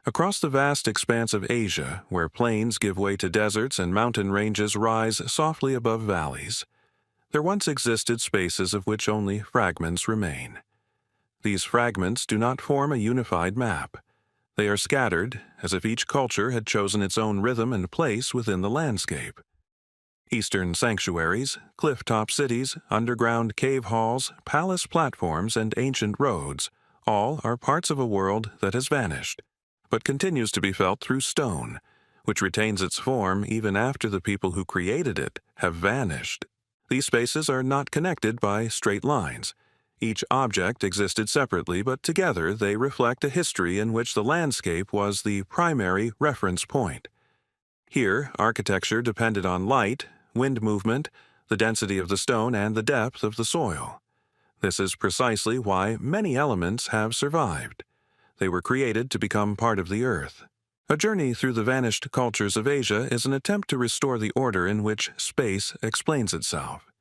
Across the vast expanse of Asia, where plains give way to deserts and mountain ranges rise softly above valleys, there once existed spaces of which only fragments remain. These fragments do not form a unified map. They are scattered, as if each culture had chosen its own rhythm and place within the landscape. Eastern sanctuaries, cliff-top cities, underground cave halls, palace platforms, and ancient roads all are parts of a world that has vanished, but continues to be felt through stone, which retains its form even after the people who created it have vanished. These spaces are not connected by straight lines. Each object existed separately, but together they reflect a history in which the landscape was the primary reference point. Here, architecture depended on light, wind movement, the density of the stone, and the depth of the soil. This is precisely why many elements have survived. They were created to become part of the earth. A journey through the vanished cultures of Asia is an attempt to restore the order in which space explains itself.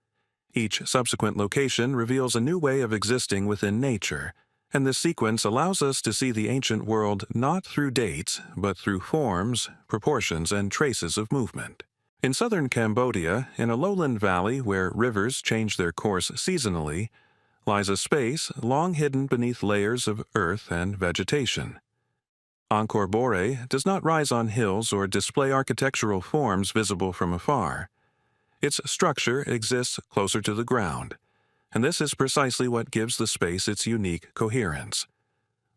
Each subsequent location reveals a new way of existing within nature, and this sequence allows us to see the ancient world not through dates, but through forms, proportions, and traces of movement. In southern Cambodia, in a lowland valley where rivers change their course seasonally, lies a space long hidden beneath layers of earth and vegetation. Angkor Bore does not rise on hills or display architectural forms visible from afar. Its structure exists closer to the ground, and this is precisely what gives the space its unique coherence.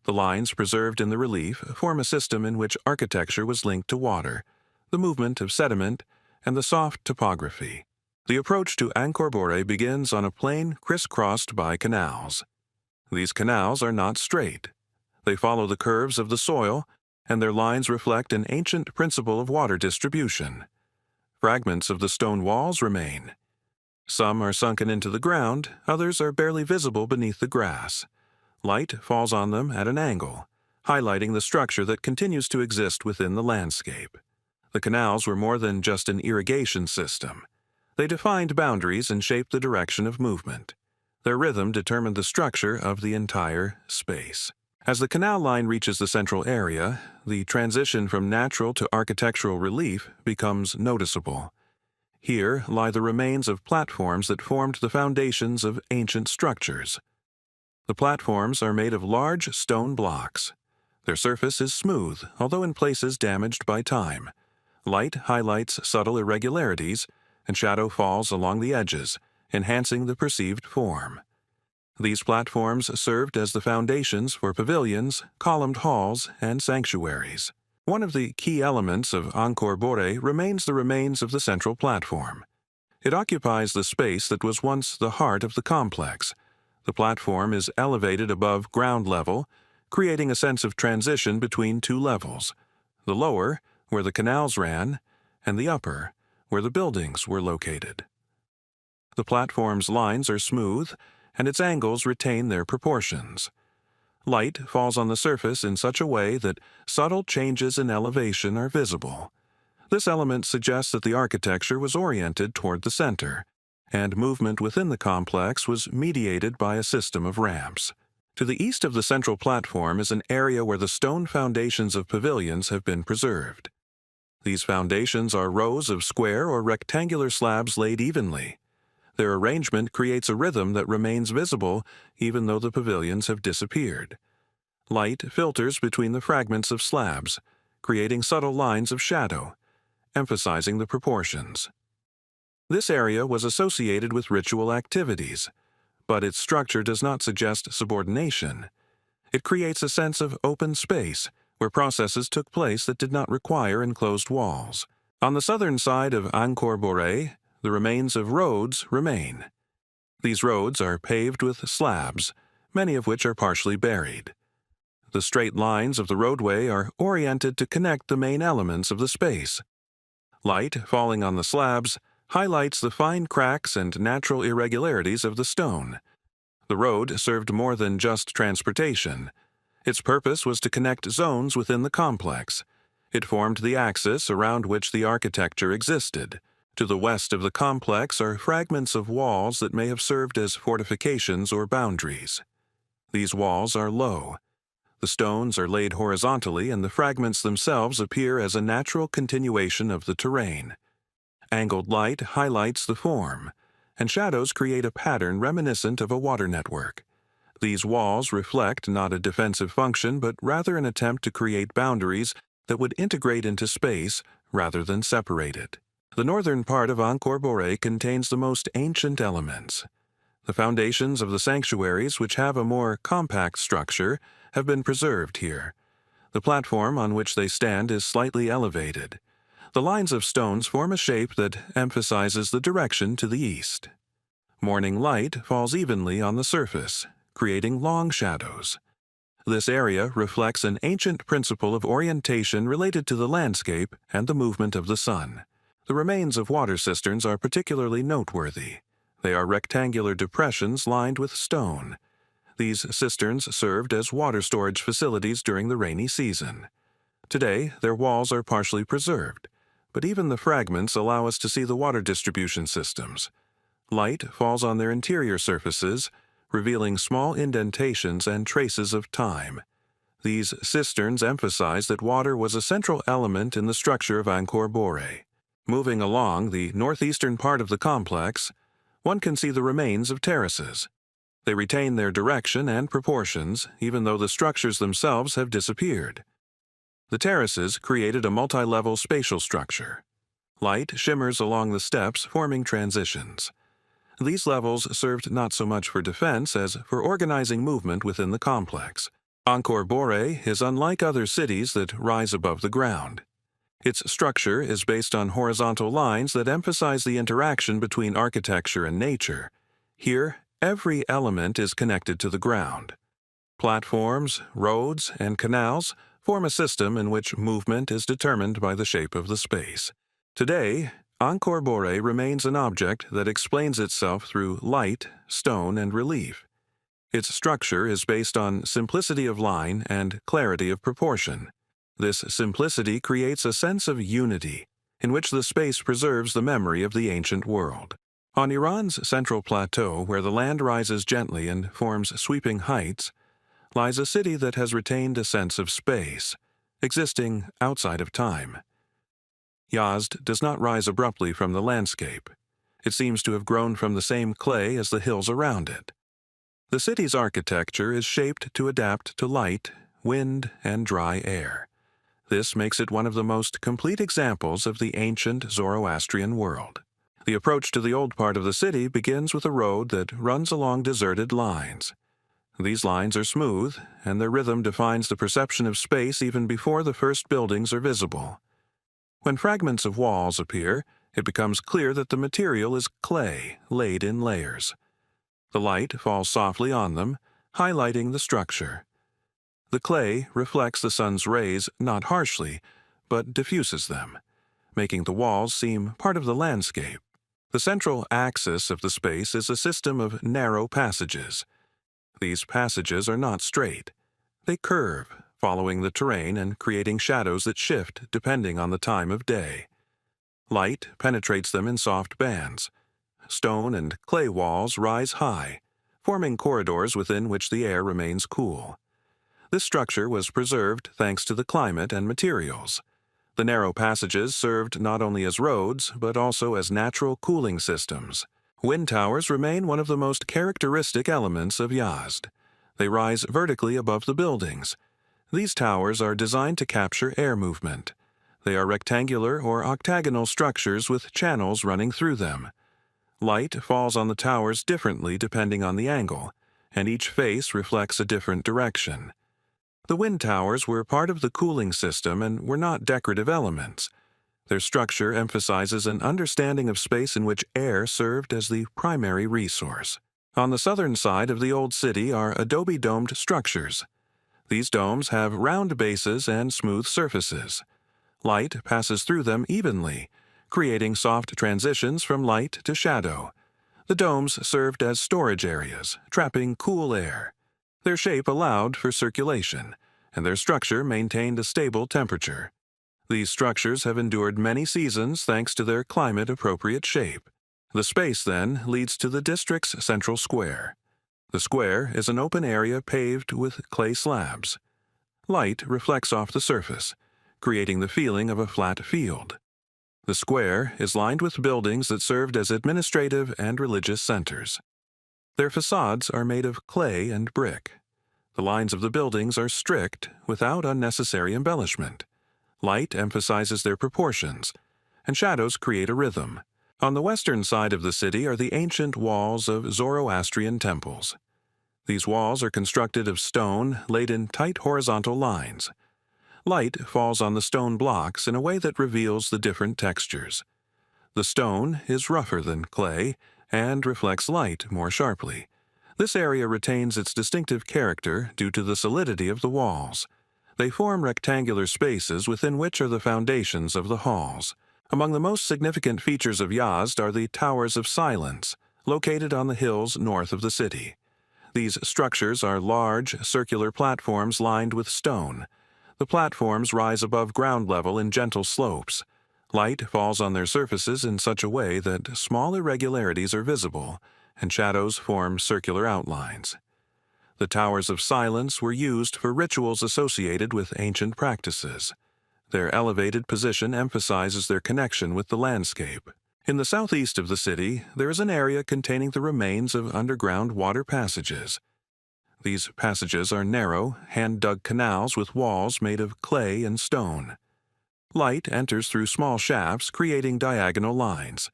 The lines preserved in the relief form a system in which architecture was linked to water, the movement of sediment, and the soft topography. The approach to Angkor Bore begins on a plain crisscrossed by canals. These canals are not straight. They follow the curves of the soil, and their lines reflect an ancient principle of water distribution. Fragments of the stone walls remain. Some are sunken into the ground, others are barely visible beneath the grass. Light falls on them at an angle, highlighting the structure that continues to exist within the landscape. The canals were more than just an irrigation system. They defined boundaries and shaped the direction of movement. Their rhythm determined the structure of the entire space. As the canal line reaches the central area, the transition from natural to architectural relief becomes noticeable. Here lie the remains of platforms that formed the foundations of ancient structures. The platforms are made of large stone blocks. Their surface is smooth, although in places damaged by time. Light highlights subtle irregularities, and shadow falls along the edges, enhancing the perceived form. These platforms served as the foundations for pavilions, columned halls, and sanctuaries. One of the key elements of Angkor Bore remains the remains of the central platform. It occupies the space that was once the heart of the complex. The platform is elevated above ground level, creating a sense of transition between two levels: the lower, where the canals ran, and the upper, where the buildings were located. The platform's lines are smooth, and its angles retain their proportions. Light falls on the surface in such a way that subtle changes in elevation are visible. This element suggests that the architecture was oriented toward the center, and movement within the complex was mediated by a system of ramps. To the east of the central platform is an area where the stone foundations of pavilions have been preserved. These foundations are rows of square or rectangular slabs laid evenly. Their arrangement creates a rhythm that remains visible even though the pavilions have disappeared. Light filters between the fragments of slabs, creating subtle lines of shadow, emphasizing the proportions. This area was associated with ritual activities, but its structure does not suggest subordination. It creates a sense of open space, where processes took place that did not require enclosed walls. On the southern side of Angkor Bore, the remains of roads remain. These roads are paved with slabs, many of which are partially buried. The straight lines of the roadway are oriented to connect the main elements of the space. Light falling on the slabs highlights the fine cracks and natural irregularities of the stone. The road served more than just transportation. Its purpose was to connect zones within the complex. It formed the axis around which the architecture existed. To the west of the complex are fragments of walls that may have served as fortifications or boundaries. These walls are low. The stones are laid horizontally and the fragments themselves appear as a natural continuation of the terrain. Angled light highlights the form, and shadows create a pattern reminiscent of a water network. These walls reflect not a defensive function but rather an attempt to create boundaries that would integrate into space rather than separate it. The northern part of Unsolved contains the most ancient elements. The foundations of the sanctuaries, which have a more compact structure, have been preserved here. The platform on which they stand is slightly elevated. The lines of stones form a shape that emphasizes the direction to the east. Morning light falls evenly on the surface, creating long shadows. This area reflects an ancient principle of orientation related to the landscape and the movement of the sun. The remains of water cisterns are particularly noteworthy. They are rectangular depressions lined with stone. These cisterns served as water storage facilities during the rainy season. Today, their walls are partially preserved, but even the fragments allow us to see the water distribution systems. Light falls on their interior surfaces, revealing small indentations and traces of time. These cisterns emphasize that water was a central element in the structure of Unsolved. Moving along the northeastern part of the complex, one can see the remains of terraces. They retain their direction and proportions, even though the structures themselves have disappeared. The terraces created a multi-level spatial structure. Light shimmers along the steps, forming transitions. These levels served not so much for defense as for organizing movement within the complex. Unsolved is unlike other cities that rise above the ground. Its structure is based on horizontal lines that emphasize the interaction between architecture and nature. Here, every element is connected to the ground. Platforms, roads, and canals form a system in which movement is determined by the shape of the space. Today, Unsolved remains an object that explains itself through light, stone, and relief. Its structure is based on simplicity of line and clarity of proportion. This simplicity creates a sense of unity, in which the space preserves the memory of the ancient world. On Iran's central plateau, where the land rises gently and forms sweeping heights, lies a city that has retained a sense of space, existing outside of time. Yazd does not rise abruptly from the landscape. It seems to have grown from the same clay as the hills around it. The city's architecture is shaped to adapt to light, wind, and dry air. This makes it one of the most complete examples of the ancient Zoroastrian world. The approach to the old part of the city begins with a road that runs along deserted lines. These lines are smooth, and their rhythm defines the perception of space even before the first buildings are visible. When fragments of walls appear, it becomes clear that the material is clay laid in layers. The light falls softly on them, highlighting the structure. The clay reflects the sun's rays not harshly, but diffuses them, making the walls seem part of the landscape. The central axis of the space is a system of narrow passages. These passages are not straight. They curve, following the terrain and creating shadows that shift depending on the time of day. Light penetrates them in soft bands. Stone and clay walls rise high, forming corridors within which the air remains cool. This structure was preserved thanks to the climate and materials. The narrow passages served not only as roads, but also as natural cooling systems. Wind towers remain one of the most characteristic elements of Yazd. They rise vertically above the buildings. These towers are designed to capture air movement. They are rectangular or octagonal structures with channels running through them. Light falls on the towers differently depending on the angle, and each face reflects a different direction. The wind towers were part of the cooling system and were not decorative elements. Their structure emphasizes an understanding of space in which air served as the primary resource. On the southern side of the old city are adobe-domed structures. These domes have round bases and smooth surfaces. Light passes through them evenly, creating soft transitions from light to shadow. The domes served as storage areas, trapping cool air. Their shape allowed for circulation, and their structure maintained a stable temperature. These structures have endured many seasons thanks to their climate-appropriate shape. The space, then, leads to the district's central square. The square is an open area paved with clay slabs. Light reflects off the surface, creating the feeling of a flat field. The square is lined with buildings that served as administrative and religious centers. Their facades are made of clay and brick. The lines of the buildings are strict, without unnecessary embellishment. Light emphasizes their proportions, and shadows create a rhythm. On the western side of the city are the ancient walls of Zoroastrian temples. These walls are constructed of stone laid in tight horizontal lines. Light falls on the stone blocks in a way that reveals the different textures. The stone is rougher than clay and reflects light more sharply. This area retains its distinctive character due to the solidity of the walls. They form rectangular spaces within which are the foundations of the halls. Among the most significant features of Yazd are the Towers of Silence, located on the hills north of the city. These structures are large, circular platforms lined with stone. The platforms rise above ground level in gentle slopes. Light falls on their surfaces in such a way that small irregularities are visible, and shadows form circular outlines. The Towers of Silence were used for rituals associated with ancient practices. Their elevated position emphasizes their connection with the landscape. In the southeast of the city, there is an area containing the remains of underground water passages. These passages are narrow, hand-dug canals with walls made of clay and stone. Light enters through small shafts, creating diagonal lines.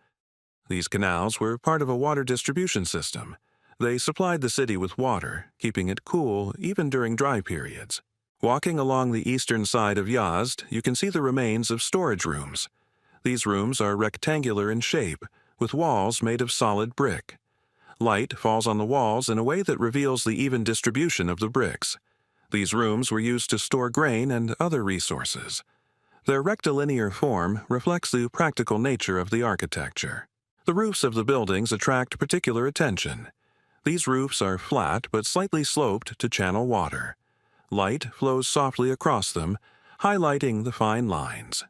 These canals were part of a water distribution system. They supplied the city with water, keeping it cool even during dry periods. Walking along the eastern side of Yazd, you can see the remains of storage rooms. These rooms are rectangular in shape, with walls made of solid brick. Light falls on the walls in a way that reveals the even distribution of the bricks. These rooms were used to store grain and other resources. Their rectilinear form reflects the practical nature of the architecture. The roofs of the buildings attract particular attention. These roofs are flat but slightly sloped to channel water. Light flows softly across them, highlighting the fine lines.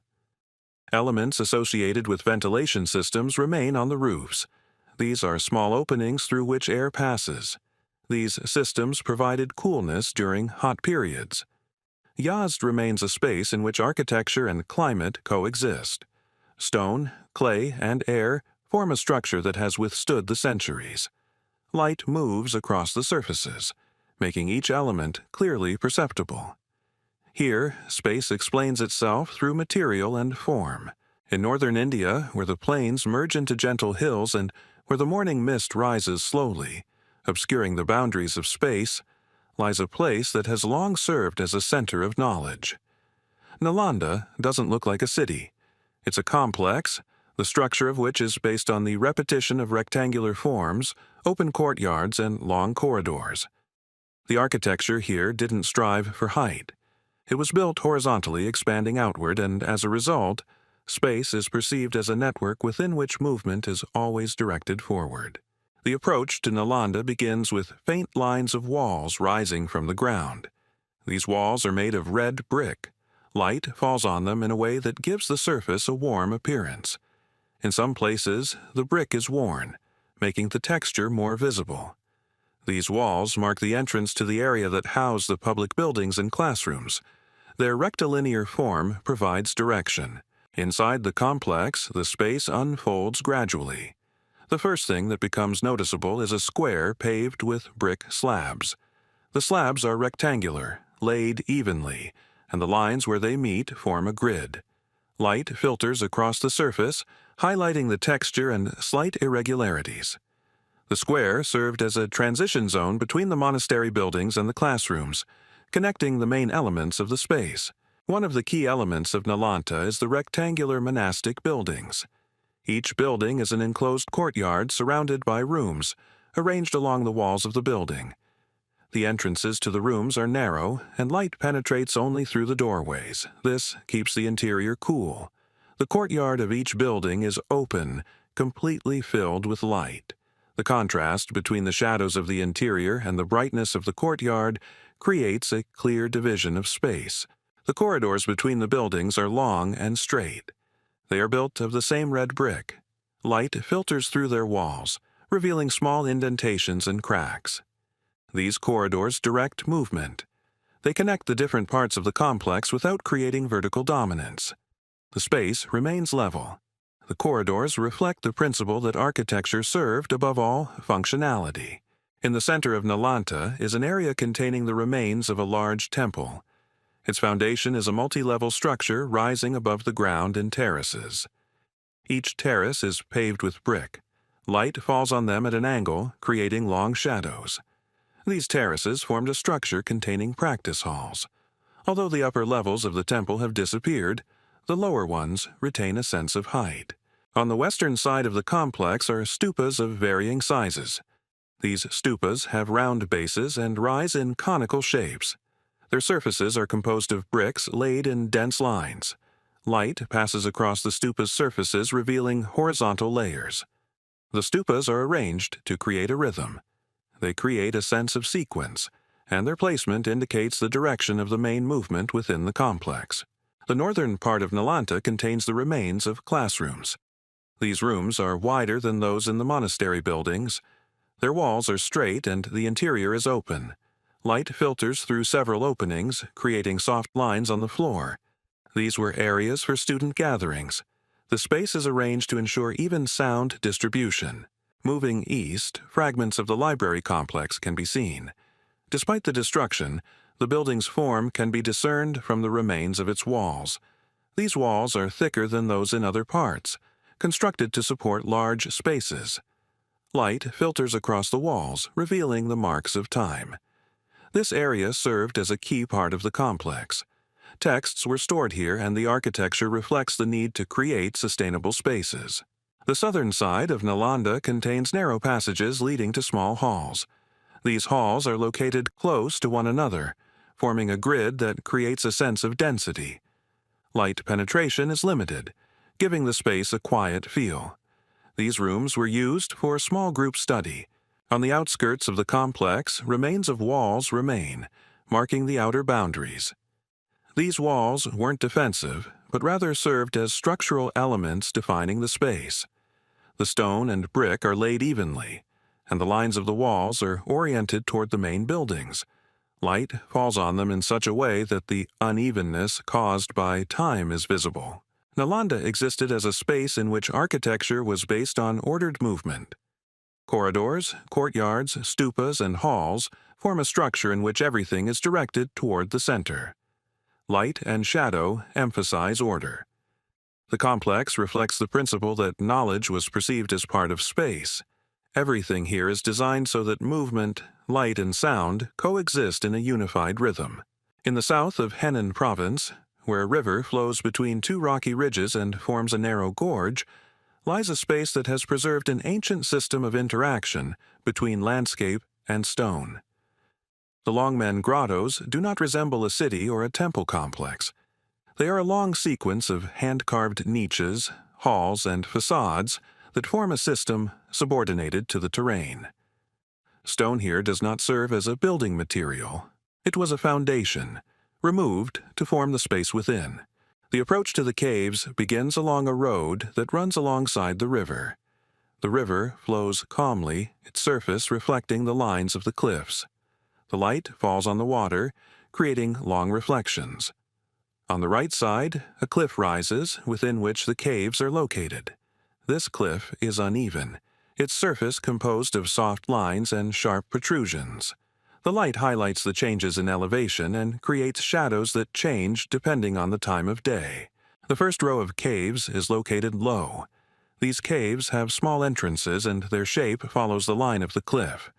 Elements associated with ventilation systems remain on the roofs. These are small openings through which air passes. These systems provided coolness during hot periods. Yazd remains a space in which architecture and climate coexist. Stone, clay, and air form a structure that has withstood the centuries. Light moves across the surfaces, making each element clearly perceptible. Here, space explains itself through material and form. In northern India, where the plains merge into gentle hills and where the morning mist rises slowly, obscuring the boundaries of space, lies a place that has long served as a center of knowledge. Nalanda doesn't look like a city. It's a complex, the structure of which is based on the repetition of rectangular forms, open courtyards, and long corridors. The architecture here didn't strive for height. It was built horizontally, expanding outward, and as a result, space is perceived as a network within which movement is always directed forward. The approach to Nalanda begins with faint lines of walls rising from the ground. These walls are made of red brick. Light falls on them in a way that gives the surface a warm appearance. In some places, the brick is worn, making the texture more visible. These walls mark the entrance to the area that house the public buildings and classrooms. Their rectilinear form provides direction. Inside the complex, the space unfolds gradually. The first thing that becomes noticeable is a square paved with brick slabs. The slabs are rectangular, laid evenly, and the lines where they meet form a grid. Light filters across the surface, highlighting the texture and slight irregularities. The square served as a transition zone between the monastery buildings and the classrooms, connecting the main elements of the space. One of the key elements of Nalanta is the rectangular monastic buildings. Each building is an enclosed courtyard surrounded by rooms, arranged along the walls of the building. The entrances to the rooms are narrow, and light penetrates only through the doorways. This keeps the interior cool. The courtyard of each building is open, completely filled with light. The contrast between the shadows of the interior and the brightness of the courtyard creates a clear division of space. The corridors between the buildings are long and straight. They are built of the same red brick. Light filters through their walls, revealing small indentations and cracks. These corridors direct movement. They connect the different parts of the complex without creating vertical dominance. The space remains level. The corridors reflect the principle that architecture served, above all, functionality. In the center of Nalanta is an area containing the remains of a large temple. Its foundation is a multi-level structure rising above the ground in terraces. Each terrace is paved with brick. Light falls on them at an angle, creating long shadows. These terraces formed a structure containing practice halls. Although the upper levels of the temple have disappeared, the lower ones retain a sense of height. On the western side of the complex are stupas of varying sizes. These stupas have round bases and rise in conical shapes. Their surfaces are composed of bricks laid in dense lines. Light passes across the stupa's surfaces, revealing horizontal layers. The stupas are arranged to create a rhythm. They create a sense of sequence, and their placement indicates the direction of the main movement within the complex. The northern part of Nalanta contains the remains of classrooms. These rooms are wider than those in the monastery buildings. Their walls are straight and the interior is open. Light filters through several openings, creating soft lines on the floor. These were areas for student gatherings. The space is arranged to ensure even sound distribution. Moving east, fragments of the library complex can be seen. Despite the destruction, the building's form can be discerned from the remains of its walls. These walls are thicker than those in other parts, constructed to support large spaces. Light filters across the walls, revealing the marks of time. This area served as a key part of the complex. Texts were stored here, and the architecture reflects the need to create sustainable spaces. The southern side of Nalanda contains narrow passages leading to small halls. These halls are located close to one another, forming a grid that creates a sense of density. Light penetration is limited, giving the space a quiet feel. These rooms were used for small group study. On the outskirts of the complex, remains of walls remain, marking the outer boundaries. These walls weren't defensive, but rather served as structural elements defining the space. The stone and brick are laid evenly, and the lines of the walls are oriented toward the main buildings. Light falls on them in such a way that the unevenness caused by time is visible. Nalanda existed as a space in which architecture was based on ordered movement. Corridors, courtyards, stupas, and halls form a structure in which everything is directed toward the center. Light and shadow emphasize order. The complex reflects the principle that knowledge was perceived as part of space. Everything here is designed so that movement, light, and sound coexist in a unified rhythm. In the south of Henan Province, where a river flows between two rocky ridges and forms a narrow gorge, lies a space that has preserved an ancient system of interaction between landscape and stone. The Longmen Grottos do not resemble a city or a temple complex. They are a long sequence of hand-carved niches, halls, and facades that form a system subordinated to the terrain. Stone here does not serve as a building material. It was a foundation, removed to form the space within. The approach to the caves begins along a road that runs alongside the river. The river flows calmly, its surface reflecting the lines of the cliffs. The light falls on the water, creating long reflections. On the right side, a cliff rises, within which the caves are located. This cliff is uneven, its surface composed of soft lines and sharp protrusions. The light highlights the changes in elevation and creates shadows that change depending on the time of day. The first row of caves is located low. These caves have small entrances and their shape follows the line of the cliff.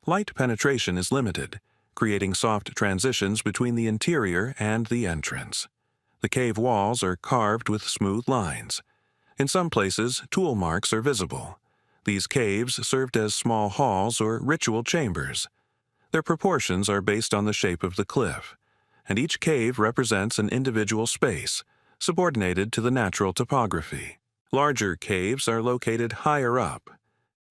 Light penetration is limited, creating soft transitions between the interior and the entrance. The cave walls are carved with smooth lines. In some places, tool marks are visible. These caves served as small halls or ritual chambers. Their proportions are based on the shape of the cliff, and each cave represents an individual space, subordinated to the natural topography. Larger caves are located higher up.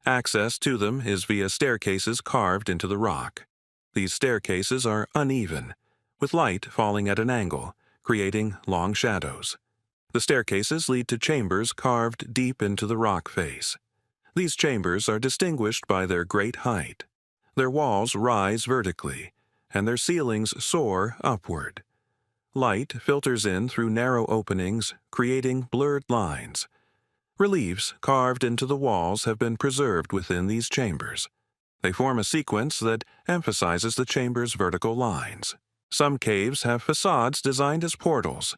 Access to them is via staircases carved into the rock. These staircases are uneven, with light falling at an angle, creating long shadows. The staircases lead to chambers carved deep into the rock face. These chambers are distinguished by their great height. Their walls rise vertically, and their ceilings soar upward. Light filters in through narrow openings, creating blurred lines. Reliefs carved into the walls have been preserved within these chambers. They form a sequence that emphasizes the chamber's vertical lines. Some caves have facades designed as portals.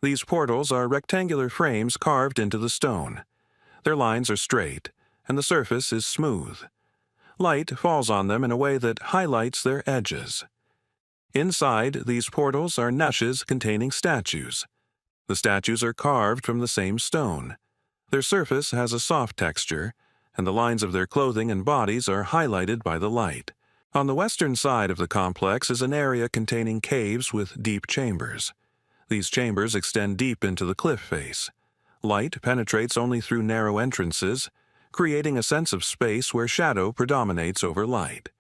These portals are rectangular frames carved into the stone. Their lines are straight, and the surface is smooth. Light falls on them in a way that highlights their edges. Inside these portals are niches containing statues. The statues are carved from the same stone. Their surface has a soft texture, and the lines of their clothing and bodies are highlighted by the light. On the western side of the complex is an area containing caves with deep chambers. These chambers extend deep into the cliff face. Light penetrates only through narrow entrances, creating a sense of space where shadow predominates over light.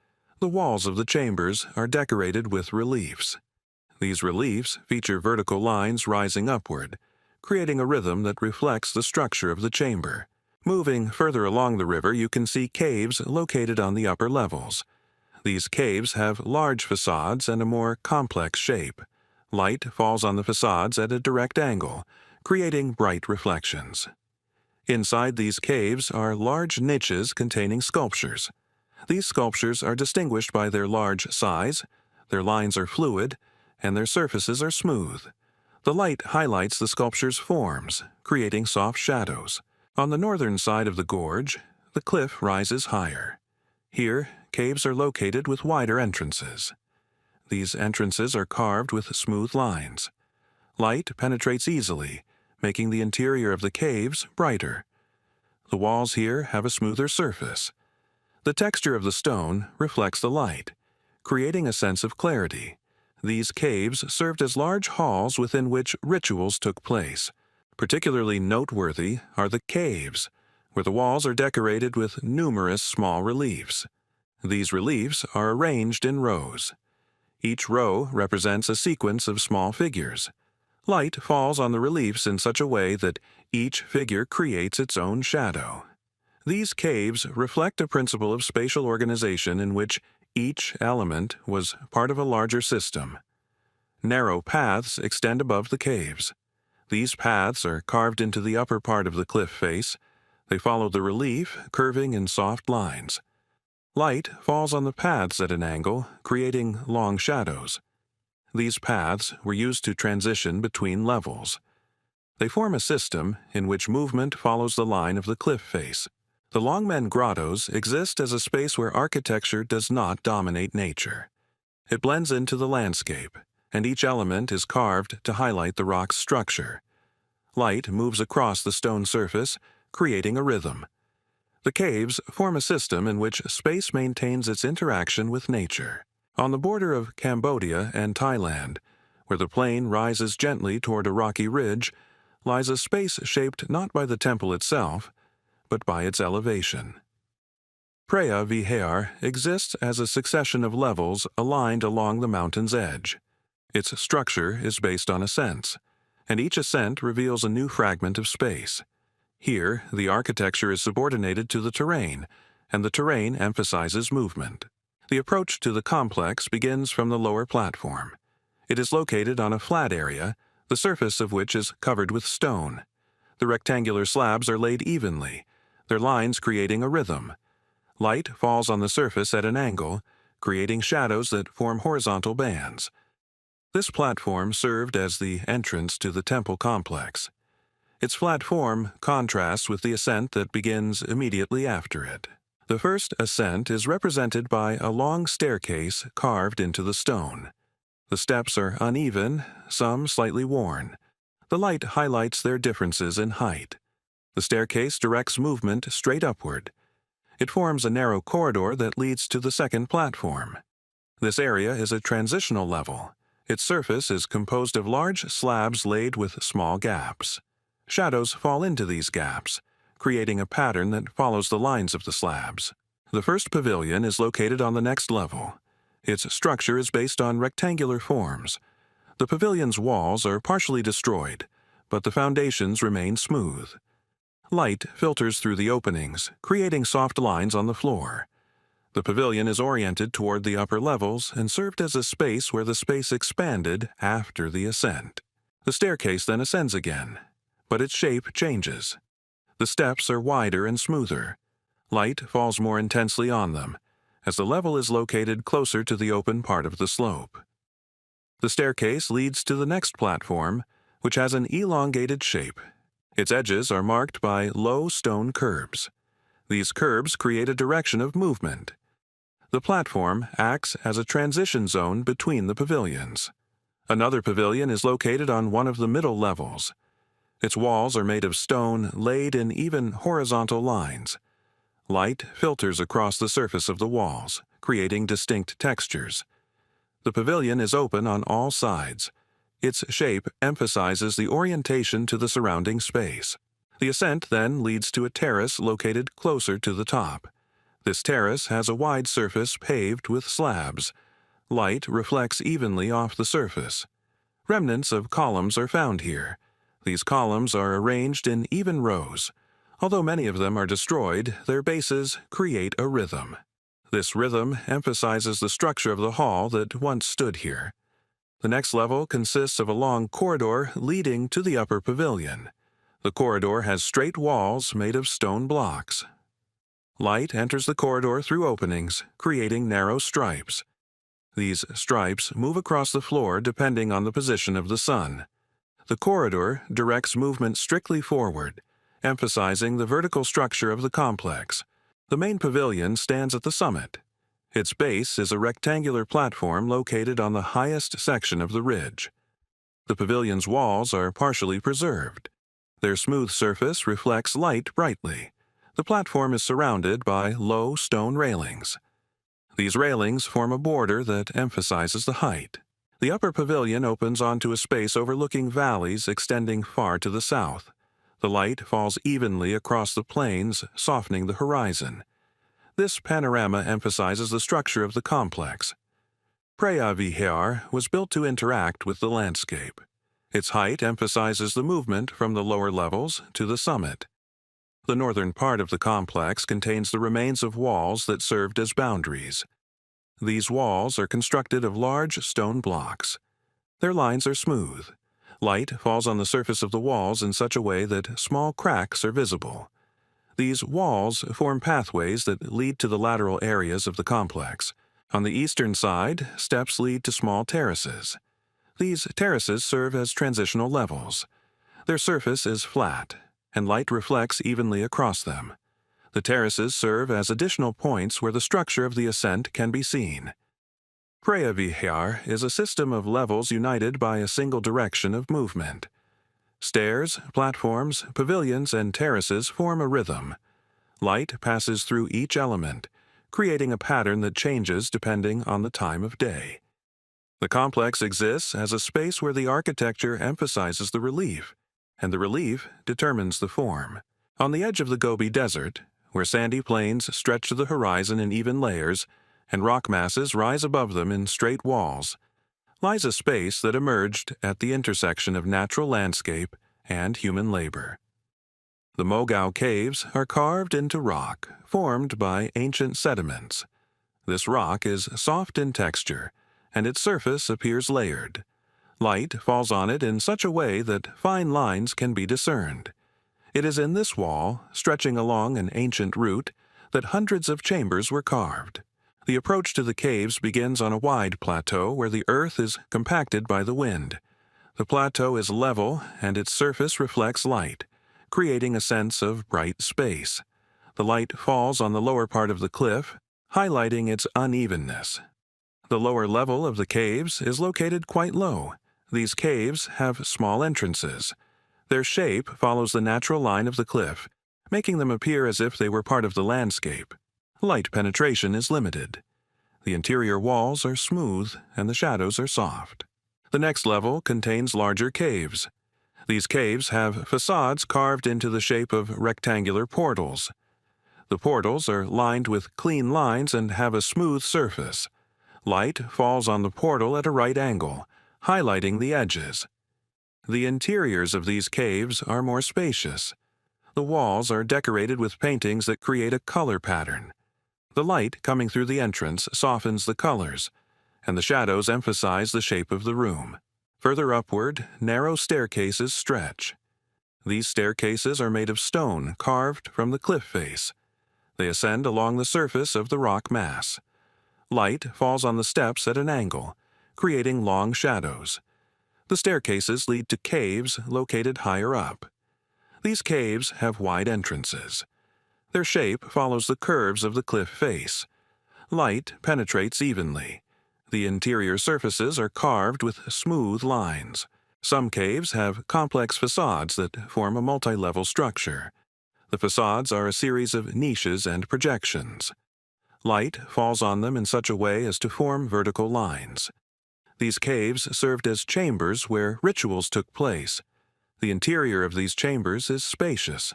The walls of the chambers are decorated with reliefs. These reliefs feature vertical lines rising upward, creating a rhythm that reflects the structure of the chamber. Moving further along the river, you can see caves located on the upper levels. These caves have large facades and a more complex shape. Light falls on the facades at a direct angle, creating bright reflections. Inside these caves are large niches containing sculptures. These sculptures are distinguished by their large size, their lines are fluid, and their surfaces are smooth. The light highlights the sculpture's forms, creating soft shadows. On the northern side of the gorge, the cliff rises higher. Here, caves are located with wider entrances. These entrances are carved with smooth lines. Light penetrates easily, making the interior of the caves brighter. The walls here have a smoother surface. The texture of the stone reflects the light, creating a sense of clarity. These caves served as large halls within which rituals took place. Particularly noteworthy are the caves, where the walls are decorated with numerous small reliefs. These reliefs are arranged in rows. Each row represents a sequence of small figures. Light falls on the reliefs in such a way that each figure creates its own shadow. These caves reflect a principle of spatial organization in which each element was part of a larger system. Narrow paths extend above the caves. These paths are carved into the upper part of the cliff face. They follow the relief, curving in soft lines. Light falls on the paths at an angle, creating long shadows. These paths were used to transition between levels. They form a system in which movement follows the line of the cliff face. The Longmen Grottos exist as a space where architecture does not dominate nature. It blends into the landscape, and each element is carved to highlight the rock's structure. Light moves across the stone surface, creating a rhythm. The caves form a system in which space maintains its interaction with nature. On the border of Cambodia and Thailand, where the plain rises gently toward a rocky ridge, lies a space shaped not by the temple itself, but by its elevation. Preah Vihear exists as a succession of levels aligned along the mountain's edge. Its structure is based on ascents, and each ascent reveals a new fragment of space. Here, the architecture is subordinated to the terrain, and the terrain emphasizes movement. The approach to the complex begins from the lower platform. It is located on a flat area, the surface of which is covered with stone. The rectangular slabs are laid evenly, their lines creating a rhythm. Light falls on the surface at an angle, creating shadows that form horizontal bands. This platform served as the entrance to the temple complex. Its flat form contrasts with the ascent that begins immediately after it. The first ascent is represented by a long staircase carved into the stone. The steps are uneven, some slightly worn. The light highlights their differences in height. The staircase directs movement straight upward. It forms a narrow corridor that leads to the second platform. This area is a transitional level. Its surface is composed of large slabs laid with small gaps. Shadows fall into these gaps, creating a pattern that follows the lines of the slabs. The first pavilion is located on the next level. Its structure is based on rectangular forms. The pavilion's walls are partially destroyed, but the foundations remain smooth. Light filters through the openings, creating soft lines on the floor. The pavilion is oriented toward the upper levels and served as a space where the space expanded after the ascent. The staircase then ascends again, but its shape changes. The steps are wider and smoother. Light falls more intensely on them, as the level is located closer to the open part of the slope. The staircase leads to the next platform, which has an elongated shape. Its edges are marked by low stone curbs. These curbs create a direction of movement. The platform acts as a transition zone between the pavilions. Another pavilion is located on one of the middle levels. Its walls are made of stone laid in even horizontal lines. Light filters across the surface of the walls, creating distinct textures. The pavilion is open on all sides. Its shape emphasizes the orientation to the surrounding space. The ascent then leads to a terrace located closer to the top. This terrace has a wide surface paved with slabs. Light reflects evenly off the surface. Remnants of columns are found here. These columns are arranged in even rows. Although many of them are destroyed, their bases create a rhythm. This rhythm emphasizes the structure of the hall that once stood here. The next level consists of a long corridor leading to the upper pavilion. The corridor has straight walls made of stone blocks. Light enters the corridor through openings, creating narrow stripes. These stripes move across the floor depending on the position of the sun. The corridor directs movement strictly forward, emphasizing the vertical structure of the complex. The main pavilion stands at the summit. Its base is a rectangular platform located on the highest section of the ridge. The pavilion's walls are partially preserved. Their smooth surface reflects light brightly. The platform is surrounded by low stone railings. These railings form a border that emphasizes the height. The upper pavilion opens onto a space overlooking valleys extending far to the south. The light falls evenly across the plains, softening the horizon. This panorama emphasizes the structure of the complex. Preah Vihear was built to interact with the landscape. Its height emphasizes the movement from the lower levels to the summit. The northern part of the complex contains the remains of walls that served as boundaries. These walls are constructed of large stone blocks. Their lines are smooth. Light falls on the surface of the walls in such a way that small cracks are visible. These walls form pathways that lead to the lateral areas of the complex. On the eastern side, steps lead to small terraces. These terraces serve as transitional levels. Their surface is flat, and light reflects evenly across them. The terraces serve as additional points where the structure of the ascent can be seen. Preah Vihear is a system of levels united by a single direction of movement. Stairs, platforms, pavilions, and terraces form a rhythm. Light passes through each element, creating a pattern that changes depending on the time of day. The complex exists as a space where the architecture emphasizes the relief, and the relief determines the form. On the edge of the Gobi Desert, where sandy plains stretch to the horizon in even layers, and rock masses rise above them in straight walls, lies a space that emerged at the intersection of natural landscape and human labor. The Mogao Caves are carved into rock, formed by ancient sediments. This rock is soft in texture, and its surface appears layered. Light falls on it in such a way that fine lines can be discerned. It is in this wall, stretching along an ancient route, that hundreds of chambers were carved. The approach to the caves begins on a wide plateau where the earth is compacted by the wind. The plateau is level and its surface reflects light, creating a sense of bright space. The light falls on the lower part of the cliff, highlighting its unevenness. The lower level of the caves is located quite low. These caves have small entrances. Their shape follows the natural line of the cliff, making them appear as if they were part of the landscape. Light penetration is limited. The interior walls are smooth and the shadows are soft. The next level contains larger caves. These caves have facades carved into the shape of rectangular portals. The portals are lined with clean lines and have a smooth surface. Light falls on the portal at a right angle, highlighting the edges. The interiors of these caves are more spacious. The walls are decorated with paintings that create a color pattern. The light coming through the entrance softens the colors, and the shadows emphasize the shape of the room. Further upward, narrow staircases stretch. These staircases are made of stone carved from the cliff face. They ascend along the surface of the rock mass. Light falls on the steps at an angle, creating long shadows. The staircases lead to caves located higher up. These caves have wide entrances. Their shape follows the curves of the cliff face. Light penetrates evenly. The interior surfaces are carved with smooth lines. Some caves have complex facades that form a multi-level structure. The facades are a series of niches and projections. Light falls on them in such a way as to form vertical lines. These caves served as chambers where rituals took place. The interior of these chambers is spacious.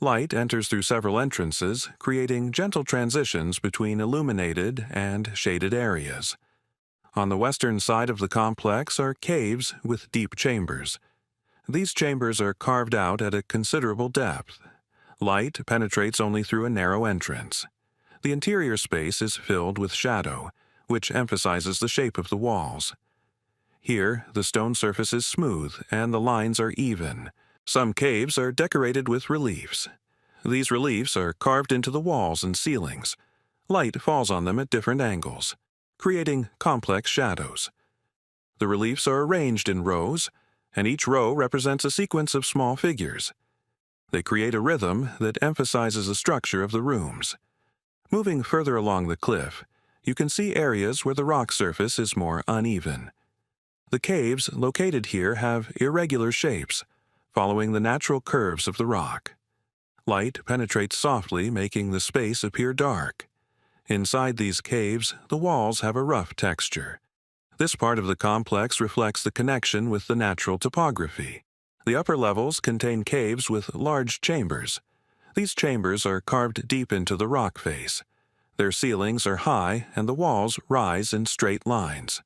Light enters through several entrances, creating gentle transitions between illuminated and shaded areas. On the western side of the complex are caves with deep chambers. These chambers are carved out at a considerable depth. Light penetrates only through a narrow entrance. The interior space is filled with shadow, which emphasizes the shape of the walls. Here, the stone surface is smooth and the lines are even. Some caves are decorated with reliefs. These reliefs are carved into the walls and ceilings. Light falls on them at different angles, creating complex shadows. The reliefs are arranged in rows, and each row represents a sequence of small figures. They create a rhythm that emphasizes the structure of the rooms. Moving further along the cliff, you can see areas where the rock surface is more uneven. The caves located here have irregular shapes, following the natural curves of the rock. Light penetrates softly, making the space appear dark. Inside these caves, the walls have a rough texture. This part of the complex reflects the connection with the natural topography. The upper levels contain caves with large chambers. These chambers are carved deep into the rock face. Their ceilings are high and the walls rise in straight lines.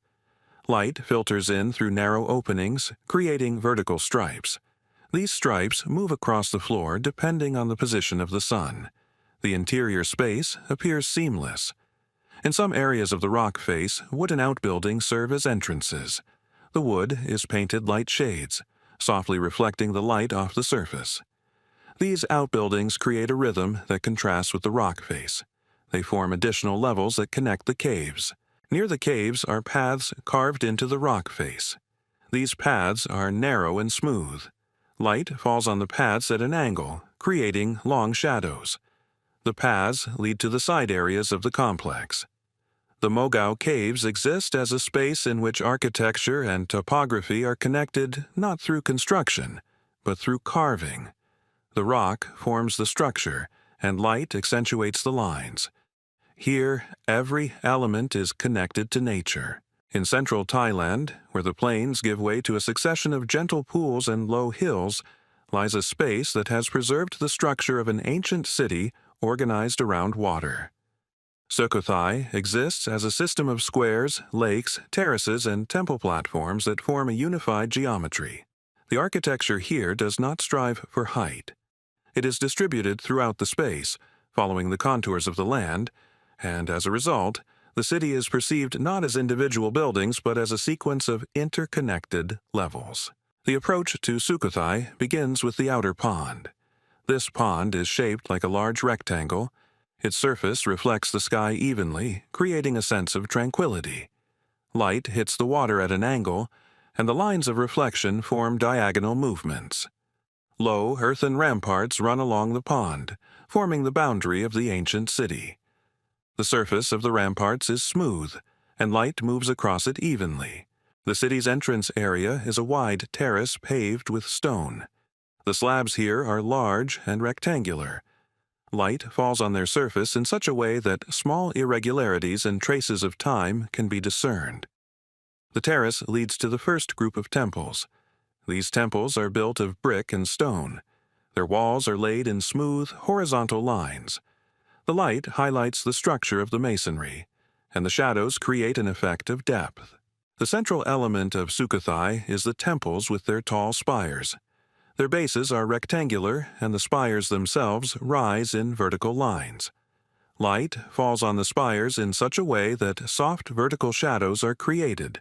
Light filters in through narrow openings, creating vertical stripes. These stripes move across the floor depending on the position of the sun. The interior space appears seamless. In some areas of the rock face, wooden outbuildings serve as entrances. The wood is painted light shades, softly reflecting the light off the surface. These outbuildings create a rhythm that contrasts with the rock face. They form additional levels that connect the caves. Near the caves are paths carved into the rock face. These paths are narrow and smooth. Light falls on the paths at an angle, creating long shadows. The paths lead to the side areas of the complex. The Mogao Caves exist as a space in which architecture and topography are connected not through construction, but through carving. The rock forms the structure, and light accentuates the lines. Here, every element is connected to nature. In central Thailand, where the plains give way to a succession of gentle pools and low hills, lies a space that has preserved the structure of an ancient city organized around water. Sukhothai exists as a system of squares, lakes, terraces, and temple platforms that form a unified geometry. The architecture here does not strive for height. It is distributed throughout the space, following the contours of the land, and as a result, the city is perceived not as individual buildings but as a sequence of interconnected levels. The approach to Sukhothai begins with the outer pond. This pond is shaped like a large rectangle. Its surface reflects the sky evenly, creating a sense of tranquility. Light hits the water at an angle, and the lines of reflection form diagonal movements. Low earthen ramparts run along the pond, forming the boundary of the ancient city. The surface of the ramparts is smooth, and light moves across it evenly. The city's entrance area is a wide terrace paved with stone. The slabs here are large and rectangular. Light falls on their surface in such a way that small irregularities and traces of time can be discerned. The terrace leads to the first group of temples. These temples are built of brick and stone. Their walls are laid in smooth, horizontal lines. The light highlights the structure of the masonry, and the shadows create an effect of depth. The central element of Sukhothai is the temples with their tall spires. Their bases are rectangular, and the spires themselves rise in vertical lines. Light falls on the spires in such a way that soft vertical shadows are created.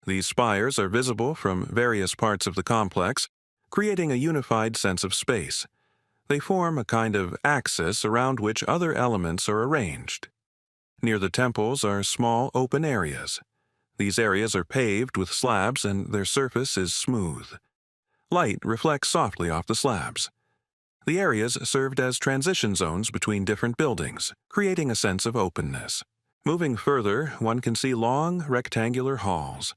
These spires are visible from various parts of the complex, creating a unified sense of space. They form a kind of axis around which other elements are arranged. Near the temples are small open areas. These areas are paved with slabs and their surface is smooth. Light reflects softly off the slabs. The areas served as transition zones between different buildings, creating a sense of openness. Moving further, one can see long, rectangular halls.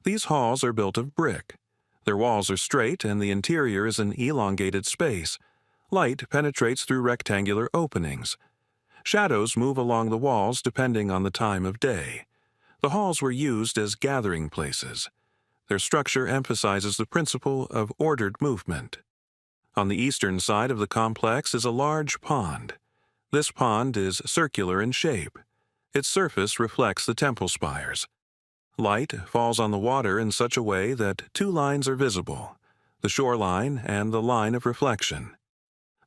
These halls are built of brick. Their walls are straight and the interior is an elongated space. Light penetrates through rectangular openings. Shadows move along the walls depending on the time of day. The halls were used as gathering places. Their structure emphasizes the principle of ordered movement. On the eastern side of the complex is a large pond. This pond is circular in shape. Its surface reflects the temple spires. Light falls on the water in such a way that two lines are visible, the shoreline and the line of reflection.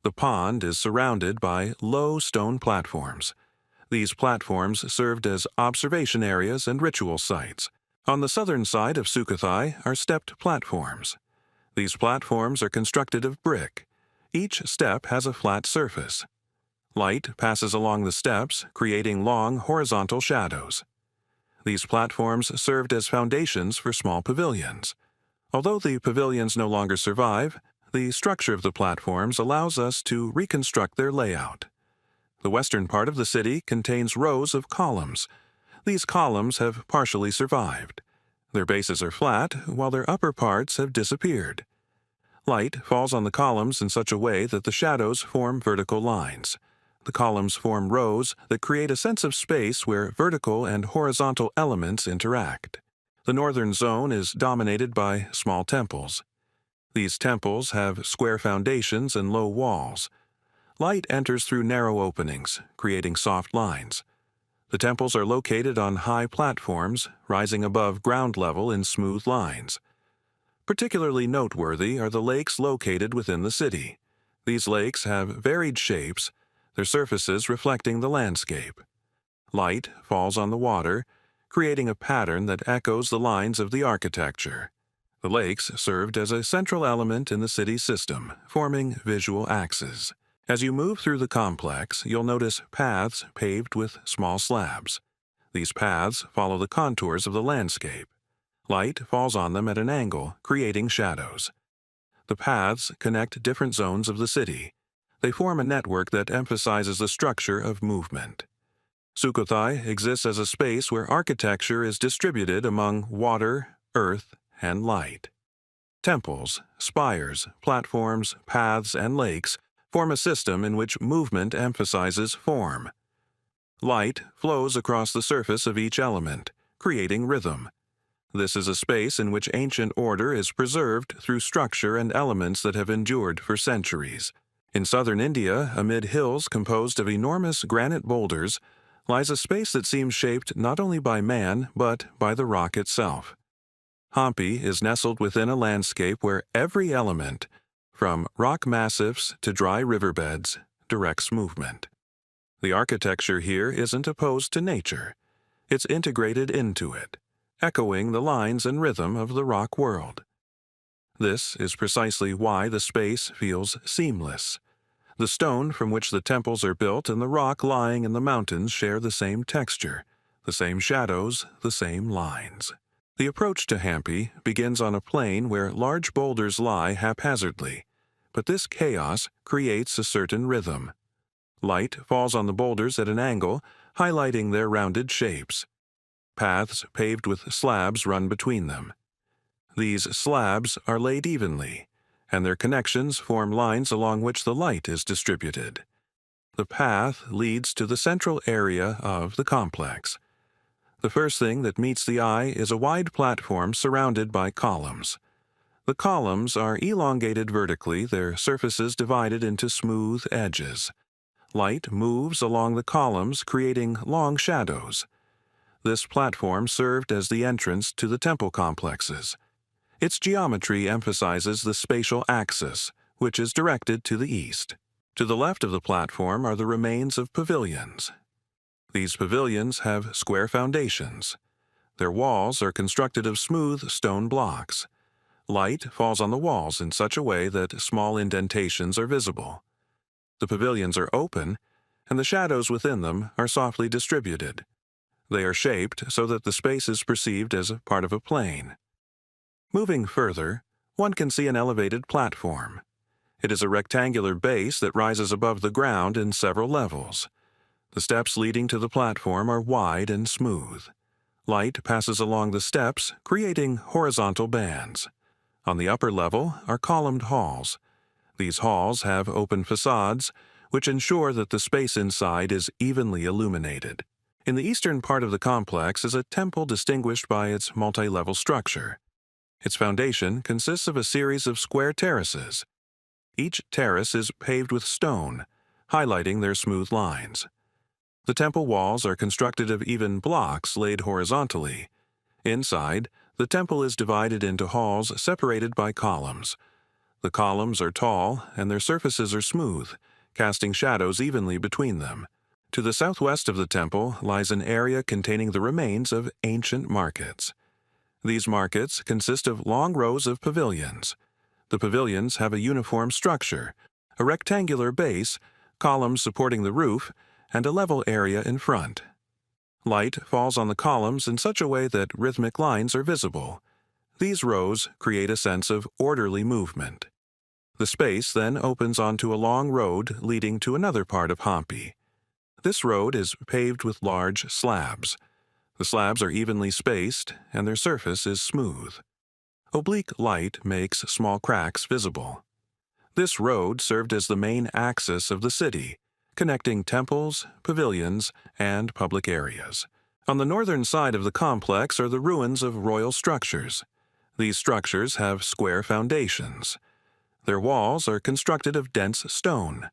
The pond is surrounded by low stone platforms. These platforms served as observation areas and ritual sites. On the southern side of Sukhothai are stepped platforms. These platforms are constructed of brick. Each step has a flat surface. Light passes along the steps, creating long horizontal shadows. These platforms served as foundations for small pavilions. Although the pavilions no longer survive, the structure of the platforms allows us to reconstruct their layout. The western part of the city contains rows of columns. These columns have partially survived. Their bases are flat, while their upper parts have disappeared. Light falls on the columns in such a way that the shadows form vertical lines. The columns form rows that create a sense of space where vertical and horizontal elements interact. The northern zone is dominated by small temples. These temples have square foundations and low walls. Light enters through narrow openings, creating soft lines. The temples are located on high platforms, rising above ground level in smooth lines. Particularly noteworthy are the lakes located within the city. These lakes have varied shapes, their surfaces reflecting the landscape. Light falls on the water, creating a pattern that echoes the lines of the architecture. The lakes served as a central element in the city system, forming visual axes. As you move through the complex, you'll notice paths paved with small slabs. These paths follow the contours of the landscape. Light falls on them at an angle, creating shadows. The paths connect different zones of the city. They form a network that emphasizes the structure of movement. Sukhothai exists as a space where architecture is distributed among water, earth, and light. Temples, spires, platforms, paths, and lakes form a system in which movement emphasizes form. Light flows across the surface of each element, creating rhythm. This is a space in which ancient order is preserved through structure and elements that have endured for centuries. In southern India, amid hills composed of enormous granite boulders, lies a space that seems shaped not only by man, but by the rock itself. Hampi is nestled within a landscape where every element, from rock massifs to dry riverbeds, directs movement. The architecture here isn't opposed to nature. It's integrated into it, echoing the lines and rhythm of the rock world. This is precisely why the space feels seamless. The stone from which the temples are built and the rock lying in the mountains share the same texture, the same shadows, the same lines. The approach to Hampi begins on a plain where large boulders lie haphazardly, but this chaos creates a certain rhythm. Light falls on the boulders at an angle, highlighting their rounded shapes. Paths paved with slabs run between them. These slabs are laid evenly, and their connections form lines along which the light is distributed. The path leads to the central area of the complex. The first thing that meets the eye is a wide platform surrounded by columns. The columns are elongated vertically, their surfaces divided into smooth edges. Light moves along the columns, creating long shadows. This platform served as the entrance to the temple complexes. Its geometry emphasizes the spatial axis, which is directed to the east. To the left of the platform are the remains of pavilions. These pavilions have square foundations. Their walls are constructed of smooth stone blocks. Light falls on the walls in such a way that small indentations are visible. The pavilions are open, and the shadows within them are softly distributed. They are shaped so that the space is perceived as a part of a plane. Moving further, one can see an elevated platform. It is a rectangular base that rises above the ground in several levels. The steps leading to the platform are wide and smooth. Light passes along the steps, creating horizontal bands. On the upper level are columned halls. These halls have open facades, which ensure that the space inside is evenly illuminated. In the eastern part of the complex is a temple distinguished by its multi-level structure. Its foundation consists of a series of square terraces. Each terrace is paved with stone, highlighting their smooth lines. The temple walls are constructed of even blocks laid horizontally. Inside, the temple is divided into halls separated by columns. The columns are tall and their surfaces are smooth, casting shadows evenly between them. To the southwest of the temple lies an area containing the remains of ancient markets. These markets consist of long rows of pavilions. The pavilions have a uniform structure, a rectangular base, columns supporting the roof, and a level area in front. Light falls on the columns in such a way that rhythmic lines are visible. These rows create a sense of orderly movement. The space then opens onto a long road leading to another part of Hampi. This road is paved with large slabs. The slabs are evenly spaced, and their surface is smooth. Oblique light makes small cracks visible. This road served as the main axis of the city, connecting temples, pavilions, and public areas. On the northern side of the complex are the ruins of royal structures. These structures have square foundations. Their walls are constructed of dense stone.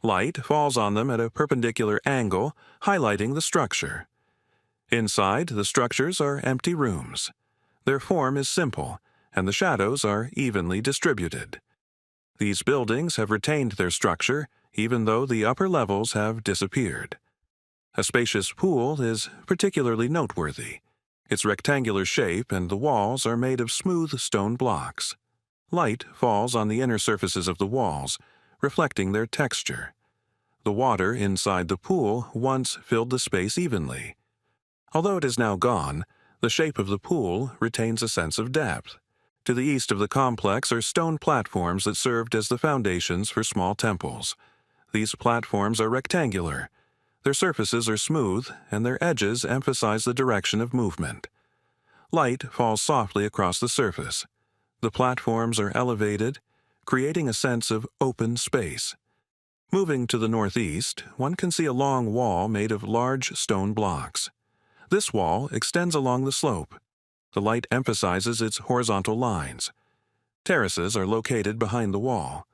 Light falls on them at a perpendicular angle, highlighting the structure. Inside, the structures are empty rooms. Their form is simple, and the shadows are evenly distributed. These buildings have retained their structure, even though the upper levels have disappeared. A spacious pool is particularly noteworthy. Its rectangular shape and the walls are made of smooth stone blocks. Light falls on the inner surfaces of the walls, reflecting their texture. The water inside the pool once filled the space evenly. Although it is now gone, the shape of the pool retains a sense of depth. To the east of the complex are stone platforms that served as the foundations for small temples. These platforms are rectangular. Their surfaces are smooth, and their edges emphasize the direction of movement. Light falls softly across the surface. The platforms are elevated, creating a sense of open space. Moving to the northeast, one can see a long wall made of large stone blocks. This wall extends along the slope. The light emphasizes its horizontal lines. Terraces are located behind the wall.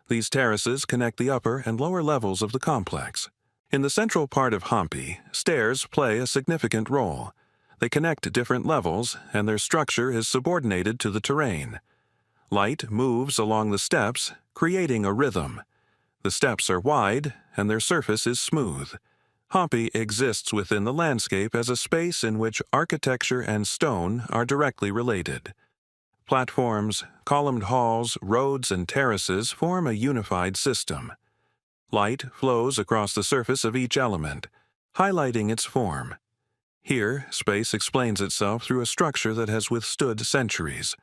These terraces connect the upper and lower levels of the complex. In the central part of Hampi, stairs play a significant role. They connect different levels, and their structure is subordinated to the terrain. Light moves along the steps, creating a rhythm. The steps are wide, and their surface is smooth. Hampi exists within the landscape as a space in which architecture and stone are directly related. Platforms, columned halls, roads, and terraces form a unified system. Light flows across the surface of each element, highlighting its form. Here, space explains itself through a structure that has withstood centuries,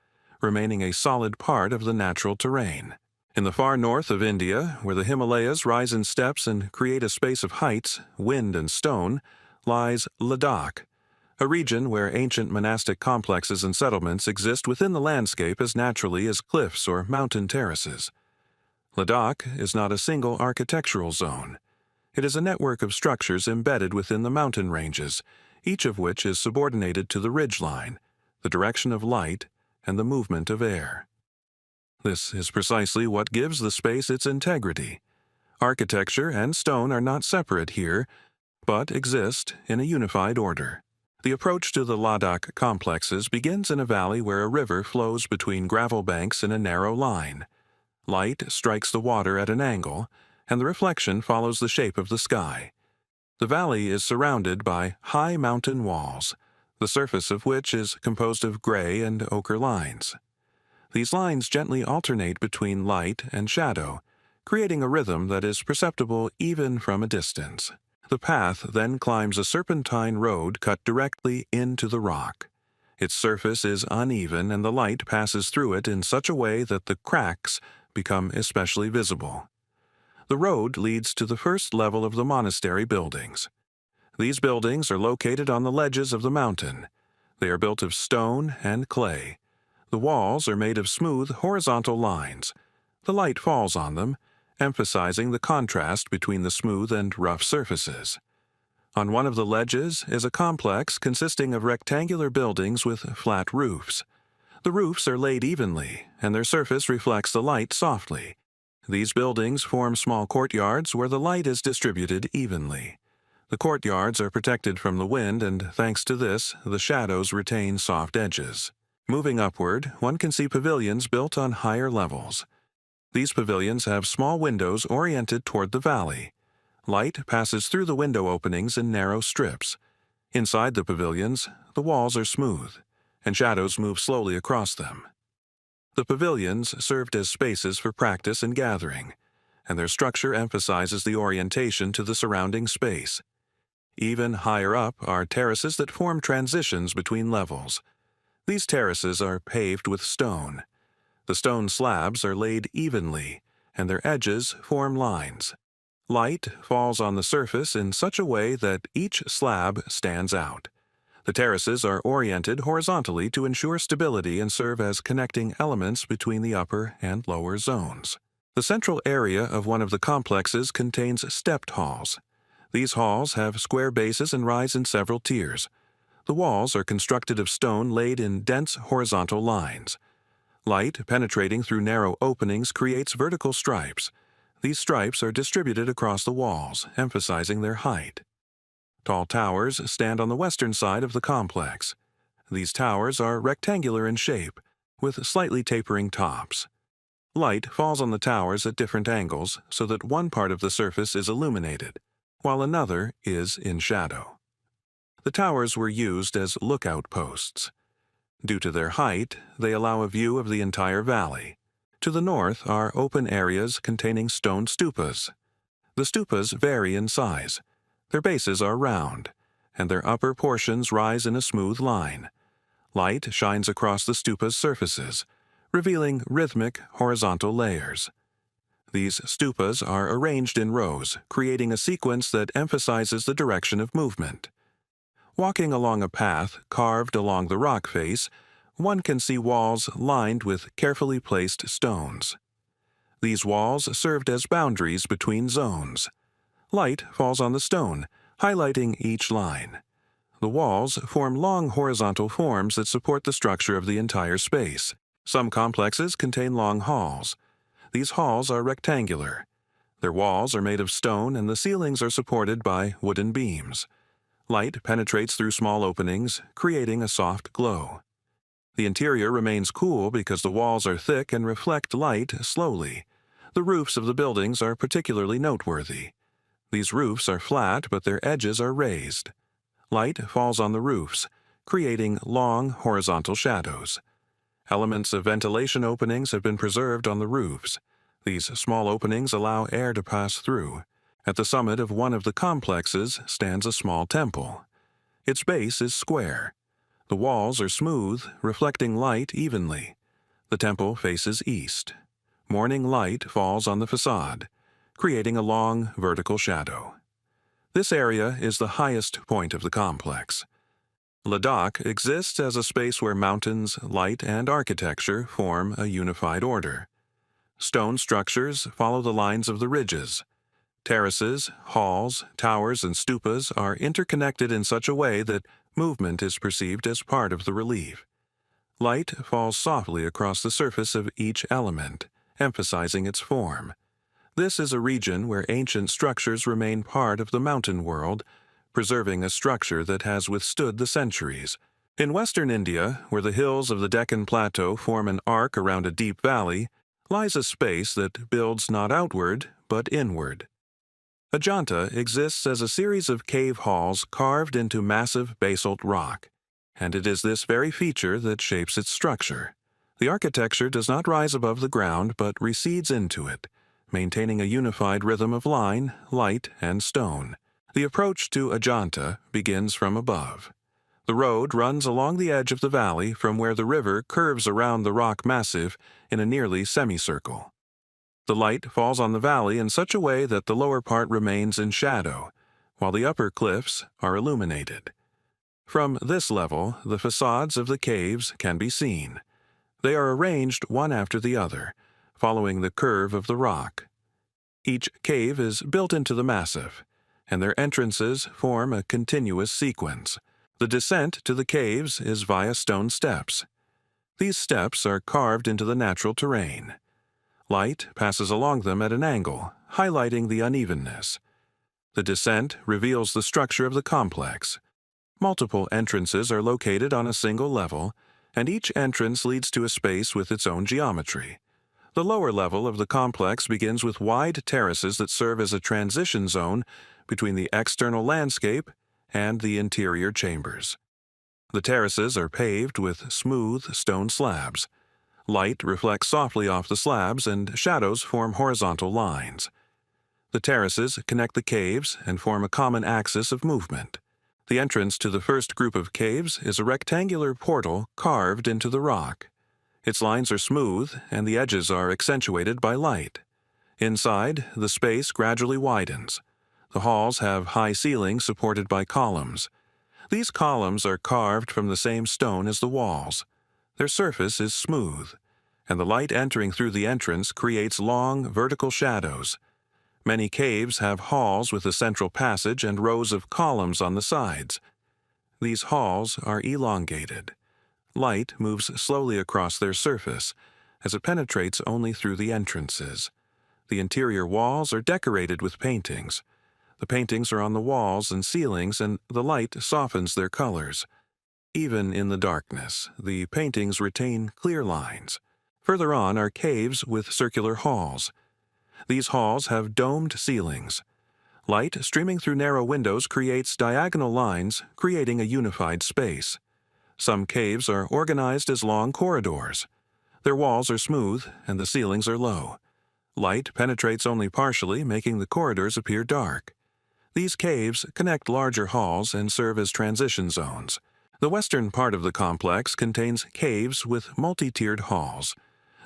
remaining a solid part of the natural terrain. In the far north of India, where the Himalayas rise in steps and create a space of heights, wind, and stone, lies Ladakh, a region where ancient monastic complexes and settlements exist within the landscape as naturally as cliffs or mountain terraces. Ladakh is not a single architectural zone. It is a network of structures embedded within the mountain ranges, each of which is subordinated to the ridgeline, the direction of light, and the movement of air. This is precisely what gives the space its integrity. Architecture and stone are not separate here, but exist in a unified order. The approach to the Ladakh complexes begins in a valley where a river flows between gravel banks in a narrow line. Light strikes the water at an angle, and the reflection follows the shape of the sky. The valley is surrounded by high mountain walls, the surface of which is composed of gray and ochre lines. These lines gently alternate between light and shadow, creating a rhythm that is perceptible even from a distance. The path then climbs a serpentine road cut directly into the rock. Its surface is uneven and the light passes through it in such a way that the cracks become especially visible. The road leads to the first level of the monastery buildings. These buildings are located on the ledges of the mountain. They are built of stone and clay. The walls are made of smooth horizontal lines. The light falls on them, emphasizing the contrast between the smooth and rough surfaces. On one of the ledges is a complex consisting of rectangular buildings with flat roofs. The roofs are laid evenly, and their surface reflects the light softly. These buildings form small courtyards where the light is distributed evenly. The courtyards are protected from the wind, and thanks to this, the shadows retain soft edges. Moving upward, one can see pavilions built on higher levels. These pavilions have small windows oriented toward the valley. Light passes through the window openings in narrow strips. Inside the pavilions, the walls are smooth, and shadows move slowly across them. The pavilions served as spaces for practice and gathering, and their structure emphasizes the orientation to the surrounding space. Even higher up are terraces that form transitions between levels. These terraces are paved with stone. The stone slabs are laid evenly, and their edges form lines. Light falls on the surface in such a way that each slab stands out. The terraces are oriented horizontally to ensure stability and serve as connecting elements between the upper and lower zones. The central area of one of the complexes contains stepped halls. These halls have square bases and rise in several tiers. The walls are constructed of stone laid in dense horizontal lines. Light penetrating through narrow openings creates vertical stripes. These stripes are distributed across the walls, emphasizing their height. Tall towers stand on the western side of the complex. These towers are rectangular in shape, with slightly tapering tops. Light falls on the towers at different angles so that one part of the surface is illuminated, while another is in shadow. The towers were used as lookout posts. Due to their height, they allow a view of the entire valley. To the north are open areas containing stone stupas. The stupas vary in size. Their bases are round, and their upper portions rise in a smooth line. Light shines across the stupa's surfaces, revealing rhythmic horizontal layers. These stupas are arranged in rows, creating a sequence that emphasizes the direction of movement. Walking along a path carved along the rock face, one can see walls lined with carefully placed stones. These walls served as boundaries between zones. Light falls on the stone, highlighting each line. The walls form long horizontal forms that support the structure of the entire space. Some complexes contain long halls. These halls are rectangular. Their walls are made of stone and the ceilings are supported by wooden beams. Light penetrates through small openings, creating a soft glow. The interior remains cool because the walls are thick and reflect light slowly. The roofs of the buildings are particularly noteworthy. These roofs are flat, but their edges are raised. Light falls on the roofs, creating long horizontal shadows. Elements of ventilation openings have been preserved on the roofs. These small openings allow air to pass through. At the summit of one of the complexes stands a small temple. Its base is square. The walls are smooth, reflecting light evenly. The temple faces east. Morning light falls on the facade, creating a long vertical shadow. This area is the highest point of the complex. Ladakh exists as a space where mountains, light, and architecture form a unified order. Stone structures follow the lines of the ridges. Terraces, halls, towers, and stupas are interconnected in such a way that movement is perceived as part of the relief. Light falls softly across the surface of each element, emphasizing its form. This is a region where ancient structures remain part of the mountain world, preserving a structure that has withstood the centuries. In western India, where the hills of the Deccan Plateau form an arc around a deep valley, lies a space that builds not outward, but inward. Ajanta exists as a series of cave halls carved into massive basalt rock, and it is this very feature that shapes its structure. The architecture does not rise above the ground but recedes into it, maintaining a unified rhythm of line, light, and stone. The approach to Ajanta begins from above. The road runs along the edge of the valley from where the river curves around the rock massif in a nearly semicircle. The light falls on the valley in such a way that the lower part remains in shadow, while the upper cliffs are illuminated. From this level, the facades of the caves can be seen. They are arranged one after the other, following the curve of the rock. Each cave is built into the massif, and their entrances form a continuous sequence. The descent to the caves is via stone steps. These steps are carved into the natural terrain. Light passes along them at an angle, highlighting the unevenness. The descent reveals the structure of the complex. Multiple entrances are located on a single level, and each entrance leads to a space with its own geometry. The lower level of the complex begins with wide terraces that serve as a transition zone between the external landscape and the interior chambers. The terraces are paved with smooth stone slabs. Light reflects softly off the slabs and shadows form horizontal lines. The terraces connect the caves and form a common axis of movement. The entrance to the first group of caves is a rectangular portal carved into the rock. Its lines are smooth and the edges are accentuated by light. Inside, the space gradually widens. The halls have high ceilings supported by columns. These columns are carved from the same stone as the walls. Their surface is smooth, and the light entering through the entrance creates long, vertical shadows. Many caves have halls with a central passage and rows of columns on the sides. These halls are elongated. Light moves slowly across their surface, as it penetrates only through the entrances. The interior walls are decorated with paintings. The paintings are on the walls and ceilings, and the light softens their colors. Even in the darkness, the paintings retain clear lines. Further on are caves with circular halls. These halls have domed ceilings. Light streaming through narrow windows creates diagonal lines, creating a unified space. Some caves are organized as long corridors. Their walls are smooth and the ceilings are low. Light penetrates only partially, making the corridors appear dark. These caves connect larger halls and serve as transition zones. The western part of the complex contains caves with multi-tiered halls.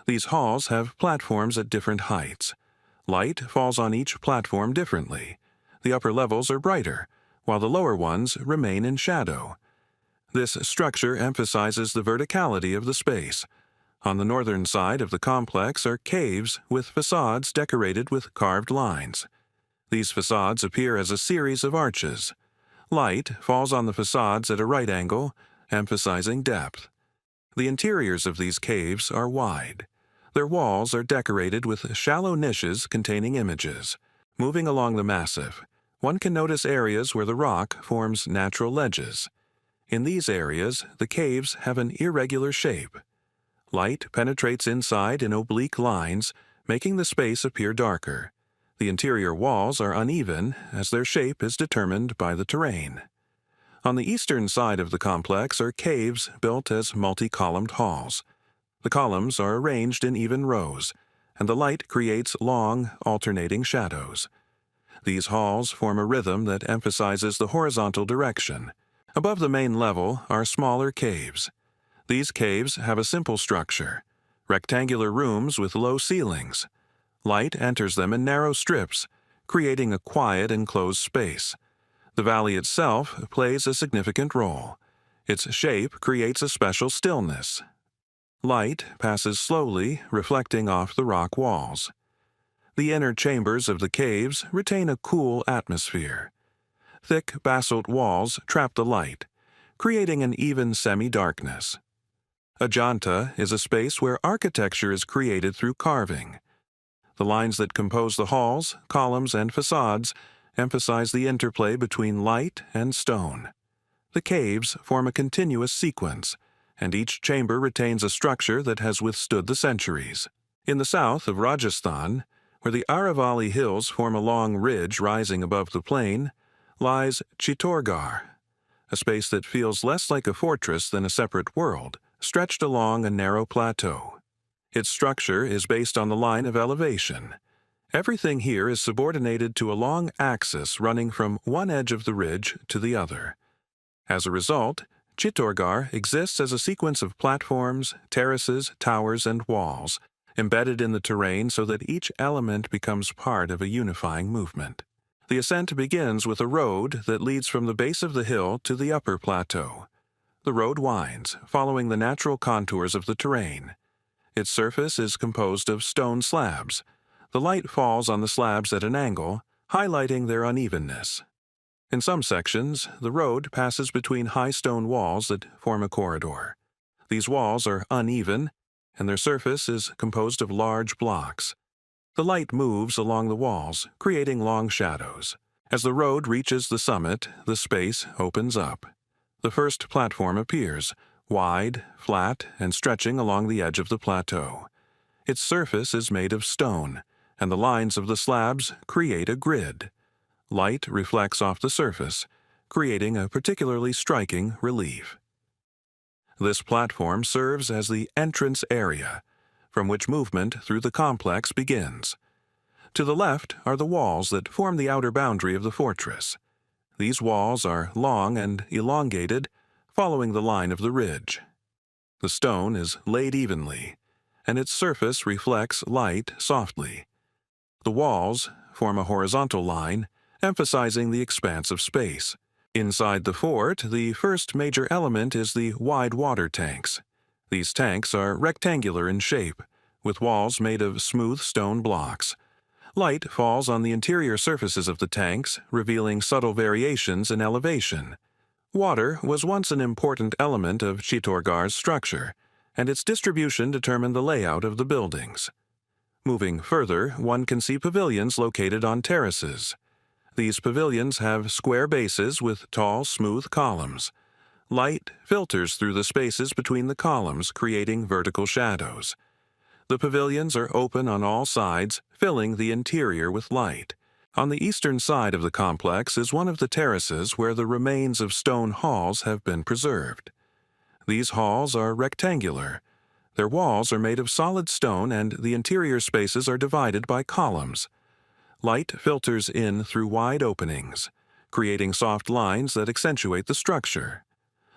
These halls have platforms at different heights. Light falls on each platform differently. The upper levels are brighter, while the lower ones remain in shadow. This structure emphasizes the verticality of the space. On the northern side of the complex are caves with facades decorated with carved lines. These facades appear as a series of arches. Light falls on the facades at a right angle, emphasizing depth. The interiors of these caves are wide. Their walls are decorated with shallow niches containing images. Moving along the massif, one can notice areas where the rock forms natural ledges. In these areas, the caves have an irregular shape. Light penetrates inside in oblique lines, making the space appear darker. The interior walls are uneven, as their shape is determined by the terrain. On the eastern side of the complex are caves built as multi-columned halls. The columns are arranged in even rows, and the light creates long, alternating shadows. These halls form a rhythm that emphasizes the horizontal direction. Above the main level are smaller caves. These caves have a simple structure, rectangular rooms with low ceilings. Light enters them in narrow strips, creating a quiet, enclosed space. The valley itself plays a significant role. Its shape creates a special stillness. Light passes slowly, reflecting off the rock walls. The inner chambers of the caves retain a cool atmosphere. Thick basalt walls trap the light, creating an even semi-darkness. Ajanta is a space where architecture is created through carving. The lines that compose the halls, columns, and facades emphasize the interplay between light and stone. The caves form a continuous sequence, and each chamber retains a structure that has withstood the centuries. In the south of Rajasthan, where the Aravalli Hills form a long ridge rising above the plain, lies Chittorgarh, a space that feels less like a fortress than a separate world, stretched along a narrow plateau. Its structure is based on the line of elevation. Everything here is subordinated to a long axis running from one edge of the ridge to the other. As a result, Chittorgarh exists as a sequence of platforms, terraces, towers, and walls, embedded in the terrain so that each element becomes part of a unifying movement. The ascent begins with a road that leads from the base of the hill to the upper plateau. The road winds, following the natural contours of the terrain. Its surface is composed of stone slabs. The light falls on the slabs at an angle, highlighting their unevenness. In some sections, the road passes between high stone walls that form a corridor. These walls are uneven, and their surface is composed of large blocks. The light moves along the walls, creating long shadows. As the road reaches the summit, the space opens up. The first platform appears, wide, flat, and stretching along the edge of the plateau. Its surface is made of stone, and the lines of the slabs create a grid. Light reflects off the surface, creating a particularly striking relief. This platform serves as the entrance area, from which movement through the complex begins. To the left are the walls that form the outer boundary of the fortress. These walls are long and elongated, following the line of the ridge. The stone is laid evenly, and its surface reflects light softly. The walls form a horizontal line, emphasizing the expanse of space. Inside the fort, the first major element is the wide water tanks. These tanks are rectangular in shape, with walls made of smooth stone blocks. Light falls on the interior surfaces of the tanks, revealing subtle variations in elevation. Water was once an important element of Chittorgarh's structure, and its distribution determined the layout of the buildings. Moving further, one can see pavilions located on terraces. These pavilions have square bases with tall, smooth columns. Light filters through the spaces between the columns, creating vertical shadows. The pavilions are open on all sides, filling the interior with light. On the eastern side of the complex is one of the terraces where the remains of stone halls have been preserved. These halls are rectangular. Their walls are made of solid stone, and the interior spaces are divided by columns. Light filters in through wide openings, creating soft lines that accentuate the structure.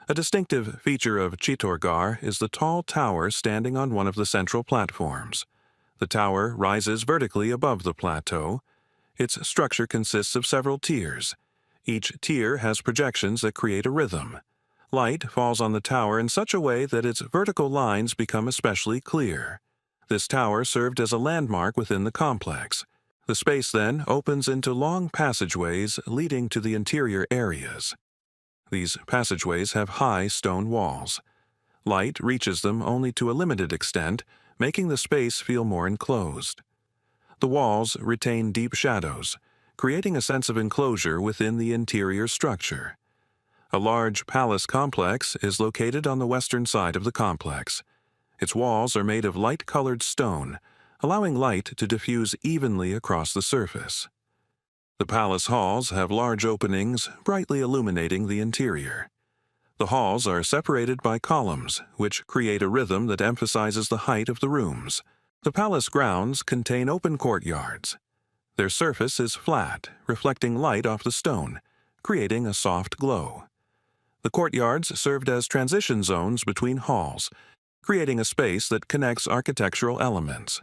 A distinctive feature of Chittorgarh is the tall tower standing on one of the central platforms. The tower rises vertically above the plateau. Its structure consists of several tiers. Each tier has projections that create a rhythm. Light falls on the tower in such a way that its vertical lines become especially clear. This tower served as a landmark within the complex. The space then opens into long passageways leading to the interior areas. These passageways have high stone walls. Light reaches them only to a limited extent, making the space feel more enclosed. The walls retain deep shadows, creating a sense of enclosure within the interior structure. A large palace complex is located on the western side of the complex. Its walls are made of light-colored stone, allowing light to diffuse evenly across the surface. The palace halls have large openings, brightly illuminating the interior. The halls are separated by columns, which create a rhythm that emphasizes the height of the rooms. The palace grounds contain open courtyards. Their surface is flat, reflecting light off the stone, creating a soft glow. The courtyards served as transition zones between halls, creating a space that connects architectural elements.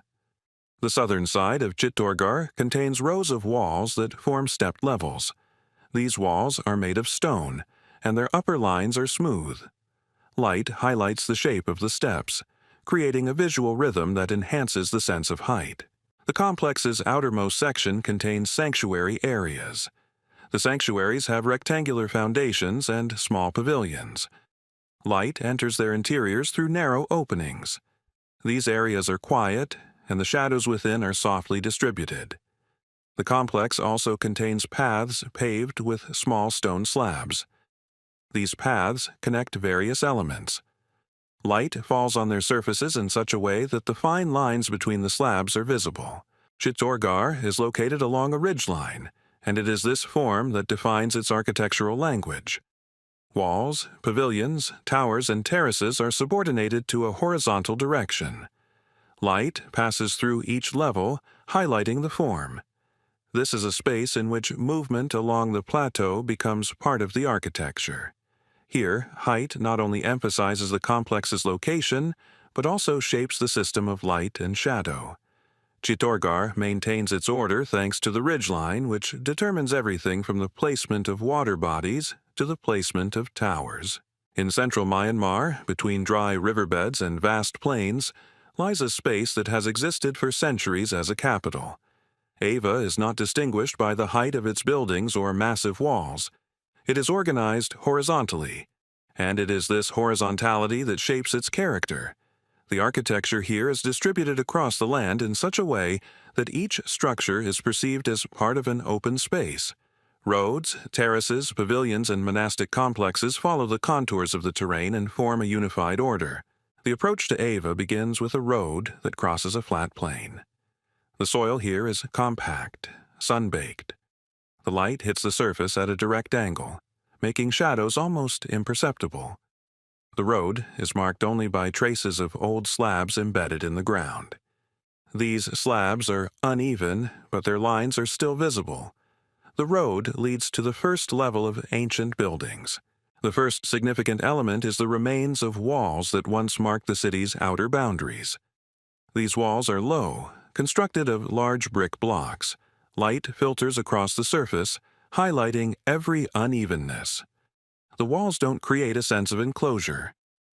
The southern side of Chittorgarh contains rows of walls that form stepped levels. These walls are made of stone, and their upper lines are smooth. Light highlights the shape of the steps, creating a visual rhythm that enhances the sense of height. The complex's outermost section contains sanctuary areas. The sanctuaries have rectangular foundations and small pavilions. Light enters their interiors through narrow openings. These areas are quiet, and the shadows within are softly distributed. The complex also contains paths paved with small stone slabs. These paths connect various elements. Light falls on their surfaces in such a way that the fine lines between the slabs are visible. Chitorgar is located along a ridgeline, and it is this form that defines its architectural language. Walls, pavilions, towers, and terraces are subordinated to a horizontal direction. Light passes through each level, highlighting the form. This is a space in which movement along the plateau becomes part of the architecture. Here, height not only emphasizes the complex's location, but also shapes the system of light and shadow. Chitorgar maintains its order thanks to the ridgeline, which determines everything from the placement of water bodies to the placement of towers. In central Myanmar, between dry riverbeds and vast plains, lies a space that has existed for centuries as a capital. Ava is not distinguished by the height of its buildings or massive walls. It is organized horizontally, and it is this horizontality that shapes its character. The architecture here is distributed across the land in such a way that each structure is perceived as part of an open space. Roads, terraces, pavilions, and monastic complexes follow the contours of the terrain and form a unified order. The approach to Ava begins with a road that crosses a flat plain. The soil here is compact, sun-baked. The light hits the surface at a direct angle, making shadows almost imperceptible. The road is marked only by traces of old slabs embedded in the ground. These slabs are uneven, but their lines are still visible. The road leads to the first level of ancient buildings. The first significant element is the remains of walls that once marked the city's outer boundaries. These walls are low, constructed of large brick blocks. Light filters across the surface, highlighting every unevenness. The walls don't create a sense of enclosure.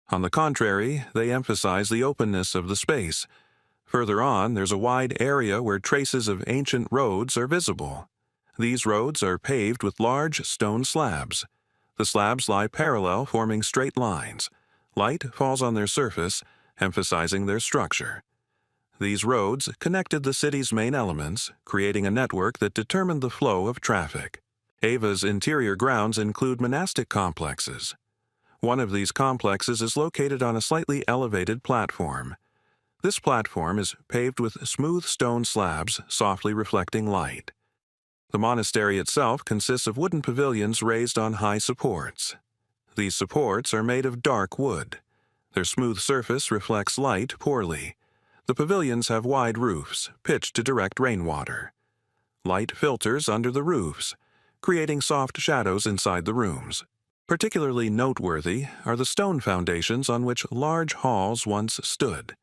On the contrary, they emphasize the openness of the space. Further on, there's a wide area where traces of ancient roads are visible. These roads are paved with large stone slabs. The slabs lie parallel, forming straight lines. Light falls on their surface, emphasizing their structure. These roads connected the city's main elements, creating a network that determined the flow of traffic. Ava's interior grounds include monastic complexes. One of these complexes is located on a slightly elevated platform. This platform is paved with smooth stone slabs, softly reflecting light. The monastery itself consists of wooden pavilions raised on high supports. These supports are made of dark wood. Their smooth surface reflects light poorly. The pavilions have wide roofs, pitched to direct rainwater. Light filters under the roofs, creating soft shadows inside the rooms. Particularly noteworthy are the stone foundations on which large halls once stood.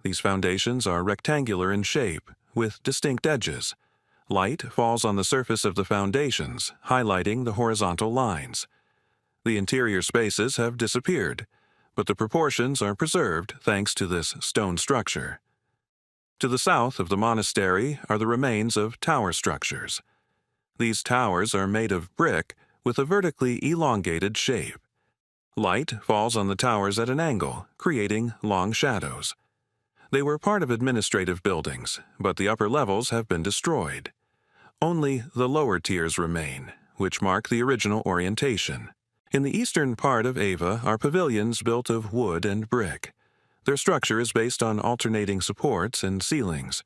These foundations are rectangular in shape, with distinct edges. Light falls on the surface of the foundations, highlighting the horizontal lines. The interior spaces have disappeared, but the proportions are preserved thanks to this stone structure. To the south of the monastery are the remains of tower structures. These towers are made of brick with a vertically elongated shape. Light falls on the towers at an angle, creating long shadows. They were part of administrative buildings, but the upper levels have been destroyed. Only the lower tiers remain, which mark the original orientation. In the eastern part of Ava are pavilions built of wood and brick. Their structure is based on alternating supports and ceilings.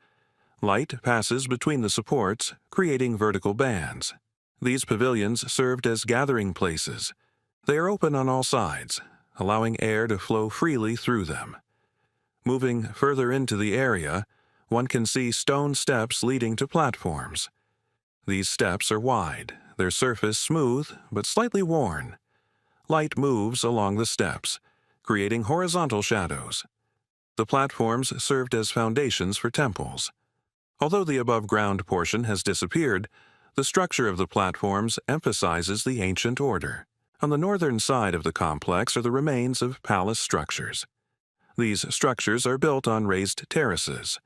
Light passes between the supports, creating vertical bands. These pavilions served as gathering places. They are open on all sides, allowing air to flow freely through them. Moving further into the area, one can see stone steps leading to platforms. These steps are wide, their surface smooth but slightly worn. Light moves along the steps, creating horizontal shadows. The platforms served as foundations for temples. Although the above-ground portion has disappeared, the structure of the platforms emphasizes the ancient order. On the northern side of the complex are the remains of palace structures. These structures are built on raised terraces.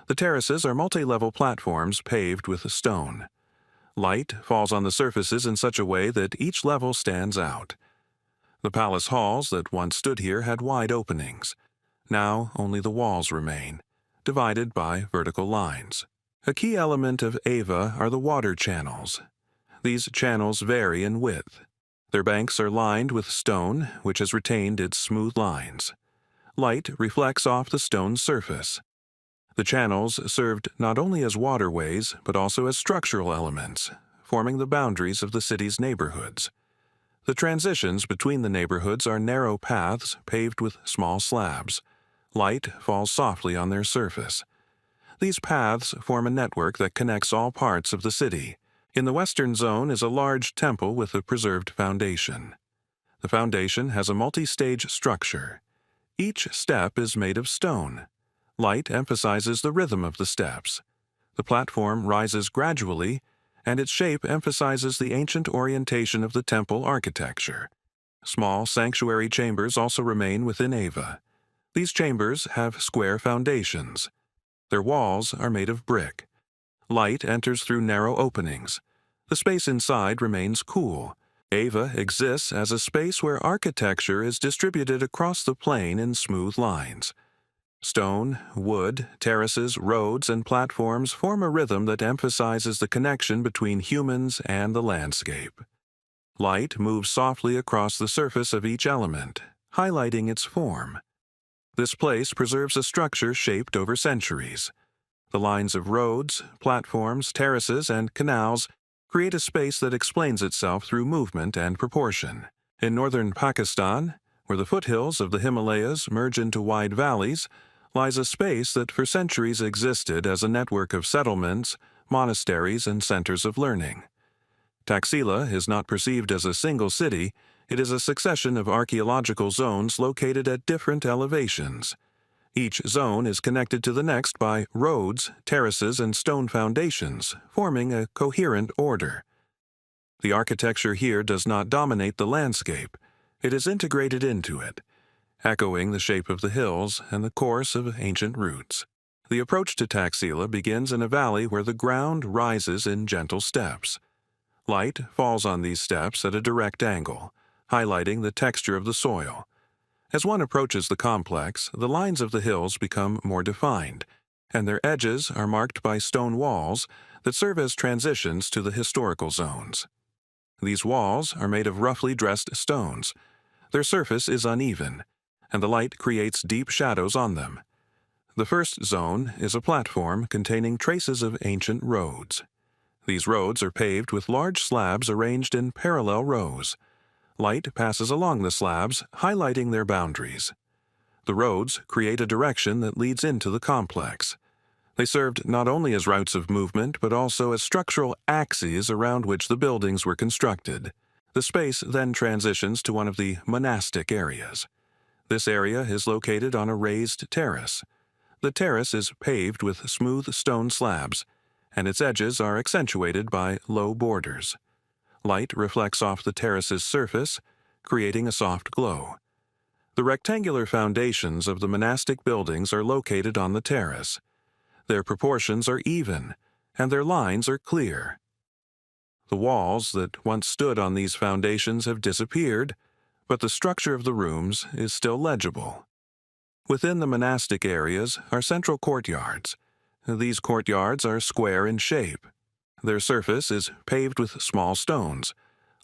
The terraces are multi-level platforms paved with stone. Light falls on the surfaces in such a way that each level stands out. The palace halls that once stood here had wide openings. Now only the walls remain, divided by vertical lines. A key element of Ava are the water channels. These channels vary in width. Their banks are lined with stone, which has retained its smooth lines. Light reflects off the stone's surface. The channels served not only as waterways but also as structural elements, forming the boundaries of the city's neighborhoods. The transitions between the neighborhoods are narrow paths paved with small slabs. Light falls softly on their surface. These paths form a network that connects all parts of the city. In the western zone is a large temple with a preserved foundation. The foundation has a multi-stage structure. Each step is made of stone. Light emphasizes the rhythm of the steps. The platform rises gradually, and its shape emphasizes the ancient orientation of the temple architecture. Small sanctuary chambers also remain within Ava. These chambers have square foundations. Their walls are made of brick. Light enters through narrow openings. The space inside remains cool. Ava exists as a space where architecture is distributed across the plain in smooth lines. Stone, wood, terraces, roads, and platforms form a rhythm that emphasizes the connection between humans and the landscape. Light moves softly across the surface of each element, highlighting its form. This place preserves a structure shaped over centuries. The lines of roads, platforms, terraces, and canals create a space that explains itself through movement and proportion. In northern Pakistan, where the foothills of the Himalayas merge into wide valleys, lies a space that for centuries existed as a network of settlements, monasteries, and centers of learning. Taxila is not perceived as a single city. It is a succession of archaeological zones located at different elevations. Each zone is connected to the next by roads, terraces, and stone foundations, forming a coherent order. The architecture here does not dominate the landscape. It is integrated into it, echoing the shape of the hills and the course of ancient routes. The approach to Taxila begins in a valley where the ground rises in gentle steps. Light falls on these steps at a direct angle, highlighting the texture of the soil. As one approaches the complex, the lines of the hills become more defined, and their edges are marked by stone walls that serve as transitions to the historical zones. These walls are made of roughly dressed stones. Their surface is uneven, and the light creates deep shadows on them. The first zone is a platform containing traces of ancient roads. These roads are paved with large slabs arranged in parallel rows. Light passes along the slabs, highlighting their boundaries. The roads create a direction that leads into the complex. They served not only as routes of movement but also as structural axes around which the buildings were constructed. The space then transitions to one of the monastic areas. This area is located on a raised terrace. The terrace is paved with smooth stone slabs, and its edges are accentuated by low borders. Light reflects off the terrace's surface, creating a soft glow. The rectangular foundations of the monastic buildings are located on the terrace. Their proportions are even, and their lines are clear. The walls that once stood on these foundations have disappeared, but the structure of the rooms is still legible. Within the monastic areas are central courtyards. These courtyards are square in shape. Their surface is paved with small stones.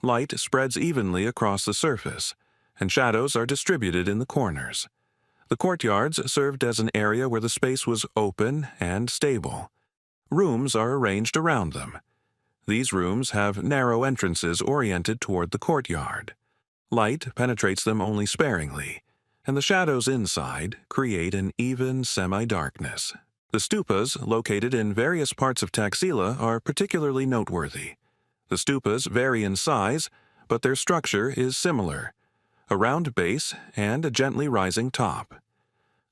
Light spreads evenly across the surface, and shadows are distributed in the corners. The courtyards served as an area where the space was open and stable. Rooms are arranged around them. These rooms have narrow entrances oriented toward the courtyard. Light penetrates them only sparingly, and the shadows inside create an even semi-darkness. The stupas, located in various parts of Taxila, are particularly noteworthy. The stupas vary in size, but their structure is similar: a round base and a gently rising top.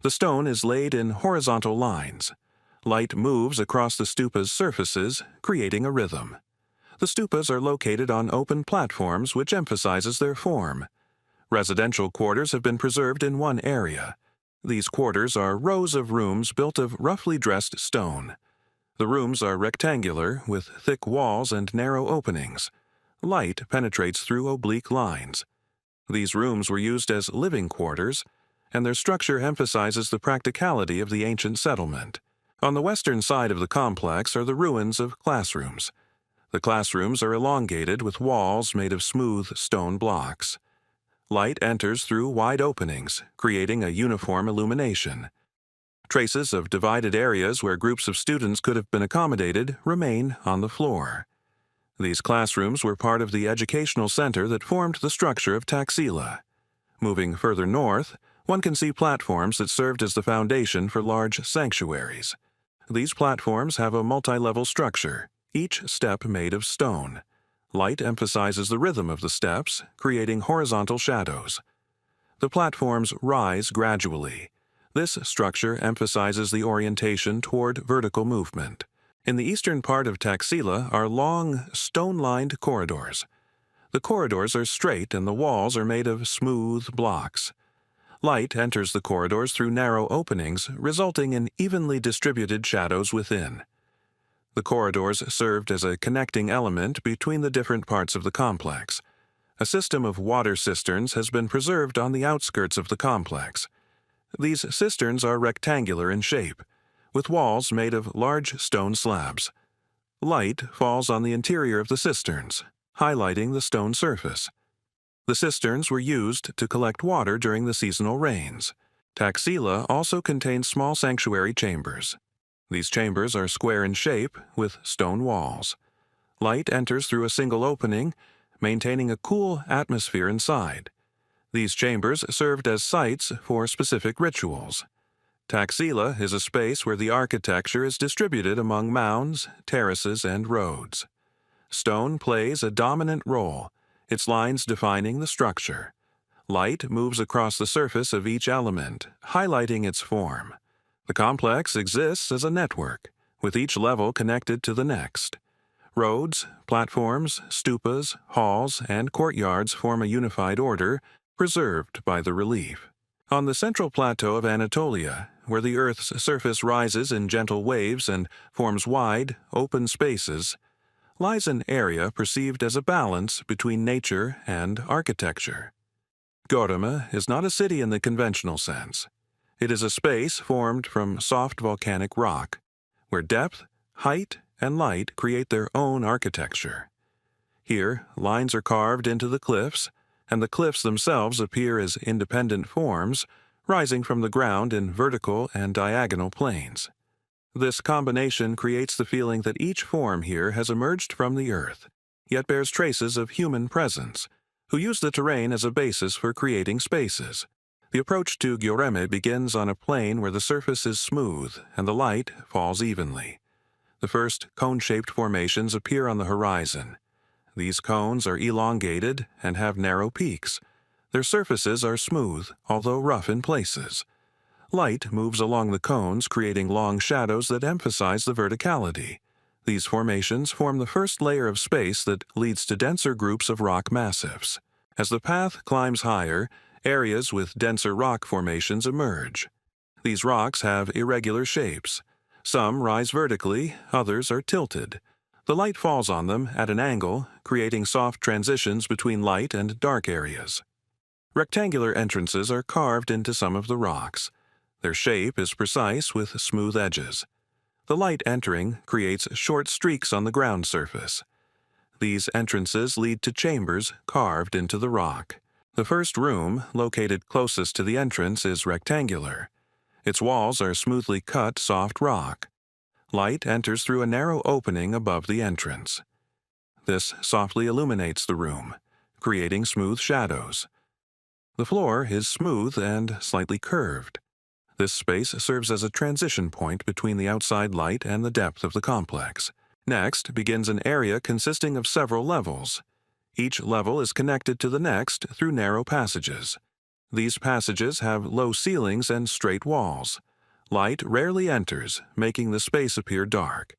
The stone is laid in horizontal lines. Light moves across the stupa's surfaces, creating a rhythm. The stupas are located on open platforms, which emphasizes their form. Residential quarters have been preserved in one area. These quarters are rows of rooms built of roughly dressed stone. The rooms are rectangular, with thick walls and narrow openings. Light penetrates through oblique lines. These rooms were used as living quarters, and their structure emphasizes the practicality of the ancient settlement. On the western side of the complex are the ruins of classrooms. The classrooms are elongated with walls made of smooth stone blocks. Light enters through wide openings, creating a uniform illumination. Traces of divided areas where groups of students could have been accommodated remain on the floor. These classrooms were part of the educational center that formed the structure of Taxila. Moving further north, one can see platforms that served as the foundation for large sanctuaries. These platforms have a multi-level structure, each step made of stone. Light emphasizes the rhythm of the steps, creating horizontal shadows. The platforms rise gradually. This structure emphasizes the orientation toward vertical movement. In the eastern part of Taxila are long, stone-lined corridors. The corridors are straight and the walls are made of smooth blocks. Light enters the corridors through narrow openings, resulting in evenly distributed shadows within. The corridors served as a connecting element between the different parts of the complex. A system of water cisterns has been preserved on the outskirts of the complex. These cisterns are rectangular in shape, with walls made of large stone slabs. Light falls on the interior of the cisterns, highlighting the stone surface. The cisterns were used to collect water during the seasonal rains. Taxila also contains small sanctuary chambers. These chambers are square in shape with stone walls. Light enters through a single opening, maintaining a cool atmosphere inside. These chambers served as sites for specific rituals. Taxila is a space where the architecture is distributed among mounds, terraces, and roads. Stone plays a dominant role, its lines defining the structure. Light moves across the surface of each element, highlighting its form. The complex exists as a network, with each level connected to the next. Roads, platforms, stupas, halls, and courtyards form a unified order, preserved by the relief. On the central plateau of Anatolia, where the Earth's surface rises in gentle waves and forms wide, open spaces, lies an area perceived as a balance between nature and architecture. Göreme is not a city in the conventional sense. It is a space formed from soft volcanic rock, where depth, height, and light create their own architecture. Here, lines are carved into the cliffs, and the cliffs themselves appear as independent forms, rising from the ground in vertical and diagonal planes. This combination creates the feeling that each form here has emerged from the earth, yet bears traces of human presence, who use the terrain as a basis for creating spaces. The approach to Göreme begins on a plane where the surface is smooth and the light falls evenly. The first cone-shaped formations appear on the horizon. These cones are elongated and have narrow peaks. Their surfaces are smooth, although rough in places. Light moves along the cones, creating long shadows that emphasize the verticality. These formations form the first layer of space that leads to denser groups of rock massifs. As the path climbs higher, areas with denser rock formations emerge. These rocks have irregular shapes. Some rise vertically, others are tilted. The light falls on them at an angle, creating soft transitions between light and dark areas. Rectangular entrances are carved into some of the rocks. Their shape is precise with smooth edges. The light entering creates short streaks on the ground surface. These entrances lead to chambers carved into the rock. The first room, located closest to the entrance, is rectangular. Its walls are smoothly cut soft rock. Light enters through a narrow opening above the entrance. This softly illuminates the room, creating smooth shadows. The floor is smooth and slightly curved. This space serves as a transition point between the outside light and the depth of the complex. Next begins an area consisting of several levels. Each level is connected to the next through narrow passages. These passages have low ceilings and straight walls. Light rarely enters, making the space appear dark.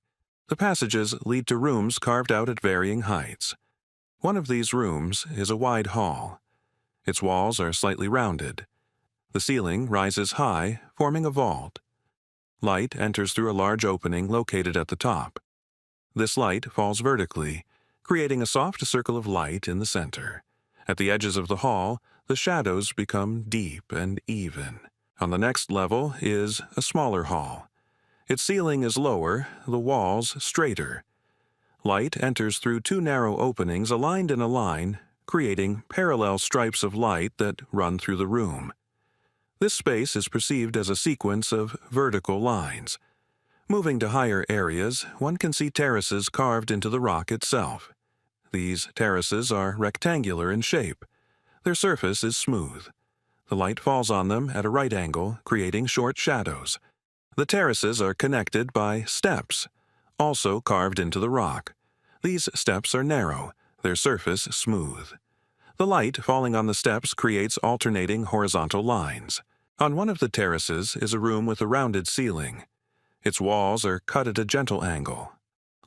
The passages lead to rooms carved out at varying heights. One of these rooms is a wide hall. Its walls are slightly rounded. The ceiling rises high, forming a vault. Light enters through a large opening located at the top. This light falls vertically, creating a soft circle of light in the center. At the edges of the hall, the shadows become deep and even. On the next level is a smaller hall. Its ceiling is lower, the walls straighter. Light enters through two narrow openings aligned in a line, creating parallel stripes of light that run through the room. This space is perceived as a sequence of vertical lines. Moving to higher areas, one can see terraces carved into the rock itself. These terraces are rectangular in shape. Their surface is smooth. The light falls on them at a right angle, creating short shadows. The terraces are connected by steps, also carved into the rock. These steps are narrow, their surface smooth. The light falling on the steps creates alternating horizontal lines. On one of the terraces is a room with a rounded ceiling. Its walls are cut at a gentle angle.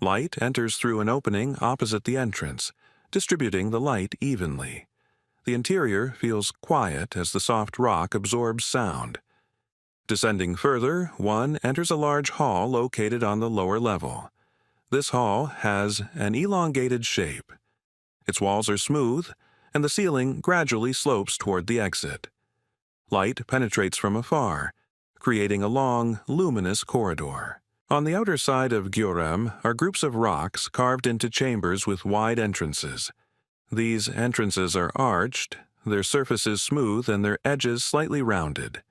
Light enters through an opening opposite the entrance, distributing the light evenly. The interior feels quiet as the soft rock absorbs sound. Descending further, one enters a large hall located on the lower level. This hall has an elongated shape. Its walls are smooth, and the ceiling gradually slopes toward the exit. Light penetrates from afar, creating a long, luminous corridor. On the outer side of Gyurem are groups of rocks carved into chambers with wide entrances. These entrances are arched, their surfaces smooth and their edges slightly rounded.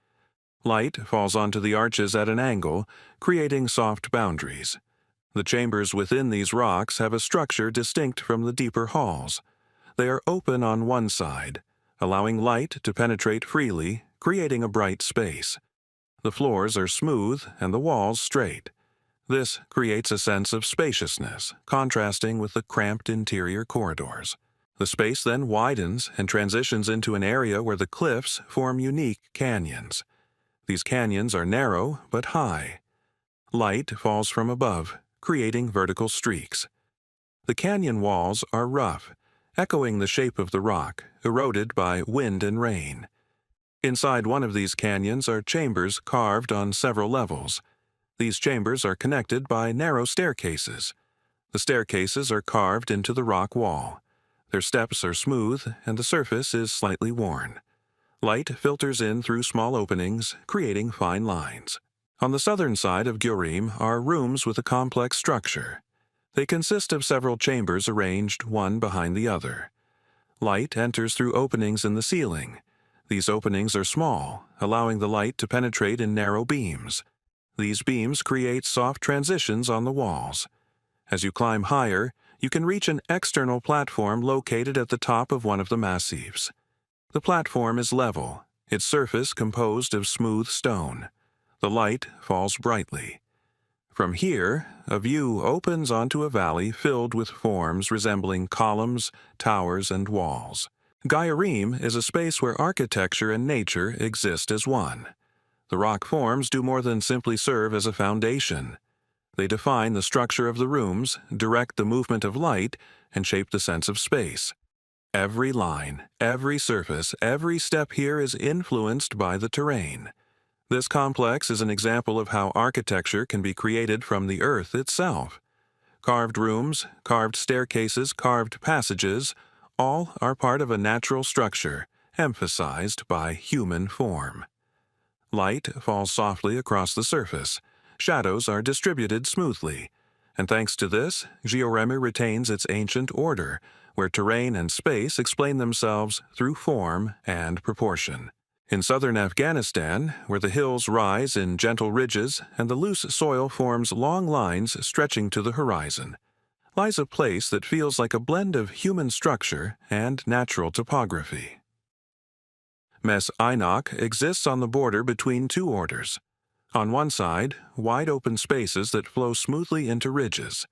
Light falls onto the arches at an angle, creating soft boundaries. The chambers within these rocks have a structure distinct from the deeper halls. They are open on one side, allowing light to penetrate freely, creating a bright space. The floors are smooth and the walls straight. This creates a sense of spaciousness, contrasting with the cramped interior corridors. The space then widens and transitions into an area where the cliffs form unique canyons. These canyons are narrow but high. Light falls from above, creating vertical streaks. The canyon walls are rough, echoing the shape of the rock, eroded by wind and rain. Inside one of these canyons are chambers carved on several levels. These chambers are connected by narrow staircases. The staircases are carved into the rock wall. Their steps are smooth and the surface is slightly worn. Light filters in through small openings, creating fine lines. On the southern side of Gyurem are rooms with a complex structure. They consist of several chambers arranged one behind the other. Light enters through openings in the ceiling. These openings are small, allowing the light to penetrate in narrow beams. These beams create soft transitions on the walls. As you climb higher, you can reach an external platform located at the top of one of the massifs. The platform is level, its surface composed of smooth stone. The light falls brightly. From here, a view opens onto a valley filled with forms resembling columns, towers, and walls. Gyurem is a space where architecture and nature exist as one. The rock forms do more than simply serve as a foundation. They define the structure of the rooms, direct the movement of light, and shape the sense of space. Every line, every surface, every step here is influenced by the terrain. This complex is an example of how architecture can be created from the earth itself. Carved rooms, carved staircases, carved passages, all are part of a natural structure, emphasized by human form. Light falls softly across the surface. Shadows are distributed smoothly. And thanks to this, Gyurem retains its ancient order, where terrain and space explain themselves through form and proportion. In southern Afghanistan, where the hills rise in gentle ridges and the loose soil forms long lines stretching to the horizon, lies a place that feels like a blend of human structure and natural topography. Mes Einok exists on the border between two orders. On one side, wide open spaces that flow smoothly into ridges.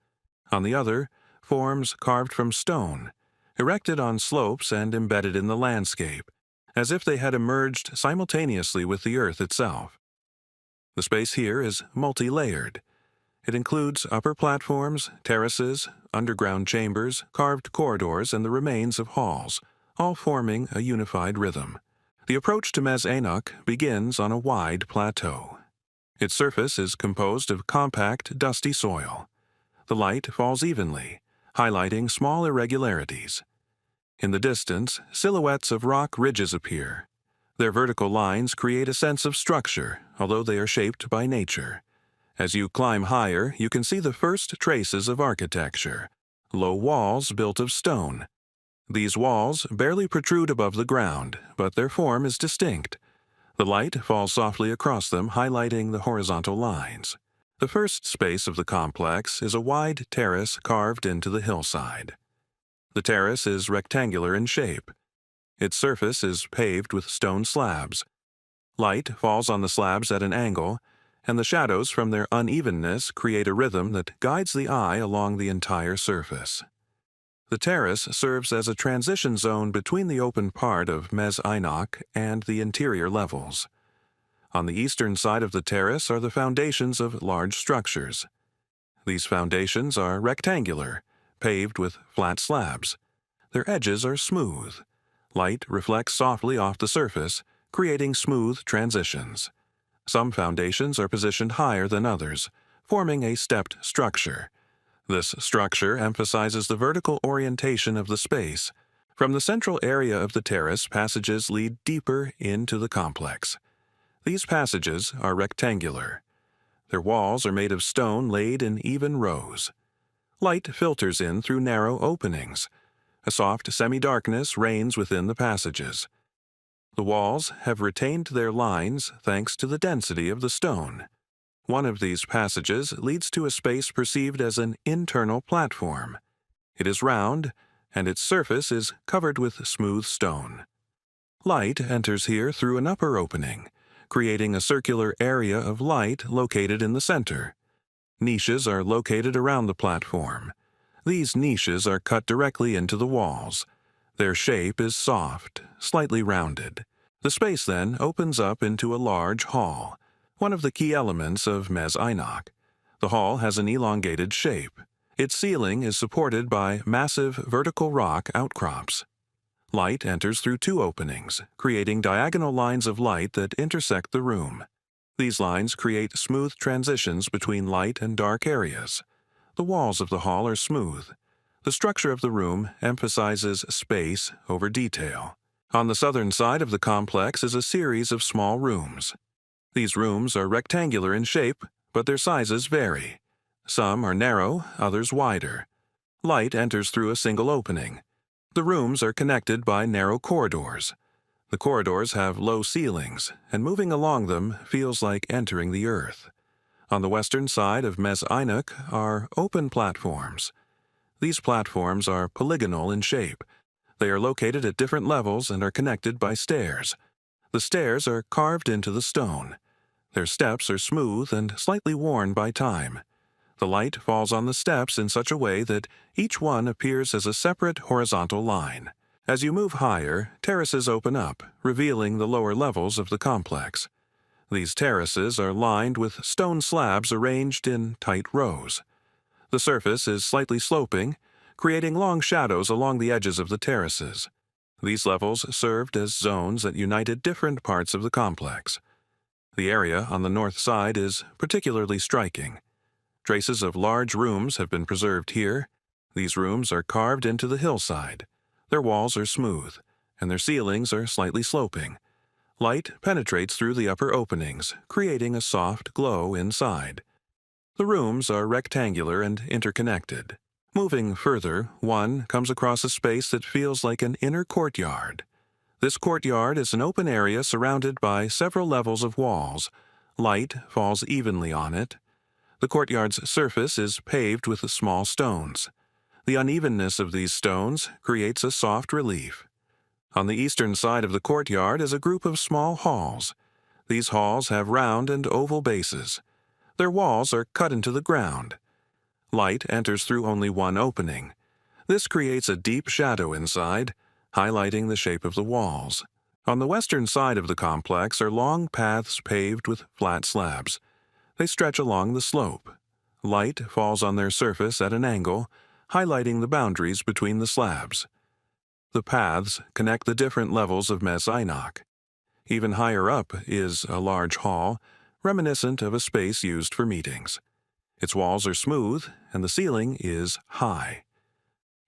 On the other, forms carved from stone, erected on slopes and embedded in the landscape, as if they had emerged simultaneously with the earth itself. The space here is multi-layered. It includes upper platforms, terraces, underground chambers, carved corridors, and the remains of halls, all forming a unified rhythm. The approach to Mes Einok begins on a wide plateau. Its surface is composed of compact, dusty soil. The light falls evenly, highlighting small irregularities. In the distance, silhouettes of rock ridges appear. Their vertical lines create a sense of structure, although they are shaped by nature. As you climb higher, you can see the first traces of architecture. Low walls built of stone. These walls barely protrude above the ground, but their form is distinct. The light falls softly across them, highlighting the horizontal lines. The first space of the complex is a wide terrace carved into the hillside. The terrace is rectangular in shape. Its surface is paved with stone slabs. Light falls on the slabs at an angle, and the shadows from their unevenness create a rhythm that guides the eye along the entire surface. The terrace serves as a transition zone between the open part of Mez Einok and the interior levels. On the eastern side of the terrace are the foundations of large structures. These foundations are rectangular, paved with flat slabs. Their edges are smooth. Light reflects softly off the surface, creating smooth transitions. Some foundations are positioned higher than others, forming a stepped structure. This structure emphasizes the vertical orientation of the space. From the central area of the terrace, passages lead deeper into the complex. These passages are rectangular. Their walls are made of stone laid in even rows. Light filters in through narrow openings. A soft semi-darkness reigns within the passages. The walls have retained their lines thanks to the density of the stone. One of these passages leads to a space perceived as an internal platform. It is round, and its surface is covered with smooth stone. Light enters here through an upper opening, creating a circular area of light located in the center. Niches are located around the platform. These niches are cut directly into the walls. Their shape is soft, slightly rounded. The space then opens up into a large hall, one of the key elements of Mez Einok. The hall has an elongated shape. Its ceiling is supported by massive vertical rock outcrops. Light enters through two openings, creating diagonal lines of light that intersect the room. These lines create smooth transitions between light and dark areas. The walls of the hall are smooth. The structure of the room emphasizes space over detail. On the southern side of the complex is a series of small rooms. These rooms are rectangular in shape, but their sizes vary. Some are narrow, others wider. Light enters through a single opening. The rooms are connected by narrow corridors. The corridors have low ceilings, and moving along them feels like entering the earth. On the western side of Mez Einok are open platforms. These platforms are polygonal in shape. They are located at different levels and are connected by stairs. The stairs are carved into the stone. Their steps are smooth and slightly worn by time. The light falls on the steps in such a way that each one appears as a separate horizontal line. As you move higher, terraces open up, revealing the lower levels of the complex. These terraces are lined with stone slabs arranged in tight rows. The surface is slightly sloping, creating long shadows along the edges of the terraces. These levels served as zones that united different parts of the complex. The area on the north side is particularly striking. Traces of large rooms have been preserved here. These rooms are carved into the hillside. Their walls are smooth, and their ceilings are slightly sloping. Light penetrates through the upper openings, creating a soft glow inside. The rooms are rectangular and interconnected. Moving further, one comes across a space that feels like an inner courtyard. This courtyard is an open area surrounded by several levels of walls. Light falls evenly on it. The courtyard's surface is paved with small stones. The unevenness of these stones creates a soft relief. On the eastern side of the courtyard is a group of small halls. These halls have round and oval bases. Their walls are cut into the ground. Light enters through only one opening. This creates a deep shadow inside, highlighting the shape of the walls. On the western side of the complex are long paths paved with flat slabs. They stretch along the slope. Light falls on their surface at an angle, highlighting the boundaries between the slabs. The paths connect the different levels of Mez Einok. Even higher up is a large hall, reminiscent of a space used for meetings. Its walls are smooth, and the ceiling is high.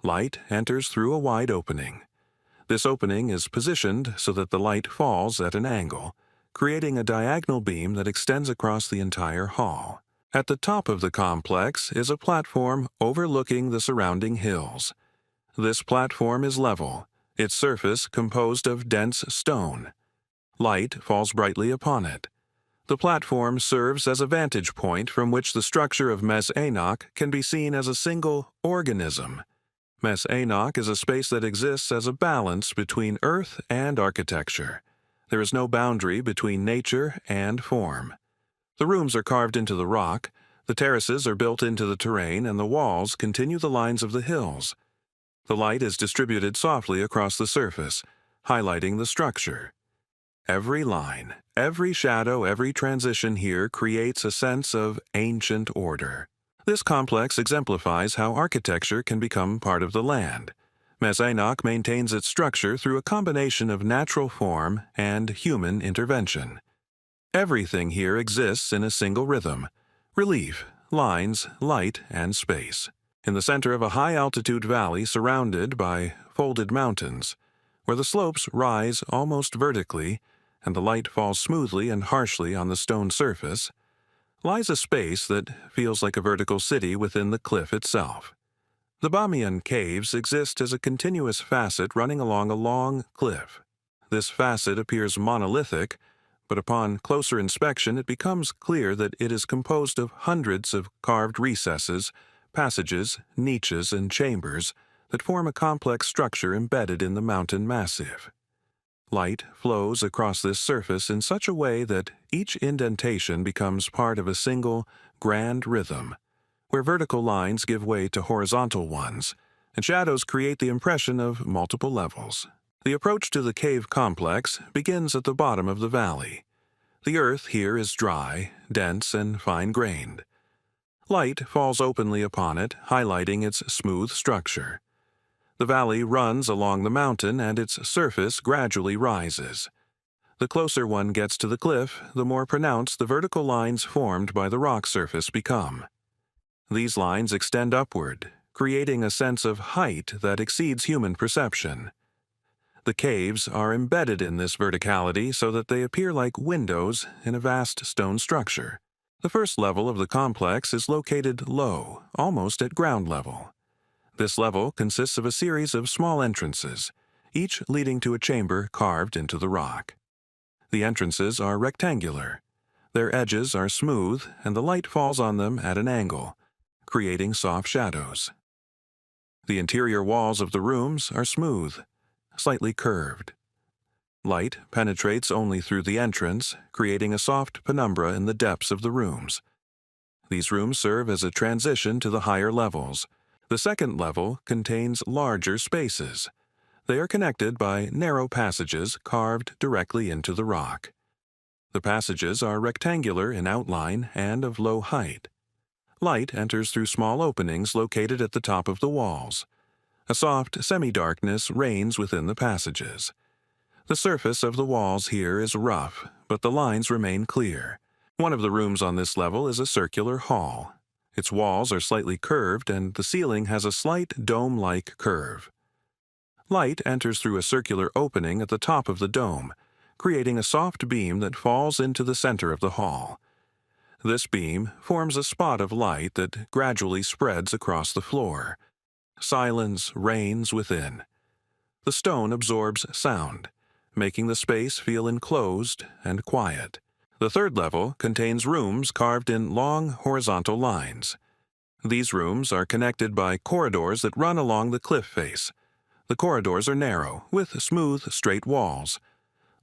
Light enters through a wide opening. This opening is positioned so that the light falls at an angle, creating a diagonal beam that extends across the entire hall. At the top of the complex is a platform overlooking the surrounding hills. This platform is level, its surface composed of dense stone. Light falls brightly upon it. The platform serves as a vantage point from which the structure of Mes Enoch can be seen as a single organism. Mes Enoch is a space that exists as a balance between earth and architecture. There is no boundary between nature and form. The rooms are carved into the rock, the terraces are built into the terrain, and the walls continue the lines of the hills. The light is distributed softly across the surface, highlighting the structure. Every line, every shadow, every transition here creates a sense of ancient order. This complex exemplifies how architecture can become part of the land. Mes Enoch maintains its structure through a combination of natural form and human intervention. Everything here exists in a single rhythm: relief, lines, light, and space. In the center of a high-altitude valley surrounded by folded mountains, where the slopes rise almost vertically and the light falls smoothly and harshly on the stone surface, lies a space that feels like a vertical city within the cliff itself. The Bamiyan Caves exist as a continuous facet running along a long cliff. This facet appears monolithic, but upon closer inspection it becomes clear that it is composed of hundreds of carved recesses, passages, niches, and chambers that form a complex structure embedded in the mountain massif. Light flows across this surface in such a way that each indentation becomes part of a single, grand rhythm, where vertical lines give way to horizontal ones, and shadows create the impression of multiple levels. The approach to the cave complex begins at the bottom of the valley. The earth here is dry, dense, and fine-grained. Light falls openly upon it, highlighting its smooth structure. The valley runs along the mountain and its surface gradually rises. The closer one gets to the cliff, the more pronounced the vertical lines formed by the rock surface become. These lines extend upward, creating a sense of height that exceeds human perception. The caves are embedded in this verticality so that they appear like windows in a vast stone structure. The first level of the complex is located low, almost at ground level. This level consists of a series of small entrances, each leading to a chamber carved into the rock. The entrances are rectangular. Their edges are smooth, and the light falls on them at an angle, creating soft shadows. The interior walls of the rooms are smooth, slightly curved. Light penetrates only through the entrance, creating a soft penumbra in the depths of the rooms. These rooms serve as a transition to the higher levels. The second level contains larger spaces. They are connected by narrow passages carved directly into the rock. The passages are rectangular in outline and of low height. Light enters through small openings located at the top of the walls. A soft semi-darkness reigns within the passages. The surface of the walls here is rough, but the lines remain clear. One of the rooms on this level is a circular hall. Its walls are slightly curved, and the ceiling has a slight dome-like curve. Light enters through a circular opening at the top of the dome, creating a soft beam that falls into the center of the hall. This beam forms a spot of light that gradually spreads across the floor. Silence reigns within. The stone absorbs sound, making the space feel enclosed and quiet. The third level contains rooms carved in long horizontal lines. These rooms are connected by corridors that run along the cliff face. The corridors are narrow, with smooth, straight walls.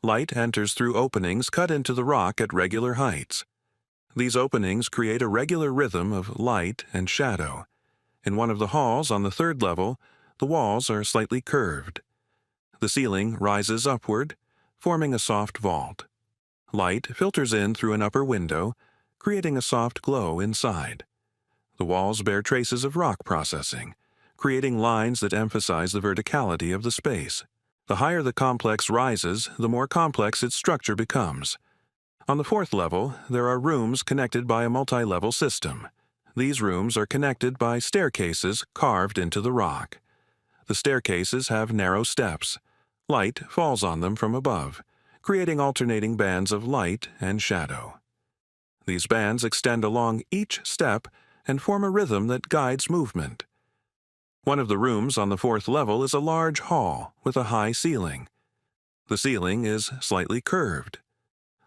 Light enters through openings cut into the rock at regular heights. These openings create a regular rhythm of light and shadow. In one of the halls on the third level, the walls are slightly curved. The ceiling rises upward, forming a soft vault. Light filters in through an upper window, creating a soft glow inside. The walls bear traces of rock processing, creating lines that emphasize the verticality of the space. The higher the complex rises, the more complex its structure becomes. On the fourth level, there are rooms connected by a multi-level system. These rooms are connected by staircases carved into the rock. The staircases have narrow steps. Light falls on them from above, creating alternating bands of light and shadow. These bands extend along each step and form a rhythm that guides movement. One of the rooms on the fourth level is a large hall with a high ceiling. The ceiling is slightly curved.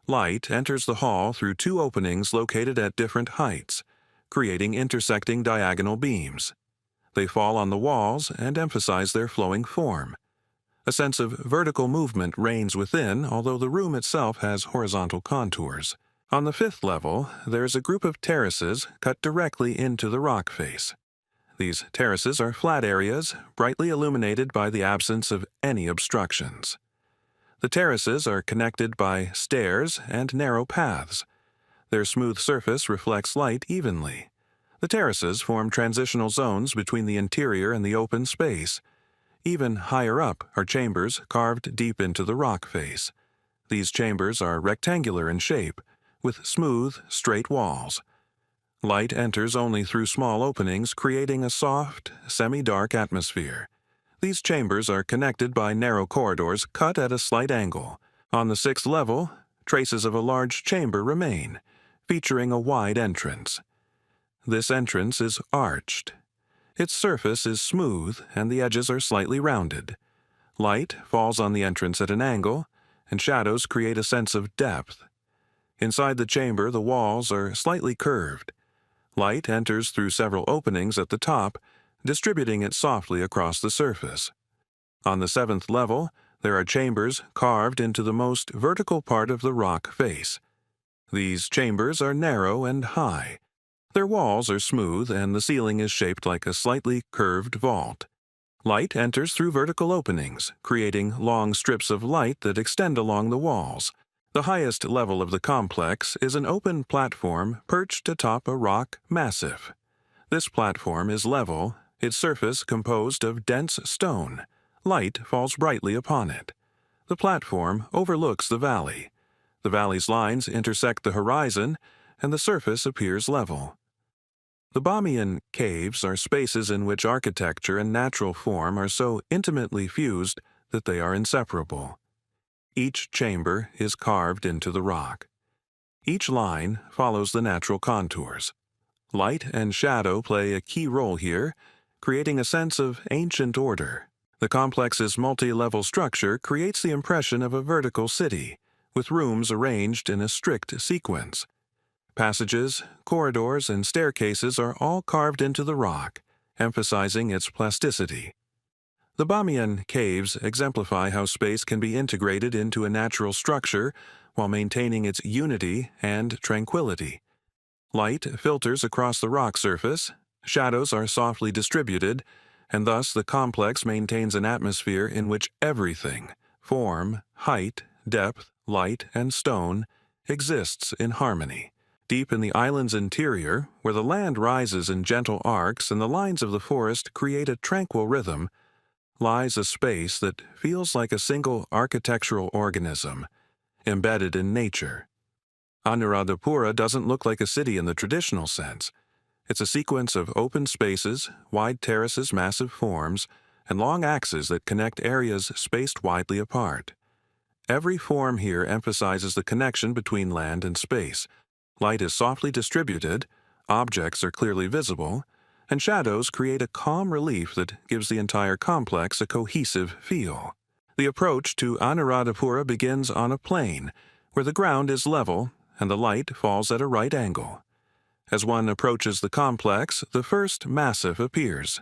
Light enters the hall through two openings located at different heights, creating intersecting diagonal beams. They fall on the walls and emphasize their flowing form. A sense of vertical movement reigns within, although the room itself has horizontal contours. On the fifth level, there is a group of terraces cut directly into the rock face. These terraces are flat areas, brightly illuminated by the absence of any obstructions. The terraces are connected by stairs and narrow paths. Their smooth surface reflects light evenly. The terraces form transitional zones between the interior and the open space. Even higher up are chambers carved deep into the rock face. These chambers are rectangular in shape, with smooth, straight walls. Light enters only through small openings, creating a soft, semi-dark atmosphere. These chambers are connected by narrow corridors cut at a slight angle. On the sixth level, traces of a large chamber remain, featuring a wide entrance. This entrance is arched. Its surface is smooth and the edges are slightly rounded. Light falls on the entrance at an angle, and shadows create a sense of depth. Inside the chamber, the walls are slightly curved. Light enters through several openings at the top, distributing it softly across the surface. On the seventh level, there are chambers carved into the most vertical part of the rock face. These chambers are narrow and high. Their walls are smooth and the ceiling is shaped like a slightly curved vault. Light enters through vertical openings, creating long strips of light that extend along the walls. The highest level of the complex is an open platform perched atop a rock massif. This platform is level, its surface composed of dense stone. Light falls brightly upon it. The platform overlooks the valley. The valley's lines intersect the horizon, and the surface appears level. The Bamiyan caves are spaces in which architecture and natural form are so intimately fused that they are inseparable. Each chamber is carved into the rock. Each line follows the natural contours. Light and shadow play a key role here, creating a sense of ancient order. The complex's multi-level structure creates the impression of a vertical city, with rooms arranged in a strict sequence. Passages, corridors, and staircases are all carved into the rock, emphasizing its plasticity. The Bamiyan caves exemplify how space can be integrated into a natural structure while maintaining its unity and tranquility. Light filters across the rock surface, shadows are softly distributed, and thus the complex maintains an atmosphere in which everything, form, height, depth, light, and stone, exists in harmony. Deep in the island's interior, where the land rises in gentle arcs and the lines of the forest create a tranquil rhythm, lies a space that feels like a single architectural organism, embedded in nature. Anuradhapura doesn't look like a city in the traditional sense. It's a sequence of open spaces, wide terraces, massive forms, and long axes that connect areas spaced widely apart. Every form here emphasizes the connection between land and space. Light is softly distributed, objects are clearly visible, and shadows create a calm relief that gives the entire complex a cohesive feel. The approach to Anuradhapura begins on a plain, where the ground is level and the light falls at a right angle. As one approaches the complex, the first massif appears,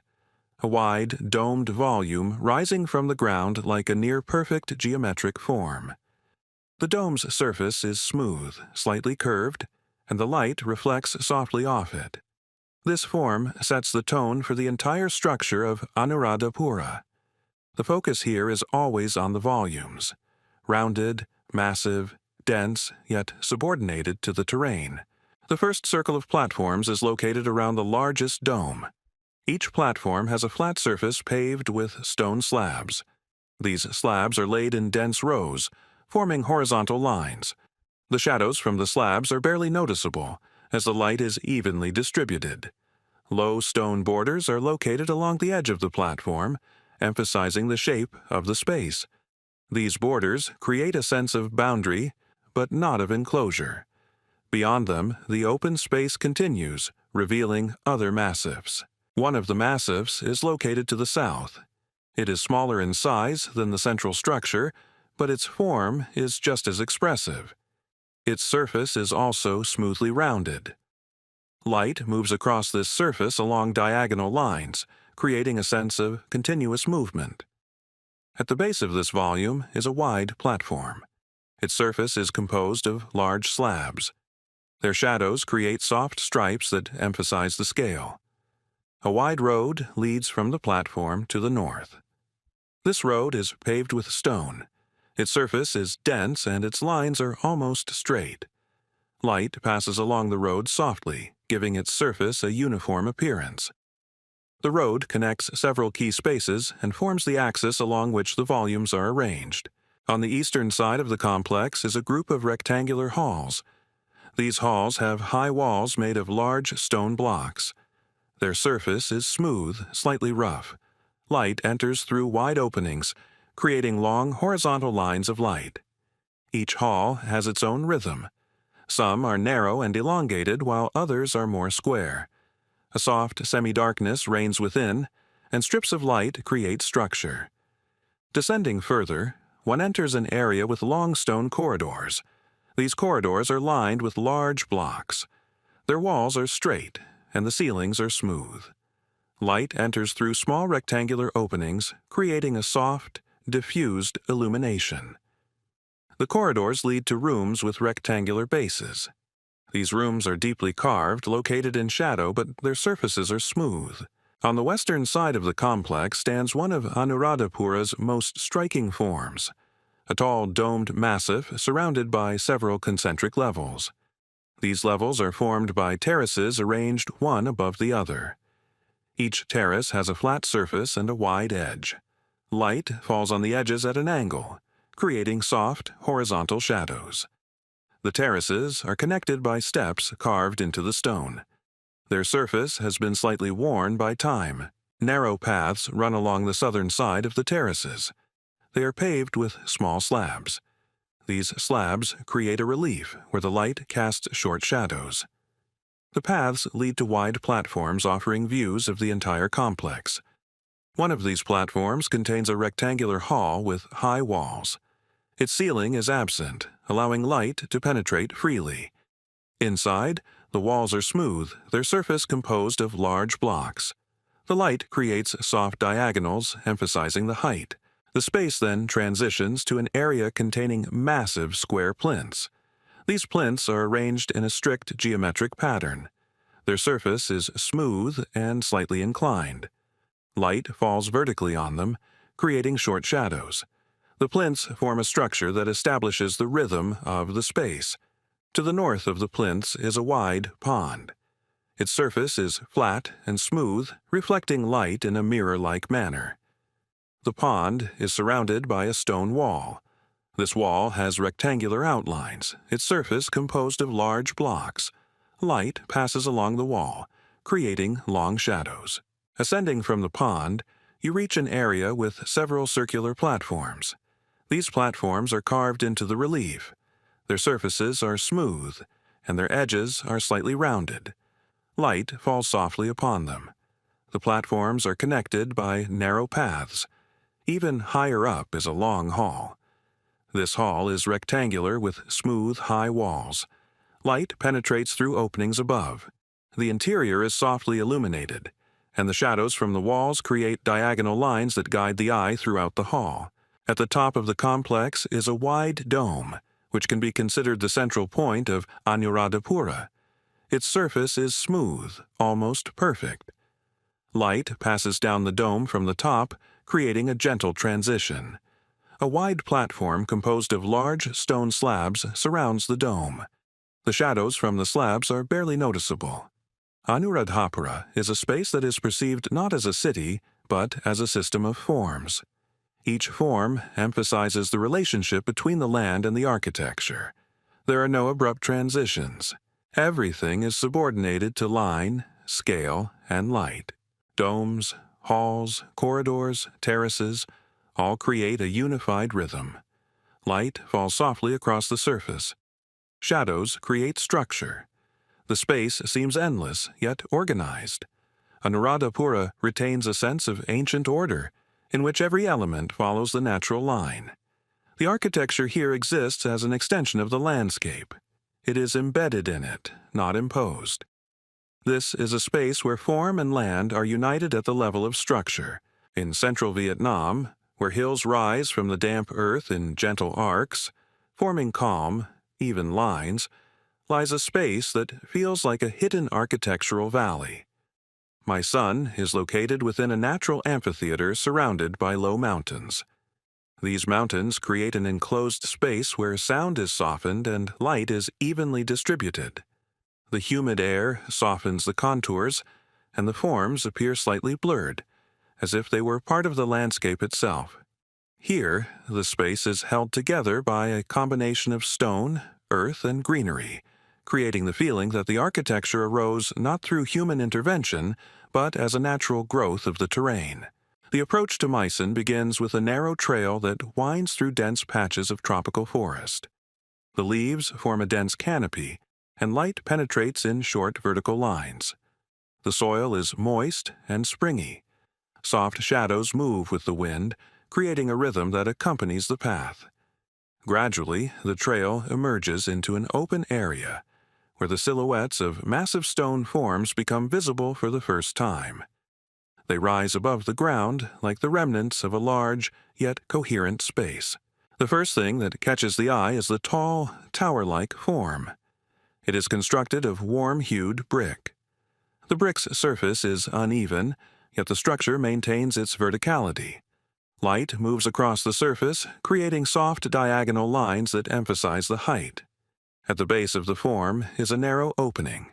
a wide, domed volume rising from the ground like a near-perfect geometric form. The dome's surface is smooth, slightly curved, and the light reflects softly off it. This form sets the tone for the entire structure of Anuradhapura. The focus here is always on the volumes, rounded, massive, dense, yet subordinated to the terrain. The first circle of platforms is located around the largest dome. Each platform has a flat surface paved with stone slabs. These slabs are laid in dense rows, forming horizontal lines. The shadows from the slabs are barely noticeable, as the light is evenly distributed. Low stone borders are located along the edge of the platform, emphasizing the shape of the space. These borders create a sense of boundary, but not of enclosure. Beyond them, the open space continues, revealing other massifs. One of the massifs is located to the south. It is smaller in size than the central structure, but its form is just as expressive. Its surface is also smoothly rounded. Light moves across this surface along diagonal lines, creating a sense of continuous movement. At the base of this volume is a wide platform. Its surface is composed of large slabs. Their shadows create soft stripes that emphasize the scale. A wide road leads from the platform to the north. This road is paved with stone. Its surface is dense and its lines are almost straight. Light passes along the road softly, giving its surface a uniform appearance. The road connects several key spaces and forms the axis along which the volumes are arranged. On the eastern side of the complex is a group of rectangular halls. These halls have high walls made of large stone blocks. Their surface is smooth, slightly rough. Light enters through wide openings, creating long horizontal lines of light. Each hall has its own rhythm. Some are narrow and elongated, while others are more square. A soft semi-darkness reigns within, and strips of light create structure. Descending further, one enters an area with long stone corridors. These corridors are lined with large blocks. Their walls are straight, and the ceilings are smooth. Light enters through small rectangular openings, creating a soft, diffused illumination. The corridors lead to rooms with rectangular bases. These rooms are deeply carved, located in shadow, but their surfaces are smooth. On the western side of the complex stands one of Anuradhapura's most striking forms, a tall domed massif surrounded by several concentric levels. These levels are formed by terraces arranged one above the other. Each terrace has a flat surface and a wide edge. Light falls on the edges at an angle, creating soft, horizontal shadows. The terraces are connected by steps carved into the stone. Their surface has been slightly worn by time. Narrow paths run along the southern side of the terraces. They are paved with small slabs. These slabs create a relief where the light casts short shadows. The paths lead to wide platforms offering views of the entire complex. One of these platforms contains a rectangular hall with high walls. Its ceiling is absent, allowing light to penetrate freely. Inside, the walls are smooth, their surface composed of large blocks. The light creates soft diagonals, emphasizing the height. The space then transitions to an area containing massive square plinths. These plinths are arranged in a strict geometric pattern. Their surface is smooth and slightly inclined. Light falls vertically on them, creating short shadows. The plinths form a structure that establishes the rhythm of the space. To the north of the plinths is a wide pond. Its surface is flat and smooth, reflecting light in a mirror-like manner. The pond is surrounded by a stone wall. This wall has rectangular outlines, its surface composed of large blocks. Light passes along the wall, creating long shadows. Ascending from the pond, you reach an area with several circular platforms. These platforms are carved into the relief. Their surfaces are smooth, and their edges are slightly rounded. Light falls softly upon them. The platforms are connected by narrow paths. Even higher up is a long hall. This hall is rectangular with smooth, high walls. Light penetrates through openings above. The interior is softly illuminated, and the shadows from the walls create diagonal lines that guide the eye throughout the hall. At the top of the complex is a wide dome, which can be considered the central point of Anuradhapura. Its surface is smooth, almost perfect. Light passes down the dome from the top, creating a gentle transition. A wide platform composed of large stone slabs surrounds the dome. The shadows from the slabs are barely noticeable. Anuradhapura is a space that is perceived not as a city, but as a system of forms. Each form emphasizes the relationship between the land and the architecture. There are no abrupt transitions. Everything is subordinated to line, scale, and light. Domes, halls, corridors, terraces, all create a unified rhythm. Light falls softly across the surface. Shadows create structure. The space seems endless, yet organized. Anuradhapura retains a sense of ancient order, in which every element follows the natural line. The architecture here exists as an extension of the landscape. It is embedded in it, not imposed. This is a space where form and land are united at the level of structure. In central Vietnam, where hills rise from the damp earth in gentle arcs, forming calm, even lines, lies a space that feels like a hidden architectural valley. My son is located within a natural amphitheater surrounded by low mountains. These mountains create an enclosed space where sound is softened and light is evenly distributed. The humid air softens the contours, and the forms appear slightly blurred, as if they were part of the landscape itself. Here, the space is held together by a combination of stone, earth, and greenery, creating the feeling that the architecture arose not through human intervention, but as a natural growth of the terrain. The approach to Meissen begins with a narrow trail that winds through dense patches of tropical forest. The leaves form a dense canopy, and light penetrates in short vertical lines. The soil is moist and springy. Soft shadows move with the wind, creating a rhythm that accompanies the path. Gradually, the trail emerges into an open area, where the silhouettes of massive stone forms become visible for the first time. They rise above the ground like the remnants of a large, yet coherent space. The first thing that catches the eye is the tall, tower-like form. It is constructed of warm-hued brick. The brick's surface is uneven, yet the structure maintains its verticality. Light moves across the surface, creating soft diagonal lines that emphasize the height. At the base of the form is a narrow opening.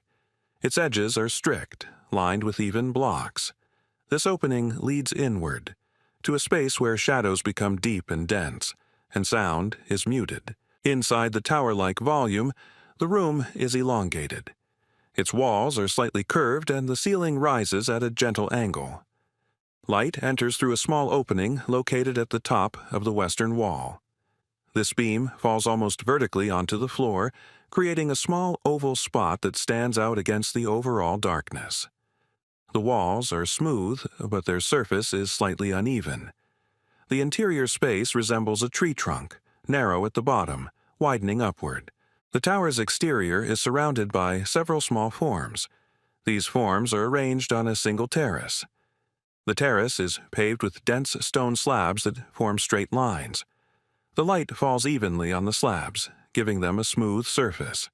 Its edges are strict, lined with even blocks. This opening leads inward, to a space where shadows become deep and dense, and sound is muted. Inside the tower-like volume, the room is elongated. Its walls are slightly curved and the ceiling rises at a gentle angle. Light enters through a small opening located at the top of the western wall. This beam falls almost vertically onto the floor, creating a small oval spot that stands out against the overall darkness. The walls are smooth, but their surface is slightly uneven. The interior space resembles a tree trunk, narrow at the bottom, widening upward. The tower's exterior is surrounded by several small forms. These forms are arranged on a single terrace. The terrace is paved with dense stone slabs that form straight lines. The light falls evenly on the slabs, giving them a smooth surface.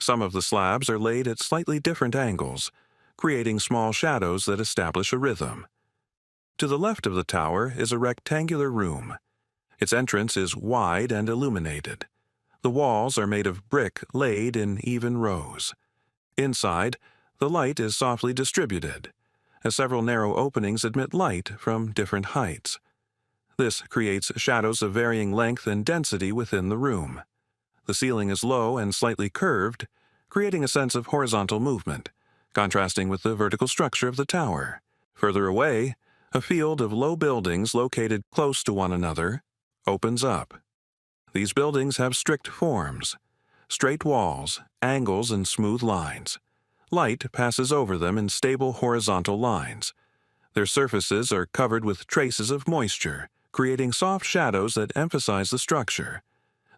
Some of the slabs are laid at slightly different angles, creating small shadows that establish a rhythm. To the left of the tower is a rectangular room. Its entrance is wide and illuminated. The walls are made of brick laid in even rows. Inside, the light is softly distributed, as several narrow openings admit light from different heights. This creates shadows of varying length and density within the room. The ceiling is low and slightly curved, creating a sense of horizontal movement, contrasting with the vertical structure of the tower. Further away, a field of low buildings located close to one another opens up. These buildings have strict forms, straight walls, angles, and smooth lines. Light passes over them in stable horizontal lines. Their surfaces are covered with traces of moisture, creating soft shadows that emphasize the structure.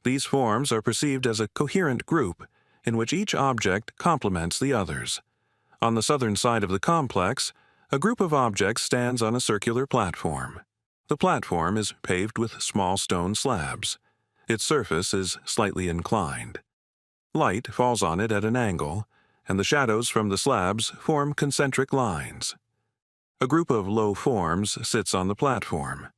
These forms are perceived as a coherent group, in which each object complements the others. On the southern side of the complex, a group of objects stands on a circular platform. The platform is paved with small stone slabs. Its surface is slightly inclined. Light falls on it at an angle, and the shadows from the slabs form concentric lines. A group of low forms sits on the platform.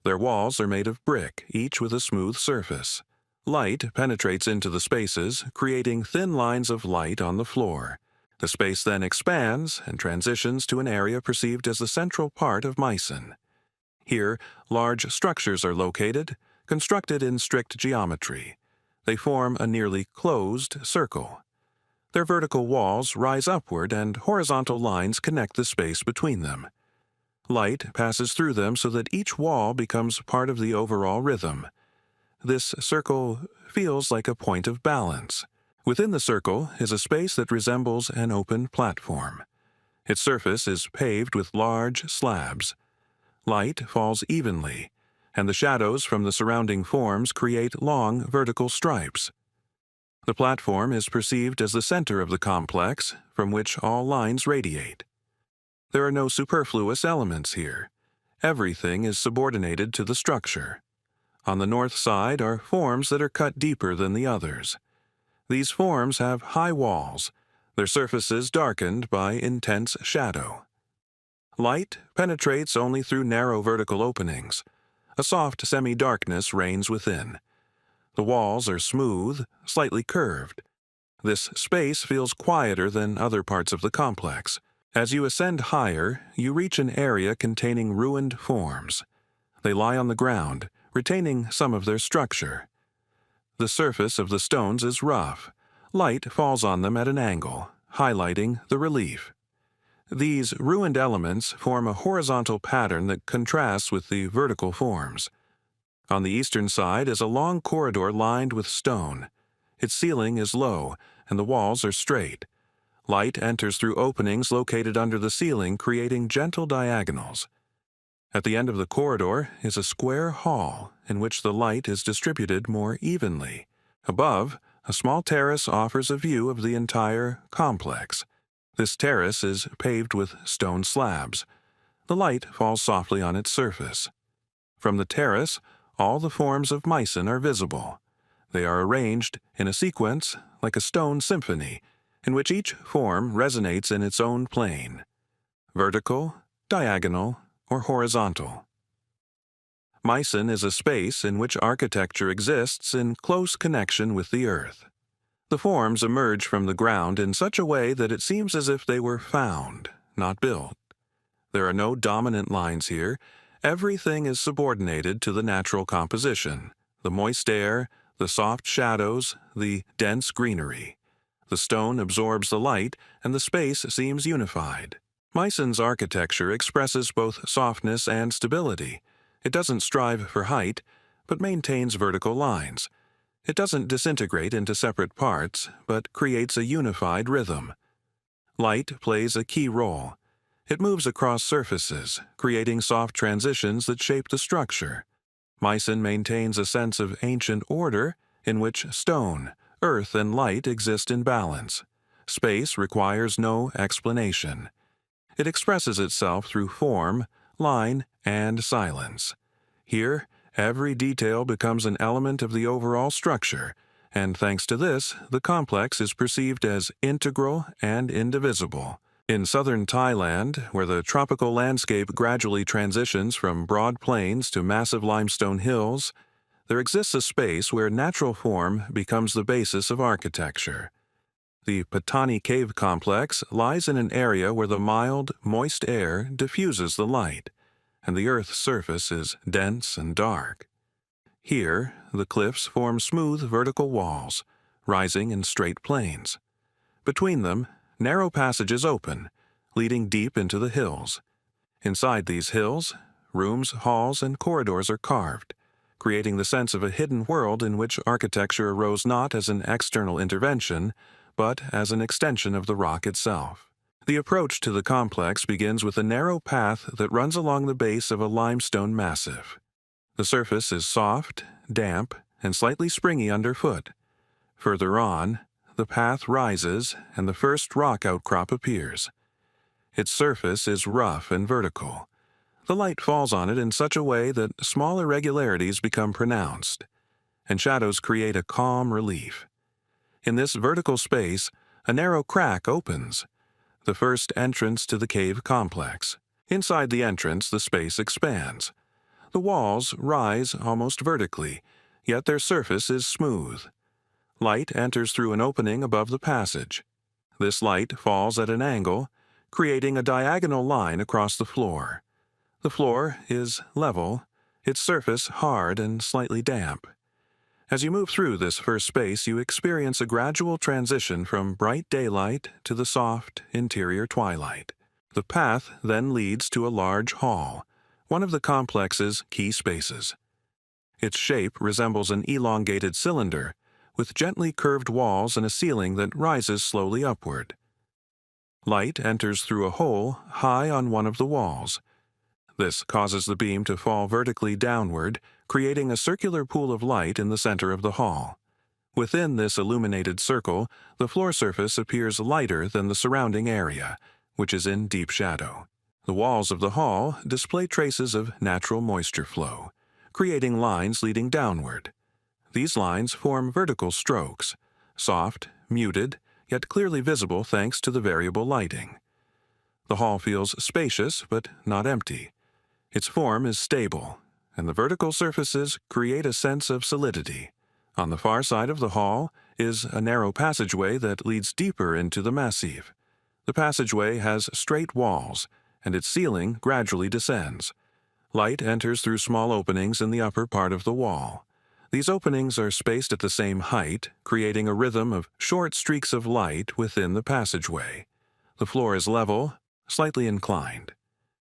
Their walls are made of brick, each with a smooth surface. Light penetrates into the spaces, creating thin lines of light on the floor. The space then expands and transitions to an area perceived as the central part of Meissen. Here, large structures are located, constructed in strict geometry. They form a nearly closed circle. Their vertical walls rise upward and horizontal lines connect the space between them. Light passes through them so that each wall becomes part of the overall rhythm. This circle feels like a point of balance. Within the circle is a space that resembles an open platform. Its surface is paved with large slabs. Light falls evenly, and the shadows from the surrounding forms create long vertical stripes. The platform is perceived as the center of the complex, from which all lines radiate. There are no superfluous elements here. Everything is subordinated to the structure. On the north side are forms that are cut deeper than the others. These forms have high walls, their surfaces darkened by intense shadow. Light penetrates only through narrow vertical openings. A soft semi-darkness reigns within. The walls are smooth, slightly curved. This space feels quieter than other parts of the complex. As you ascend higher, you reach an area containing ruined forms. They lie on the ground, retaining some of their structure. The surface of the stones is rough. Light falls on them at an angle, highlighting the relief. These ruined elements form a horizontal pattern that contrasts with the vertical forms. On the eastern side is a long corridor lined with stone. Its ceiling is low, and the walls are straight. Light enters through openings located under the ceiling, creating gentle diagonals. At the end of the corridor is a square hall in which the light is distributed more evenly. Above, a small terrace offers a view of the entire complex. This terrace is paved with stone slabs. The light falls softly on its surface. From the terrace, all the forms of Mycen are visible. They are arranged in a sequence like a stone symphony, in which each form resonates in its own plane: vertical, diagonal, or horizontal. Mycen is a space in which architecture exists in close connection with the earth. The forms emerge from the ground in such a way that it seems as if they were found, not built. There are no dominant lines here. Everything is subordinated to the natural composition: the moist air, the soft shadows, the dense greenery. The stone absorbs the light, and the space seems unified. Mycen's architecture expresses both softness and stability. It doesn't strive for height, but maintains vertical lines. It doesn't disintegrate into separate parts, but creates a unified rhythm. Light plays a key role. It moves across surfaces, creating soft transitions that shape the structure. Mycen maintains a sense of ancient order in which stone, earth, and light exist in balance. Space requires no explanation. It expresses itself through form, line, and silence. Here, every detail becomes an element of the overall structure, and thanks to this, the complex is perceived as integral and indivisible. In southern Thailand, where the tropical landscape gradually transitions from broad plains to massive limestone hills, there exists a space where natural form becomes the basis of architecture. The Patani Cave Complex lies in an area where the mild, moist air diffuses the light, and the Earth's surface is dense and dark. Here, the cliffs form smooth vertical walls, rising in straight planes. Between them, narrow passages open, leading deep into the hills. Inside these hills, rooms, halls, and corridors are carved, creating the sense of a hidden world in which architecture arose not as an external intervention, but as an extension of the rock itself. The approach to the complex begins with a narrow path that runs along the base of a limestone massif. The surface is soft, damp, and slightly springy underfoot. Further on, the path rises and the first rock outcrop appears. Its surface is rough and vertical. The light falls on it in such a way that small irregularities become pronounced, and shadows create a calm relief. In this vertical space, a narrow crack opens, the first entrance to the cave complex. Inside the entrance, the space expands. The walls rise almost vertically, yet their surface is smooth. Light enters through an opening above the passage. This light falls at an angle, creating a diagonal line across the floor. The floor is level, its surface hard and slightly damp. As you move through this first space, you experience a gradual transition from bright daylight to the soft, interior twilight. The path then leads to a large hall, one of the complex's key spaces. Its shape resembles an elongated cylinder, with gently curved walls and a ceiling that rises slowly upward. Light enters through a hole high on one of the walls. This causes the beam to fall vertically downward, creating a circular pool of light in the center of the hall. Within this illuminated circle, the floor surface appears lighter than the surrounding area, which is in deep shadow. The walls of the hall display traces of natural moisture flow, creating lines leading downward. These lines form vertical strokes, soft, muted, yet clearly visible thanks to the variable lighting. The hall feels spacious but not empty. Its form is stable, and the vertical surfaces create a sense of solidity. On the far side of the hall is a narrow passageway that leads deeper into the massif. The passageway has straight walls, and its ceiling gradually descends. Light enters through small openings in the upper part of the wall. These openings are spaced at the same height, creating a rhythm of short streaks of light within the passageway. The floor is level, slightly inclined.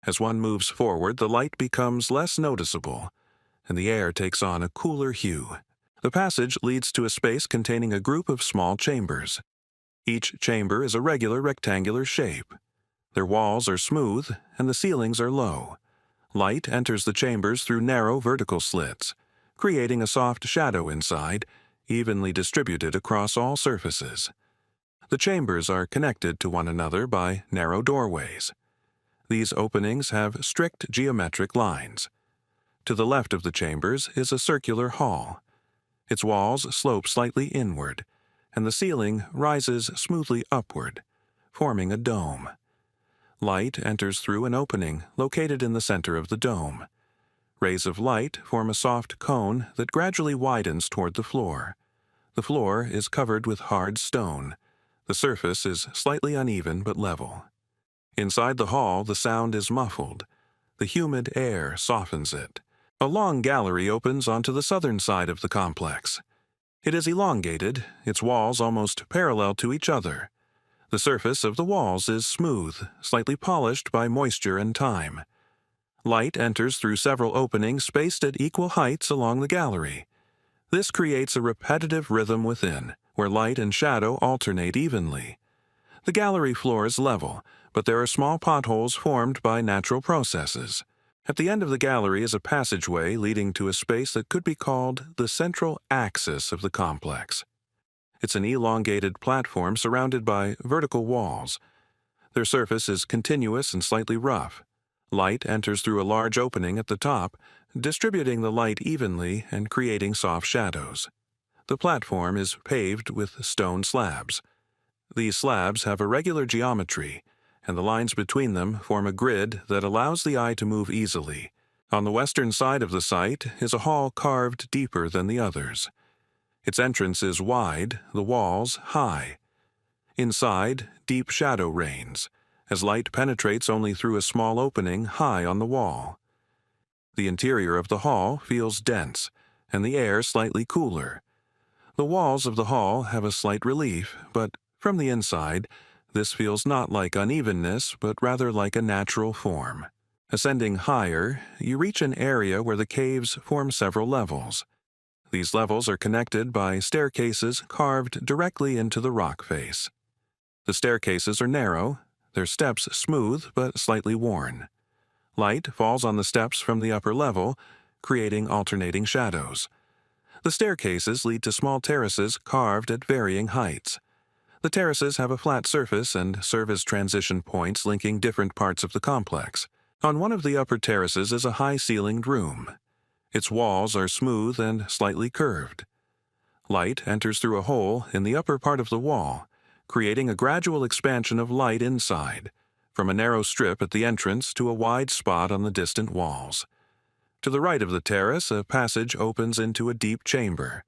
As one moves forward, the light becomes less noticeable, and the air takes on a cooler hue. The passage leads to a space containing a group of small chambers. Each chamber is a regular rectangular shape. Their walls are smooth, and the ceilings are low. Light enters the chambers through narrow vertical slits, creating a soft shadow inside, evenly distributed across all surfaces. The chambers are connected to one another by narrow doorways. These openings have strict geometric lines. To the left of the chambers is a circular hall. Its walls slope slightly inward, and the ceiling rises smoothly upward, forming a dome. Light enters through an opening located in the center of the dome. Rays of light form a soft cone that gradually widens toward the floor. The floor is covered with hard stone. The surface is slightly uneven but level. Inside the hall, the sound is muffled. The humid air softens it. A long gallery opens onto the southern side of the complex. It is elongated, its walls almost parallel to each other. The surface of the walls is smooth, slightly polished by moisture and time. Light enters through several openings spaced at equal heights along the gallery. This creates a repetitive rhythm within, where light and shadow alternate evenly. The gallery floor is level, but there are small potholes formed by natural processes. At the end of the gallery is a passageway leading to a space that could be called the central axis of the complex. It's an elongated platform surrounded by vertical walls. Their surface is continuous and slightly rough. Light enters through a large opening at the top, distributing the light evenly and creating soft shadows. The platform is paved with stone slabs. These slabs have a regular geometry, and the lines between them form a grid that allows the eye to move easily. On the western side of the site is a hall carved deeper than the others. Its entrance is wide, the walls high. Inside, deep shadow reigns, as light penetrates only through a small opening high on the wall. The interior of the hall feels dense, and the air slightly cooler. The walls of the hall have a slight relief, but from the inside, this feels not like unevenness, but rather like a natural form. Ascending higher, you reach an area where the caves form several levels. These levels are connected by staircases carved directly into the rock face. The staircases are narrow, their steps smooth but slightly worn. Light falls on the steps from the upper level, creating alternating shadows. The staircases lead to small terraces carved at varying heights. The terraces have a flat surface and serve as transition points linking different parts of the complex. On one of the upper terraces is a high-ceilinged room. Its walls are smooth and slightly curved. Light enters through a hole in the upper part of the wall, creating a gradual expansion of light inside, from a narrow strip at the entrance to a wide spot on the distant walls. To the right of the terrace, a passage opens into a deep chamber.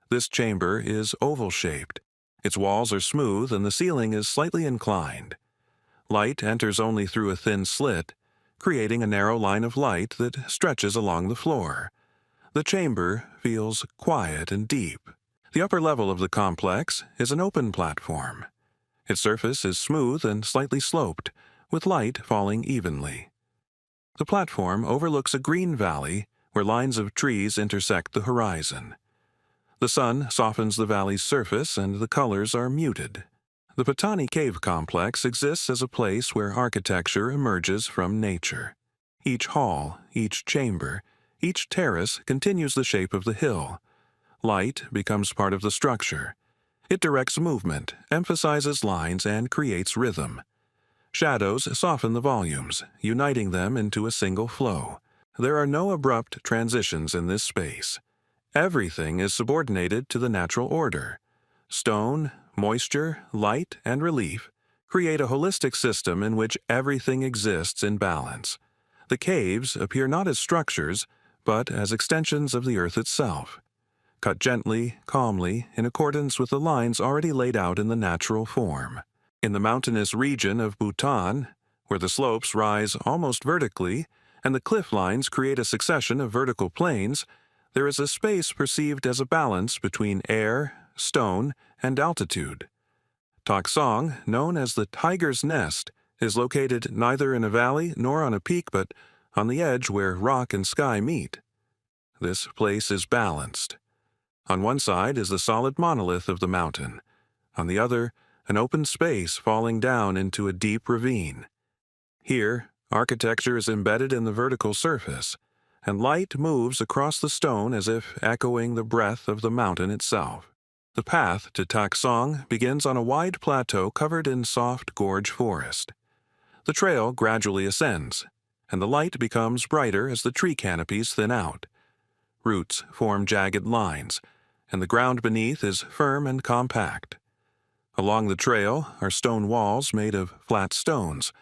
This chamber is oval-shaped. Its walls are smooth and the ceiling is slightly inclined. Light enters only through a thin slit, creating a narrow line of light that stretches along the floor. The chamber feels quiet and deep. The upper level of the complex is an open platform. Its surface is smooth and slightly sloped, with light falling evenly. The platform overlooks a green valley where lines of trees intersect the horizon. The sun softens the valley's surface and the colors are muted. The Patani Cave Complex exists as a place where architecture emerges from nature. Each hall, each chamber, each terrace continues the shape of the hill. Light becomes part of the structure. It directs movement, emphasizes lines, and creates rhythm. Shadows soften the volumes, uniting them into a single flow. There are no abrupt transitions in this space. Everything is subordinated to the natural order. Stone, moisture, light, and relief create a holistic system in which everything exists in balance. The caves appear not as structures, but as extensions of the earth itself, cut gently, calmly, in accordance with the lines already laid out in the natural form. In the mountainous region of Bhutan, where the slopes rise almost vertically and the cliff lines create a succession of vertical plains, there is a space perceived as a balance between air, stone, and altitude. Taksong, known as the Tiger's Nest, is located neither in a valley nor on a peak but on the edge where rock and sky meet. This place is balanced. On one side is the solid monolith of the mountain. On the other, an open space falling down into a deep ravine. Here, architecture is embedded in the vertical surface, and light moves across the stone as if echoing the breath of the mountain itself. The path to Taksong begins on a wide plateau covered in soft gorge forest. The trail gradually ascends, and the light becomes brighter as the tree canopies thin out. Roots form jagged lines, and the ground beneath is firm and compact. Along the trail are stone walls made of flat stones.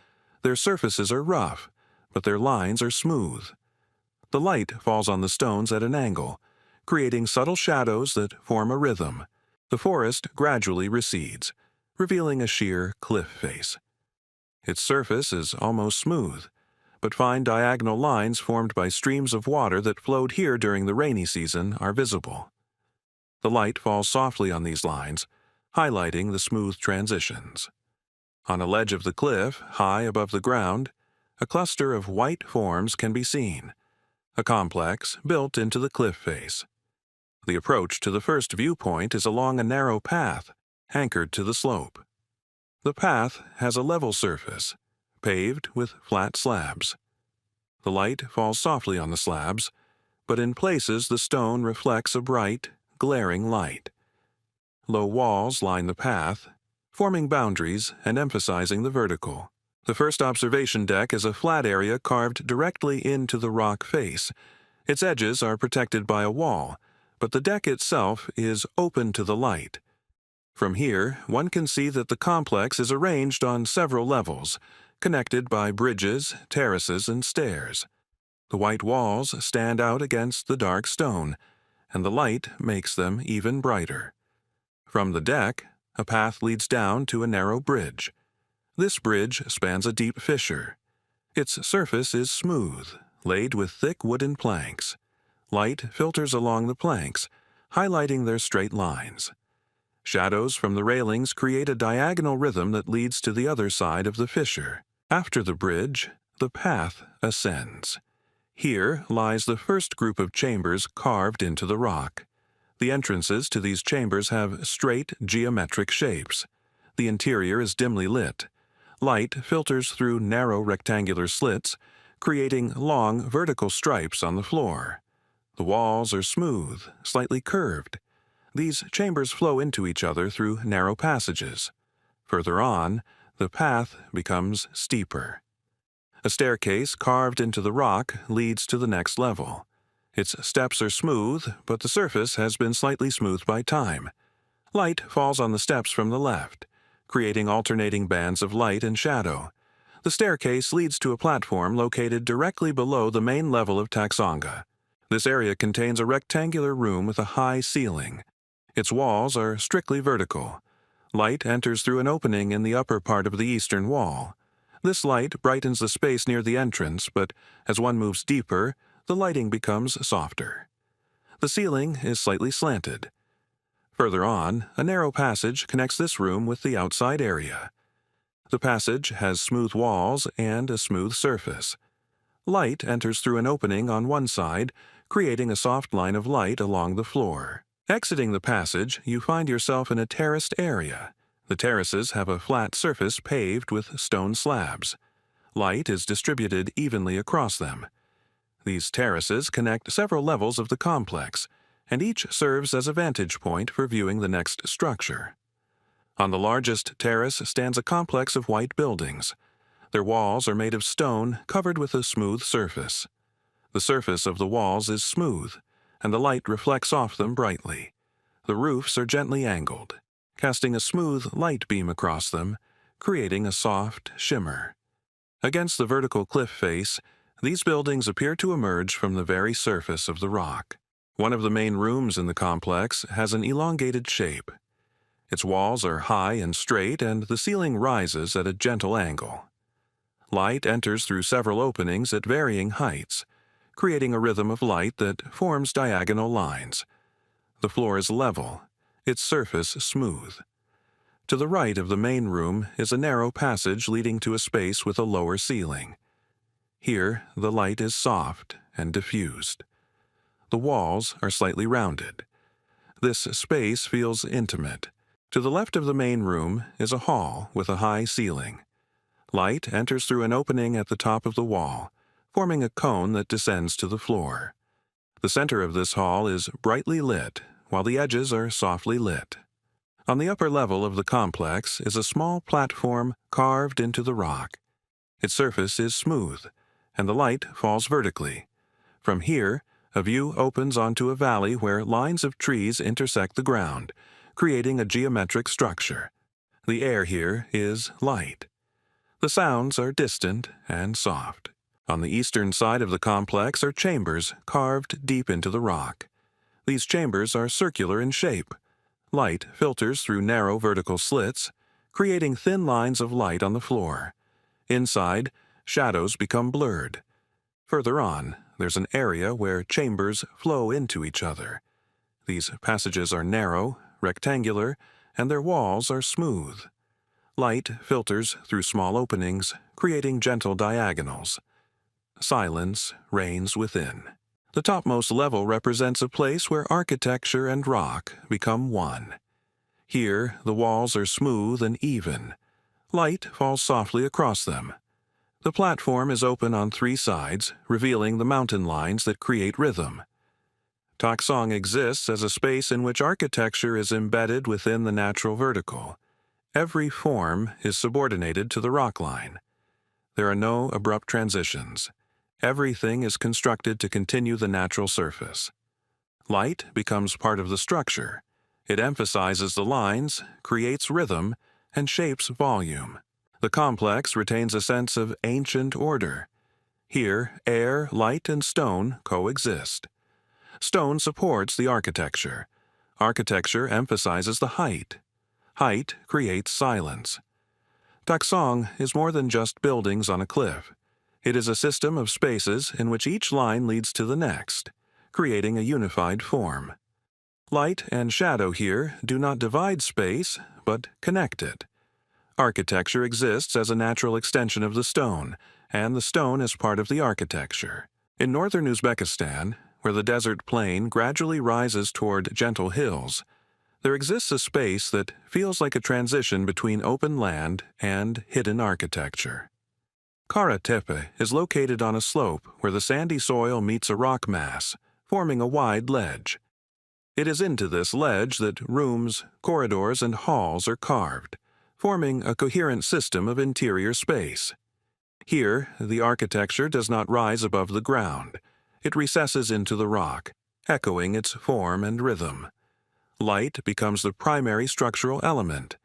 Their surfaces are rough, but their lines are smooth. The light falls on the stones at an angle, creating subtle shadows that form a rhythm. The forest gradually recedes, revealing a sheer cliff face. Its surface is almost smooth, but fine diagonal lines formed by streams of water that flowed here during the rainy season are visible. The light falls softly on these lines, highlighting the smooth transitions. On a ledge of the cliff, high above the ground, a cluster of white forms can be seen, a complex built into the cliff face. The approach to the first viewpoint is along a narrow path, anchored to the slope. The path has a level surface, paved with flat slabs. The light falls softly on the slabs, but in places the stone reflects a bright, glaring light. Low walls line the path, forming boundaries and emphasizing the vertical. The first observation deck is a flat area carved directly into the rock face. Its edges are protected by a wall, but the deck itself is open to the light. From here, one can see that the complex is arranged on several levels, connected by bridges, terraces, and stairs. The white walls stand out against the dark stone, and the light makes them even brighter. From the deck, a path leads down to a narrow bridge. This bridge spans a deep fissure. Its surface is smooth, laid with thick wooden planks. Light filters along the planks, highlighting their straight lines. Shadows from the railings create a diagonal rhythm that leads to the other side of the fissure. After the bridge, the path ascends. Here lies the first group of chambers carved into the rock. The entrances to these chambers have straight, geometric shapes. The interior is dimly lit. Light filters through narrow rectangular slits, creating long vertical stripes on the floor. The walls are smooth, slightly curved. These chambers flow into each other through narrow passages. Further on, the path becomes steeper. A staircase carved into the rock leads to the next level. Its steps are smooth, but the surface has been slightly smoothed by time. Light falls on the steps from the left, creating alternating bands of light and shadow. The staircase leads to a platform located directly below the main level of Taksonga. This area contains a rectangular room with a high ceiling. Its walls are strictly vertical. Light enters through an opening in the upper part of the eastern wall. This light brightens the space near the entrance, but as one moves deeper, the lighting becomes softer. The ceiling is slightly slanted. Further on, a narrow passage connects this room with the outside area. The passage has smooth walls and a smooth surface. Light enters through an opening on one side, creating a soft line of light along the floor. Exiting the passage, you find yourself in a terraced area. The terraces have a flat surface paved with stone slabs. Light is distributed evenly across them. These terraces connect several levels of the complex, and each serves as a vantage point for viewing the next structure. On the largest terrace stands a complex of white buildings. Their walls are made of stone covered with a smooth surface. The surface of the walls is smooth, and the light reflects off them brightly. The roofs are gently angled, casting a smooth light beam across them, creating a soft shimmer. Against the vertical cliff face, these buildings appear to emerge from the very surface of the rock. One of the main rooms in the complex has an elongated shape. Its walls are high and straight, and the ceiling rises at a gentle angle. Light enters through several openings at varying heights, creating a rhythm of light that forms diagonal lines. The floor is level, its surface smooth. To the right of the main room is a narrow passage leading to a space with a lower ceiling. Here, the light is soft and diffused. The walls are slightly rounded. This space feels intimate. To the left of the main room is a hall with a high ceiling. Light enters through an opening at the top of the wall, forming a cone that descends to the floor. The center of this hall is brightly lit, while the edges are softly lit. On the upper level of the complex is a small platform carved into the rock. Its surface is smooth, and the light falls vertically. From here, a view opens onto a valley where lines of trees intersect the ground, creating a geometric structure. The air here is light. The sounds are distant and soft. On the eastern side of the complex are chambers carved deep into the rock. These chambers are circular in shape. Light filters through narrow vertical slits, creating thin lines of light on the floor. Inside, shadows become blurred. Further on, there's an area where chambers flow into each other. These passages are narrow, rectangular, and their walls are smooth. Light filters through small openings, creating gentle diagonals. Silence reigns within. The topmost level represents a place where architecture and rock become one. Here, the walls are smooth and even. Light falls softly across them. The platform is open on three sides, revealing the mountain lines that create rhythm. Taksong exists as a space in which architecture is embedded within the natural vertical. Every form is subordinated to the rock line. There are no abrupt transitions. Everything is constructed to continue the natural surface. Light becomes part of the structure. It emphasizes the lines, creates rhythm, and shapes volume. The complex retains a sense of ancient order. Here, air, light, and stone coexist. Stone supports the architecture. Architecture emphasizes the height. Height creates silence. Taksong is more than just buildings on a cliff. It is a system of spaces in which each line leads to the next, creating a unified form. Light and shadow here do not divide space, but connect it. Architecture exists as a natural extension of the stone, and the stone is part of the architecture. In northern Uzbekistan, where the desert plain gradually rises toward gentle hills, there exists a space that feels like a transition between open land and hidden architecture. Kara Tepe is located on a slope where the sandy soil meets a rock mass, forming a wide ledge. It is into this ledge that rooms, corridors, and halls are carved, forming a coherent system of interior space. Here, the architecture does not rise above the ground. It recesses into the rock, echoing its form and rhythm. Light becomes the primary structural element.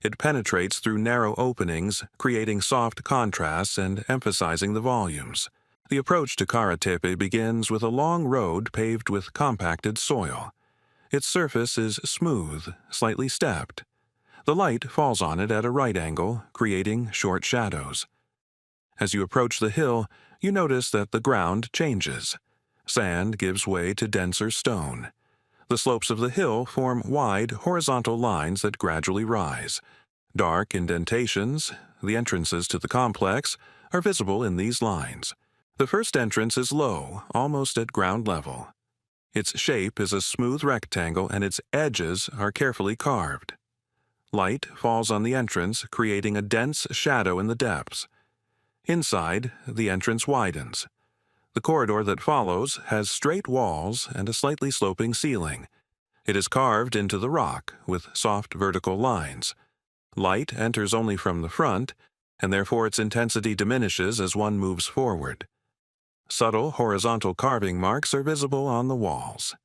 It penetrates through narrow openings, creating soft contrasts and emphasizing the volumes. The approach to Kara Tepe begins with a long road paved with compacted soil. Its surface is smooth, slightly stepped. The light falls on it at a right angle, creating short shadows. As you approach the hill, you notice that the ground changes. Sand gives way to denser stone. The slopes of the hill form wide, horizontal lines that gradually rise. Dark indentations, the entrances to the complex, are visible in these lines. The first entrance is low, almost at ground level. Its shape is a smooth rectangle and its edges are carefully carved. Light falls on the entrance, creating a dense shadow in the depths. Inside, the entrance widens. The corridor that follows has straight walls and a slightly sloping ceiling. It is carved into the rock with soft vertical lines. Light enters only from the front, and therefore its intensity diminishes as one moves forward. Subtle horizontal carving marks are visible on the walls.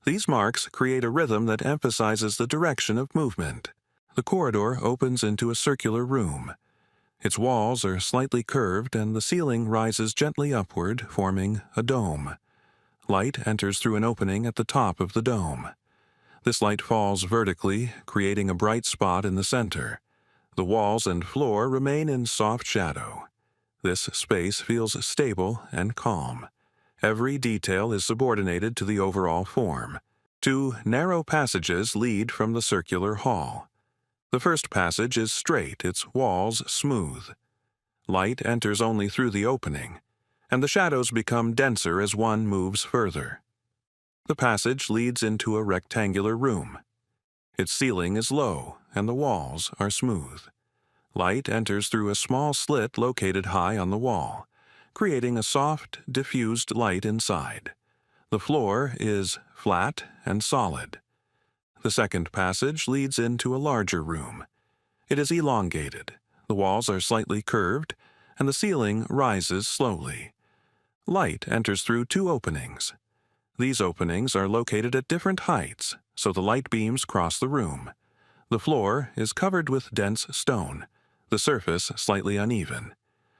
These marks create a rhythm that emphasizes the direction of movement. The corridor opens into a circular room. Its walls are slightly curved and the ceiling rises gently upward, forming a dome. Light enters through an opening at the top of the dome. This light falls vertically, creating a bright spot in the center. The walls and floor remain in soft shadow. This space feels stable and calm. Every detail is subordinated to the overall form. Two narrow passages lead from the circular hall. The first passage is straight, its walls smooth. Light enters only through the opening, and the shadows become denser as one moves further. The passage leads into a rectangular room. Its ceiling is low, and the walls are smooth. Light enters through a small slit located high on the wall, creating a soft, diffused light inside. The floor is flat and solid. The second passage leads into a larger room. It is elongated, the walls are slightly curved, and the ceiling rises slowly. Light enters through two openings. These openings are located at different heights, so the light beams cross the room. The floor is covered with dense stone, the surface slightly uneven.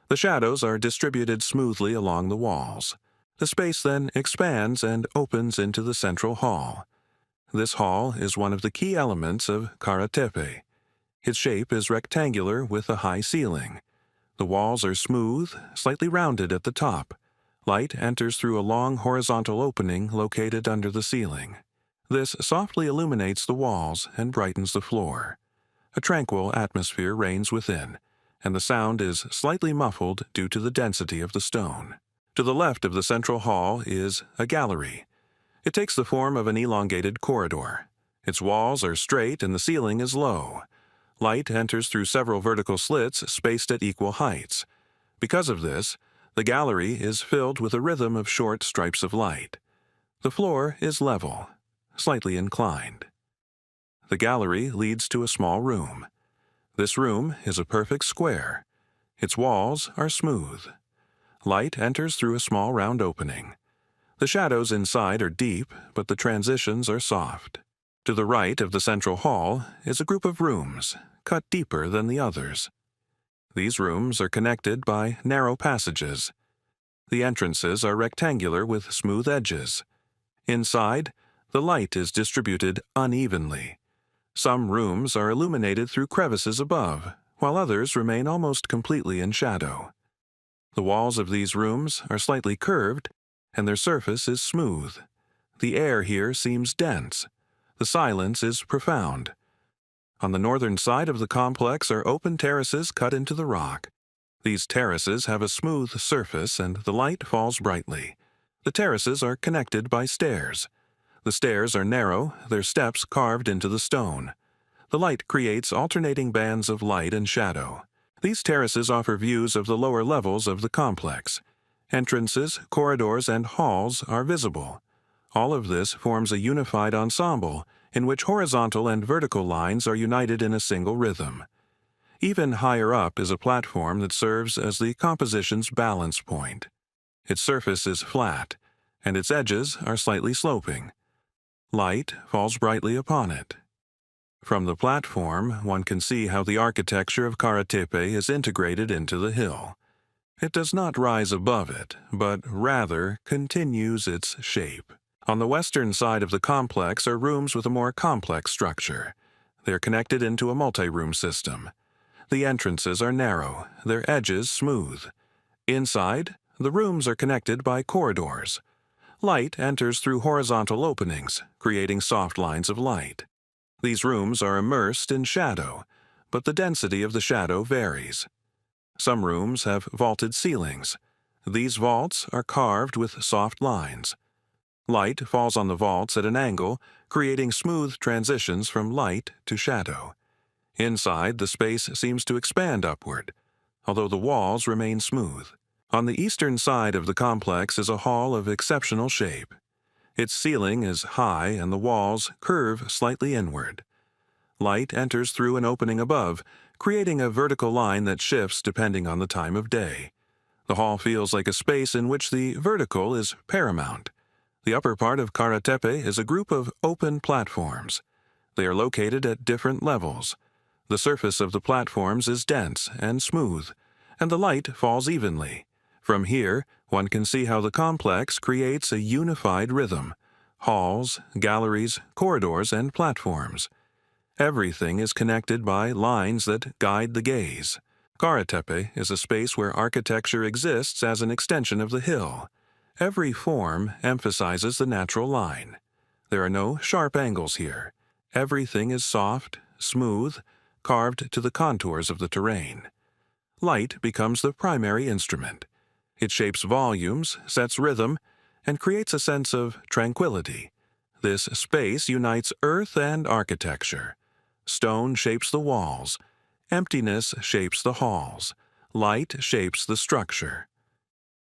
The shadows are distributed smoothly along the walls. The space then expands and opens into the central hall. This hall is one of the key elements of Karatepe. Its shape is rectangular with a high ceiling. The walls are smooth, slightly rounded at the top. Light enters through a long horizontal opening located under the ceiling. This softly illuminates the walls and brightens the floor. A tranquil atmosphere reigns within, and the sound is slightly muffled due to the density of the stone. To the left of the central hall is a gallery. It takes the form of an elongated corridor. Its walls are straight and the ceiling is low. Light enters through several vertical slits spaced at equal heights. Because of this, the gallery is filled with a rhythm of short stripes of light. The floor is level, slightly inclined. The gallery leads to a small room. This room is a perfect square. Its walls are smooth. Light enters through a small round opening. The shadows inside are deep, but the transitions are soft. To the right of the central hall is a group of rooms, cut deeper than the others. These rooms are connected by narrow passages. The entrances are rectangular with smooth edges. Inside, the light is distributed unevenly. Some rooms are illuminated through crevices above, while others remain almost completely in shadow. The walls of these rooms are slightly curved, and their surface is smooth. The air here seems dense. The silence is profound. On the northern side of the complex are open terraces cut into the rock. These terraces have a smooth surface and the light falls brightly. The terraces are connected by stairs. The stairs are narrow, their steps carved into the stone. The light creates alternating bands of light and shadow. These terraces offer views of the lower levels of the complex. Entrances, corridors, and halls are visible. All of this forms a unified ensemble in which horizontal and vertical lines are united in a single rhythm. Even higher up is a platform that serves as the composition's balance point. Its surface is flat, and its edges are slightly sloping. Light falls brightly upon it. From the platform, one can see how the architecture of Karatepe is integrated into the hill. It does not rise above it, but rather continues its shape. On the western side of the complex are rooms with a more complex structure. They are connected into a multi-room system. The entrances are narrow, their edges smooth. Inside, the rooms are connected by corridors. Light enters through horizontal openings, creating soft lines of light. These rooms are immersed in shadow, but the density of the shadow varies. Some rooms have vaulted ceilings. These vaults are carved with soft lines. Light falls on the vaults at an angle, creating smooth transitions from light to shadow. Inside, the space seems to expand upward, although the walls remain smooth. On the eastern side of the complex is a hall of exceptional shape. Its ceiling is high and the walls curve slightly inward. Light enters through an opening above, creating a vertical line that shifts depending on the time of day. The hall feels like a space in which the vertical is paramount. The upper part of Karatepe is a group of open platforms. They are located at different levels. The surface of the platforms is dense and smooth, and the light falls evenly. From here, one can see how the complex creates a unified rhythm: halls, galleries, corridors, and platforms. Everything is connected by lines that guide the gaze. Karatepe is a space where architecture exists as an extension of the hill. Every form emphasizes the natural line. There are no sharp angles here. Everything is soft, smooth, carved to the contours of the terrain. Light becomes the primary instrument. It shapes volumes, sets rhythm, and creates a sense of tranquility. This space unites earth and architecture. Stone shapes the walls. Emptiness shapes the halls. Light shapes the structure.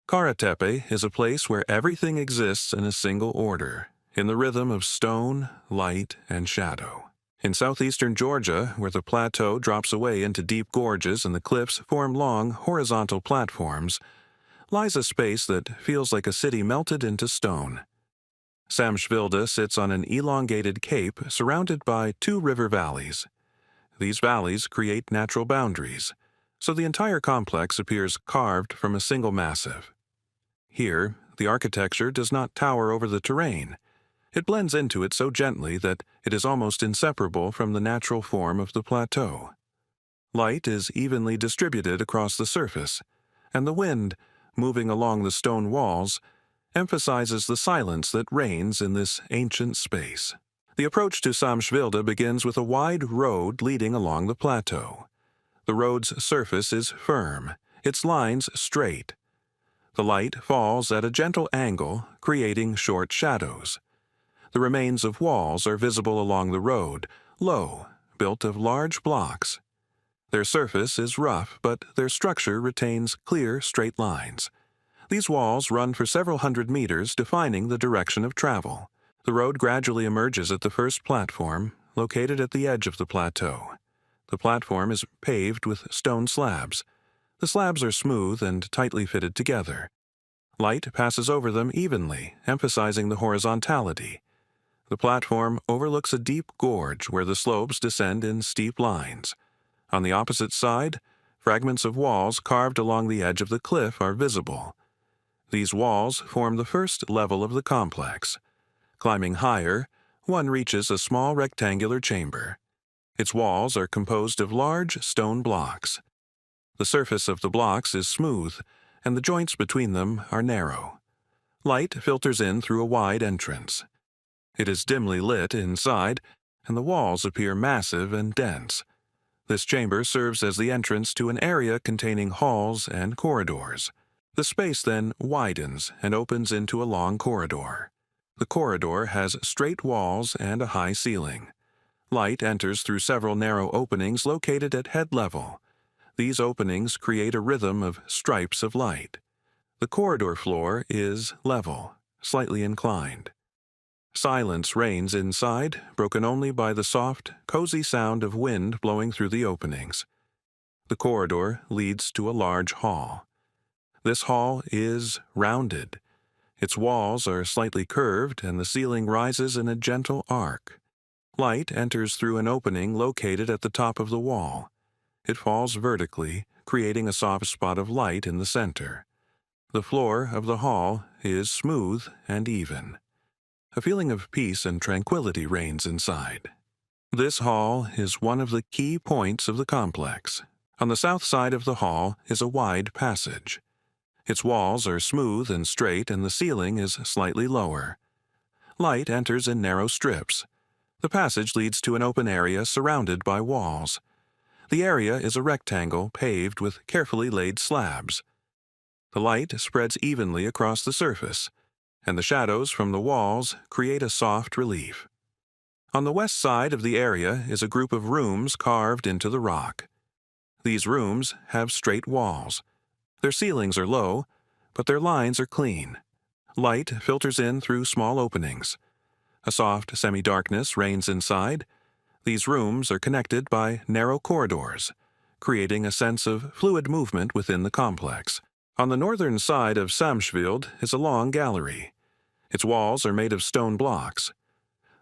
Karatepe is a place where everything exists in a single order, in the rhythm of stone, light, and shadow. In southeastern Georgia, where the plateau drops away into deep gorges and the cliffs form long, horizontal platforms, lies a space that feels like a city melted into stone. Samshvilde sits on an elongated cape surrounded by two river valleys. These valleys create natural boundaries, so the entire complex appears carved from a single massif. Here, the architecture does not tower over the terrain. It blends into it so gently that it is almost inseparable from the natural form of the plateau. Light is evenly distributed across the surface, and the wind, moving along the stone walls, emphasizes the silence that reigns in this ancient space. The approach to Samshvilde begins with a wide road leading along the plateau. The road's surface is firm, its lines straight. The light falls at a gentle angle, creating short shadows. The remains of walls are visible along the road, low, built of large blocks. Their surface is rough, but their structure retains clear, straight lines. These walls run for several hundred meters, defining the direction of travel. The road gradually emerges at the first platform, located at the edge of the plateau. The platform is paved with stone slabs. The slabs are smooth and tightly fitted together. Light passes over them evenly, emphasizing the horizontality. The platform overlooks a deep gorge where the slopes descend in steep lines. On the opposite side, fragments of walls carved along the edge of the cliff are visible. These walls form the first level of the complex. Climbing higher, one reaches a small rectangular chamber. Its walls are composed of large stone blocks. The surface of the blocks is smooth, and the joints between them are narrow. Light filters in through a wide entrance. It is dimly lit inside, and the walls appear massive and dense. This chamber serves as the entrance to an area containing halls and corridors. The space then widens and opens into a long corridor. The corridor has straight walls and a high ceiling. Light enters through several narrow openings located at head level. These openings create a rhythm of stripes of light. The corridor floor is level, slightly inclined. Silence reigns inside, broken only by the soft, cozy sound of wind blowing through the openings. The corridor leads to a large hall. This hall is rounded. Its walls are slightly curved, and the ceiling rises in a gentle arc. Light enters through an opening located at the top of the wall. It falls vertically, creating a soft spot of light in the center. The floor of the hall is smooth and even. A feeling of peace and tranquility reigns inside. This hall is one of the key points of the complex. On the south side of the hall is a wide passage. Its walls are smooth and straight, and the ceiling is slightly lower. Light enters in narrow strips. The passage leads to an open area surrounded by walls. The area is a rectangle paved with carefully laid slabs. The light spreads evenly across the surface, and the shadows from the walls create a soft relief. On the west side of the area is a group of rooms carved into the rock. These rooms have straight walls. Their ceilings are low, but their lines are clean. Light filters in through small openings. A soft semi-darkness reigns inside. These rooms are connected by narrow corridors, creating a sense of fluid movement within the complex. On the northern side of Samsvild is a long gallery. Its walls are made of stone blocks.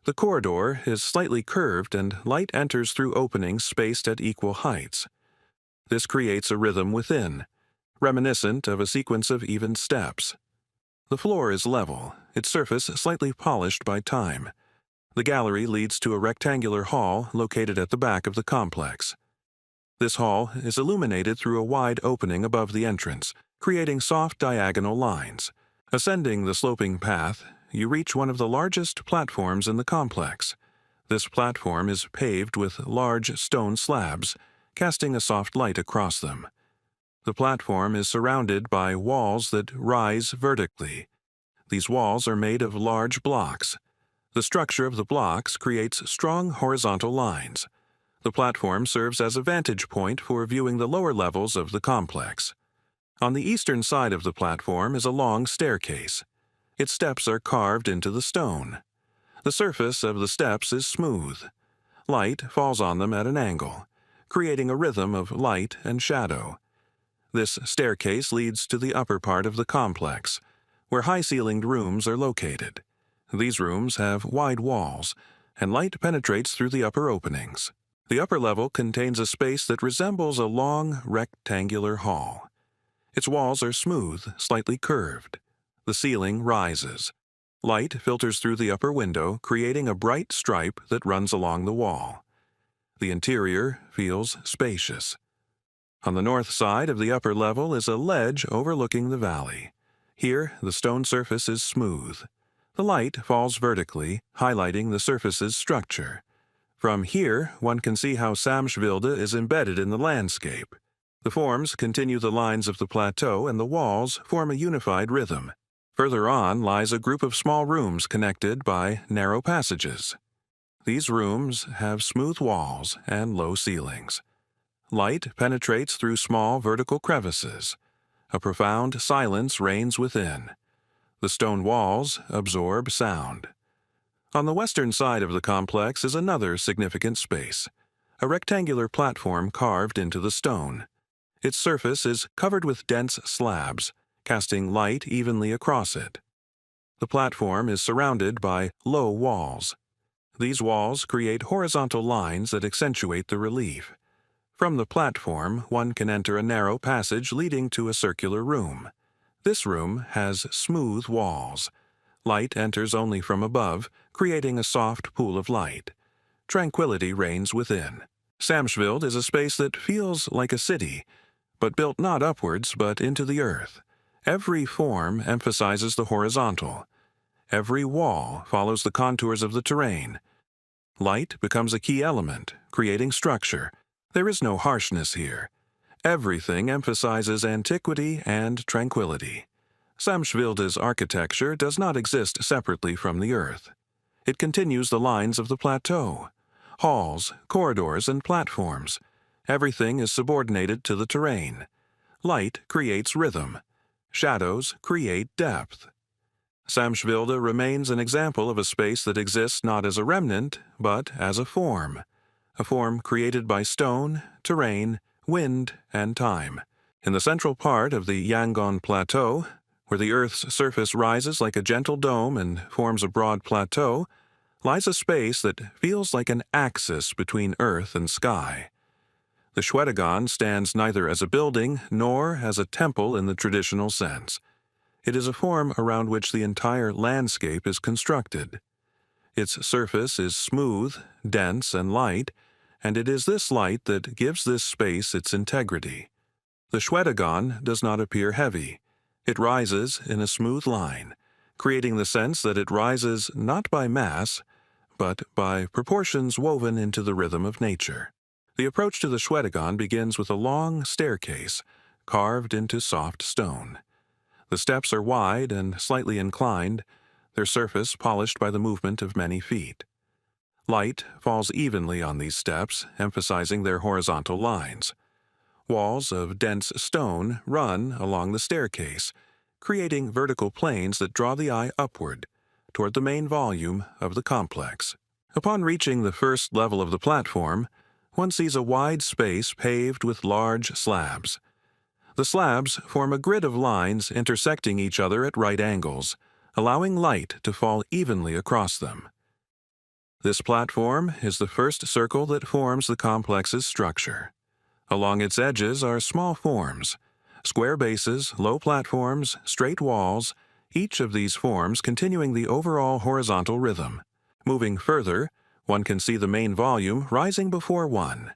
The corridor is slightly curved and light enters through openings spaced at equal heights. This creates a rhythm within, reminiscent of a sequence of even steps. The floor is level, its surface slightly polished by time. The gallery leads to a rectangular hall located at the back of the complex. This hall is illuminated through a wide opening above the entrance, creating soft diagonal lines. Ascending the sloping path, you reach one of the largest platforms in the complex. This platform is paved with large stone slabs, casting a soft light across them. The platform is surrounded by walls that rise vertically. These walls are made of large blocks. The structure of the blocks creates strong horizontal lines. The platform serves as a vantage point for viewing the lower levels of the complex. On the eastern side of the platform is a long staircase. Its steps are carved into the stone. The surface of the steps is smooth. Light falls on them at an angle, creating a rhythm of light and shadow. This staircase leads to the upper part of the complex, where high-ceilinged rooms are located. These rooms have wide walls, and light penetrates through the upper openings. The upper level contains a space that resembles a long, rectangular hall. Its walls are smooth, slightly curved. The ceiling rises. Light filters through the upper window, creating a bright stripe that runs along the wall. The interior feels spacious. On the north side of the upper level is a ledge overlooking the valley. Here, the stone surface is smooth. The light falls vertically, highlighting the surface's structure. From here, one can see how Samsvilde is embedded in the landscape. The forms continue the lines of the plateau and the walls form a unified rhythm. Further on lies a group of small rooms connected by narrow passages. These rooms have smooth walls and low ceilings. Light penetrates through small vertical crevices. A profound silence reigns within. The stone walls absorb sound. On the western side of the complex is another significant space, a rectangular platform carved into the stone. Its surface is covered with dense slabs, casting light evenly across it. The platform is surrounded by low walls. These walls create horizontal lines that accentuate the relief. From the platform, one can enter a narrow passage leading to a circular room. This room has smooth walls. Light enters only from above, creating a soft pool of light. Tranquility reigns within. Samsvild is a space that feels like a city, but built not upwards but into the earth. Every form emphasizes the horizontal. Every wall follows the contours of the terrain. Light becomes a key element, creating structure. There is no harshness here. Everything emphasizes antiquity and tranquility. Samsvilde's architecture does not exist separately from the earth. It continues the lines of the plateau. Halls, corridors, and platforms. Everything is subordinated to the terrain. Light creates rhythm. Shadows create depth. Samsvilde remains an example of a space that exists not as a remnant, but as a form created by stone, terrain, wind, and time. In the central part of the Yangon Plateau, where the Earth's surface rises like a gentle dome and forms a broad plateau, lies a space that feels like an axis between Earth and sky. The Shwedagon stands neither as a building nor as a temple in the traditional sense. It is a form around which the entire landscape is constructed. Its surface is smooth, dense, and light, and it is this light that gives this space its integrity. The Shwedagon does not appear heavy. It rises in a smooth line, creating the sense that it rises not by mass, but by proportions woven into the rhythm of nature. The approach to the Shwedagon begins with a long staircase carved into soft stone. The steps are wide and slightly inclined, their surface polished by the movement of many feet. Light falls evenly on these steps, emphasizing their horizontal lines. Walls of dense stone run along the staircase, creating vertical planes that draw the eye upward, toward the main volume of the complex. Upon reaching the first level of the platform, one sees a wide space paved with large slabs. The slabs form a grid of lines intersecting each other at right angles, allowing light to fall evenly across them. This platform is the first circle that forms the complex's structure. Along its edges are small forms, square bases, low platforms, straight walls, each of these forms continuing the overall horizontal rhythm. Moving further, one can see the main volume rising before one.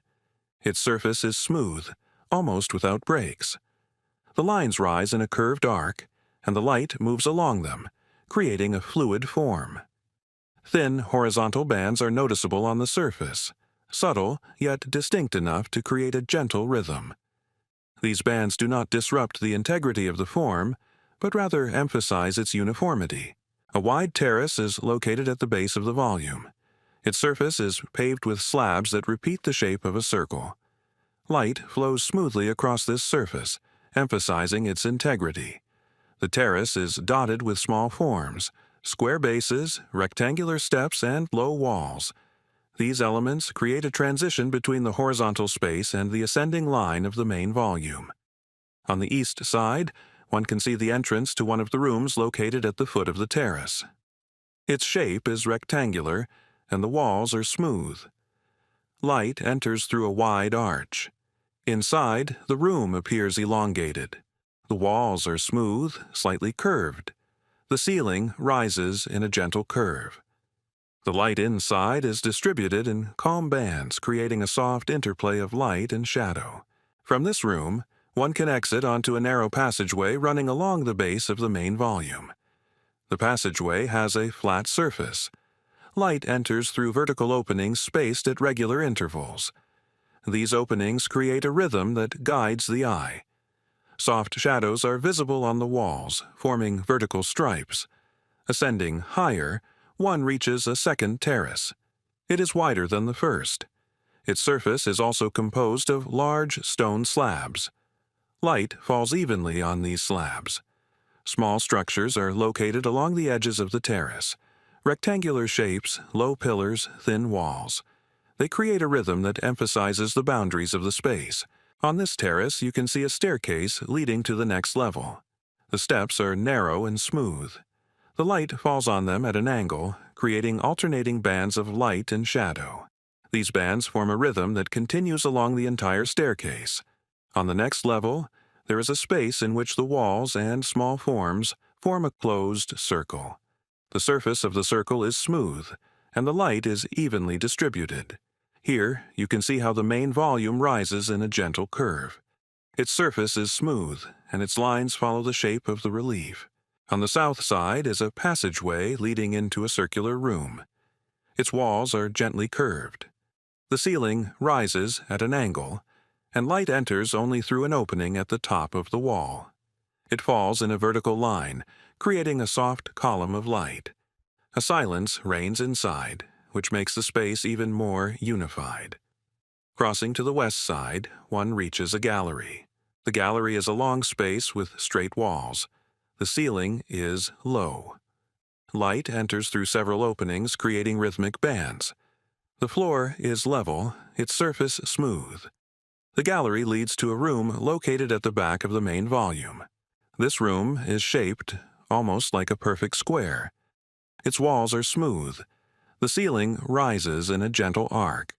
Its surface is smooth, almost without breaks. The lines rise in a curved arc, and the light moves along them, creating a fluid form. Thin horizontal bands are noticeable on the surface, subtle yet distinct enough to create a gentle rhythm. These bands do not disrupt the integrity of the form, but rather emphasize its uniformity. A wide terrace is located at the base of the volume. Its surface is paved with slabs that repeat the shape of a circle. Light flows smoothly across this surface, emphasizing its integrity. The terrace is dotted with small forms, square bases, rectangular steps, and low walls. These elements create a transition between the horizontal space and the ascending line of the main volume. On the east side, one can see the entrance to one of the rooms located at the foot of the terrace. Its shape is rectangular, and the walls are smooth. Light enters through a wide arch. Inside, the room appears elongated. The walls are smooth, slightly curved. The ceiling rises in a gentle curve. The light inside is distributed in calm bands, creating a soft interplay of light and shadow. From this room, one can exit onto a narrow passageway running along the base of the main volume. The passageway has a flat surface. Light enters through vertical openings spaced at regular intervals. These openings create a rhythm that guides the eye. Soft shadows are visible on the walls, forming vertical stripes. Ascending higher, one reaches a second terrace. It is wider than the first. Its surface is also composed of large stone slabs. Light falls evenly on these slabs. Small structures are located along the edges of the terrace. Rectangular shapes, low pillars, thin walls. They create a rhythm that emphasizes the boundaries of the space. On this terrace, you can see a staircase leading to the next level. The steps are narrow and smooth. The light falls on them at an angle, creating alternating bands of light and shadow. These bands form a rhythm that continues along the entire staircase. On the next level, there is a space in which the walls and small forms form a closed circle. The surface of the circle is smooth, and the light is evenly distributed. Here, you can see how the main volume rises in a gentle curve. Its surface is smooth, and its lines follow the shape of the relief. On the south side is a passageway leading into a circular room. Its walls are gently curved. The ceiling rises at an angle, and light enters only through an opening at the top of the wall. It falls in a vertical line, creating a soft column of light. A silence reigns inside, which makes the space even more unified. Crossing to the west side, one reaches a gallery. The gallery is a long space with straight walls. The ceiling is low. Light enters through several openings, creating rhythmic bands. The floor is level, its surface smooth. The gallery leads to a room located at the back of the main volume. This room is shaped almost like a perfect square. Its walls are smooth. The ceiling rises in a gentle arc.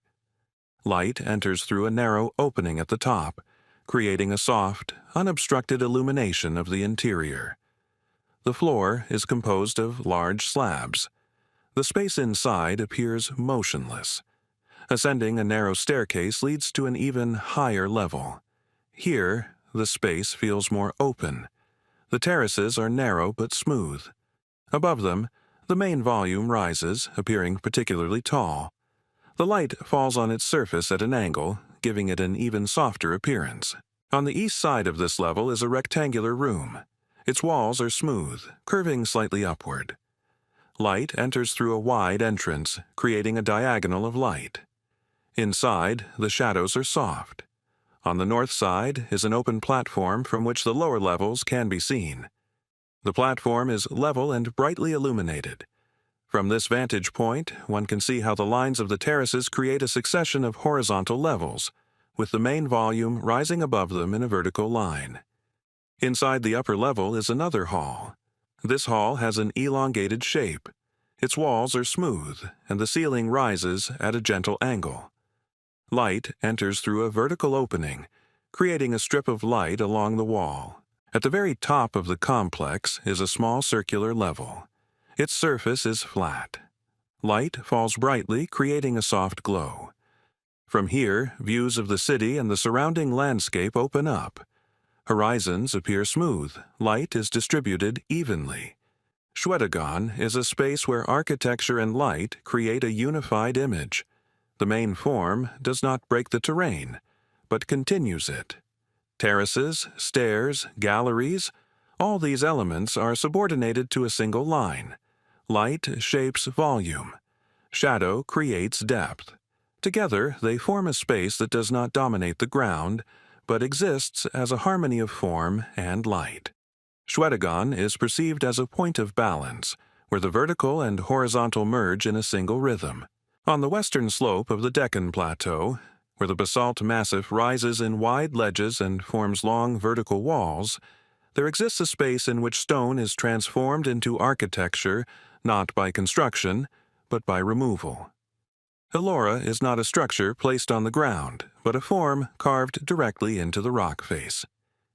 Light enters through a narrow opening at the top, creating a soft, unobstructed illumination of the interior. The floor is composed of large slabs. The space inside appears motionless. Ascending a narrow staircase leads to an even higher level. Here, the space feels more open. The terraces are narrow but smooth. Above them, the main volume rises, appearing particularly tall. The light falls on its surface at an angle, giving it an even softer appearance. On the east side of this level is a rectangular room. Its walls are smooth, curving slightly upward. Light enters through a wide entrance, creating a diagonal of light. Inside, the shadows are soft. On the north side is an open platform from which the lower levels can be seen. The platform is level and brightly illuminated. From this vantage point, one can see how the lines of the terraces create a succession of horizontal levels, with the main volume rising above them in a vertical line. Inside the upper level is another hall. This hall has an elongated shape. Its walls are smooth, and the ceiling rises at a gentle angle. Light enters through a vertical opening, creating a strip of light along the wall. At the very top of the complex is a small circular level. Its surface is flat. Light falls brightly, creating a soft glow. From here, views of the city and the surrounding landscape open up. Horizons appear smooth. Light is distributed evenly. Schwedegården is a space where architecture and light create a unified image. The main form does not break the terrain, but continues it. Terraces, stairs, galleries, all these elements are subordinated to a single line. Light shapes volume. Shadow creates depth. Together, they form a space that does not dominate the ground, but exists as a harmony of form and light. Schwedegården is perceived as a point of balance, where the vertical and horizontal merge in a single rhythm. On the western slope of the Deccan Plateau, where the basalt massif rises in wide ledges and forms long vertical walls, there exists a space in which stone is transformed into architecture not by construction, but by removal. Ellora is not a structure placed on the ground, but a form carved directly into the rock face.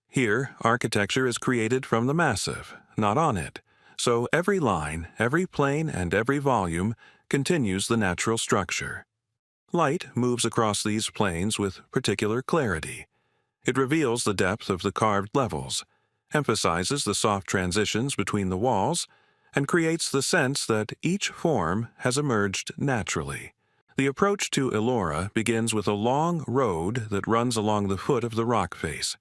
Here, architecture is created from the massif, not on it, so every line, every plane, and every volume continues the natural structure. Light moves across these planes with particular clarity. It reveals the depth of the carved levels, emphasizes the soft transitions between the walls, and creates the sense that each form has emerged naturally. The approach to Ellora begins with a long road that runs along the foot of the rock face.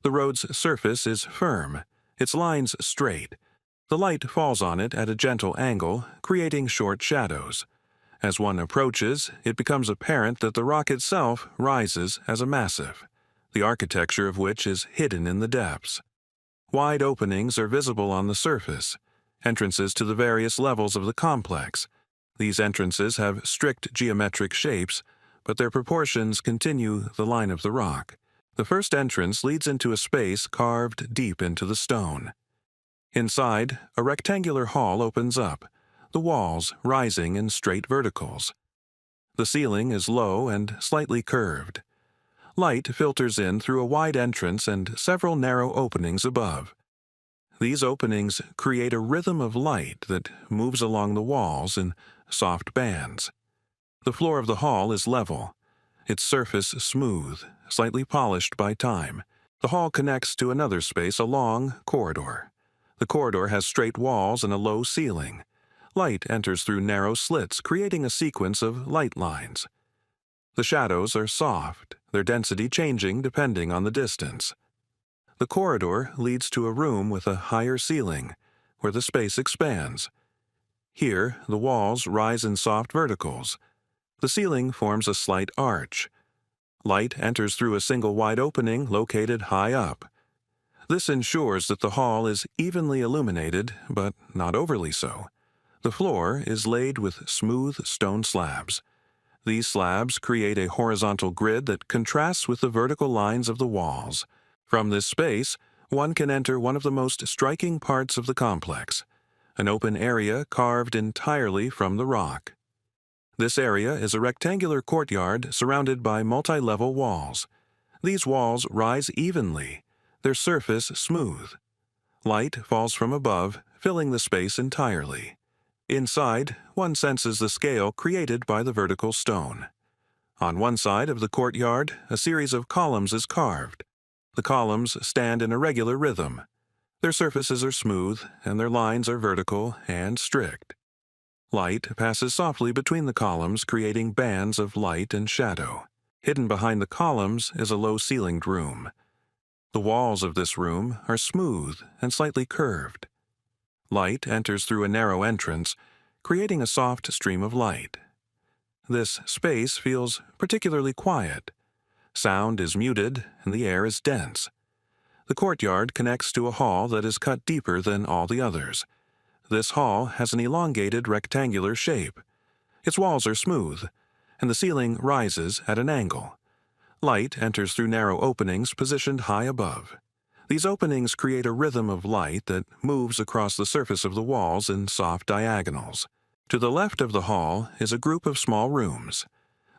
The road's surface is firm, its lines straight. The light falls on it at a gentle angle, creating short shadows. As one approaches, it becomes apparent that the rock itself rises as a massif, the architecture of which is hidden in the depths. Wide openings are visible on the surface, entrances to the various levels of the complex. These entrances have strict geometric shapes, but their proportions continue the line of the rock. The first entrance leads into a space carved deep into the stone. Inside, a rectangular hall opens up, the walls rising in straight verticals. The ceiling is low and slightly curved. Light filters in through a wide entrance and several narrow openings above. These openings create a rhythm of light that moves along the walls in soft bands. The floor of the hall is level, its surface smooth, slightly polished by time. The hall connects to another space, a long corridor. The corridor has straight walls and a low ceiling. Light enters through narrow slits, creating a sequence of light lines. The shadows are soft, their density changing depending on the distance. The corridor leads to a room with a higher ceiling, where the space expands. Here, the walls rise in soft verticals. The ceiling forms a slight arch. Light enters through a single wide opening located high up. This ensures that the hall is evenly illuminated, but not overly so. The floor is laid with smooth stone slabs. These slabs create a horizontal grid that contrasts with the vertical lines of the walls. From this space, one can enter one of the most striking parts of the complex, an open area carved entirely from the rock. This area is a rectangular courtyard surrounded by multi-level walls. These walls rise evenly, their surface smooth. Light falls from above, filling the space entirely. Inside, one senses the scale created by the vertical stone. On one side of the courtyard, a series of columns is carved. The columns stand in a regular rhythm. Their surfaces are smooth, and their lines are vertical and strict. Light passes softly between the columns, creating bands of light and shadow. Hidden behind the columns is a low-ceilinged room. The walls of this room are smooth and slightly curved. Light enters through a narrow entrance, creating a soft stream of light. This space feels particularly quiet. Sound is muted and the air is dense. The courtyard connects to a hall that is cut deeper than all the others. This hall has an elongated rectangular shape. Its walls are smooth, and the ceiling rises at an angle. Light enters through narrow openings positioned high above. These openings create a rhythm of light that moves across the surface of the walls in soft diagonals. To the left of the hall is a group of small rooms.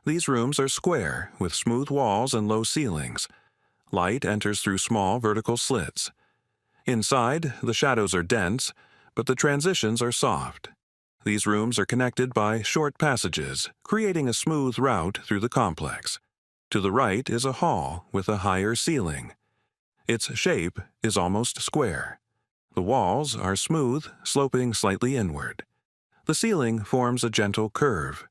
These rooms are square, with smooth walls and low ceilings. Light enters through small vertical slits. Inside, the shadows are dense, but the transitions are soft. These rooms are connected by short passages, creating a smooth route through the complex. To the right is a hall with a higher ceiling. Its shape is almost square. The walls are smooth, sloping slightly inward. The ceiling forms a gentle curve.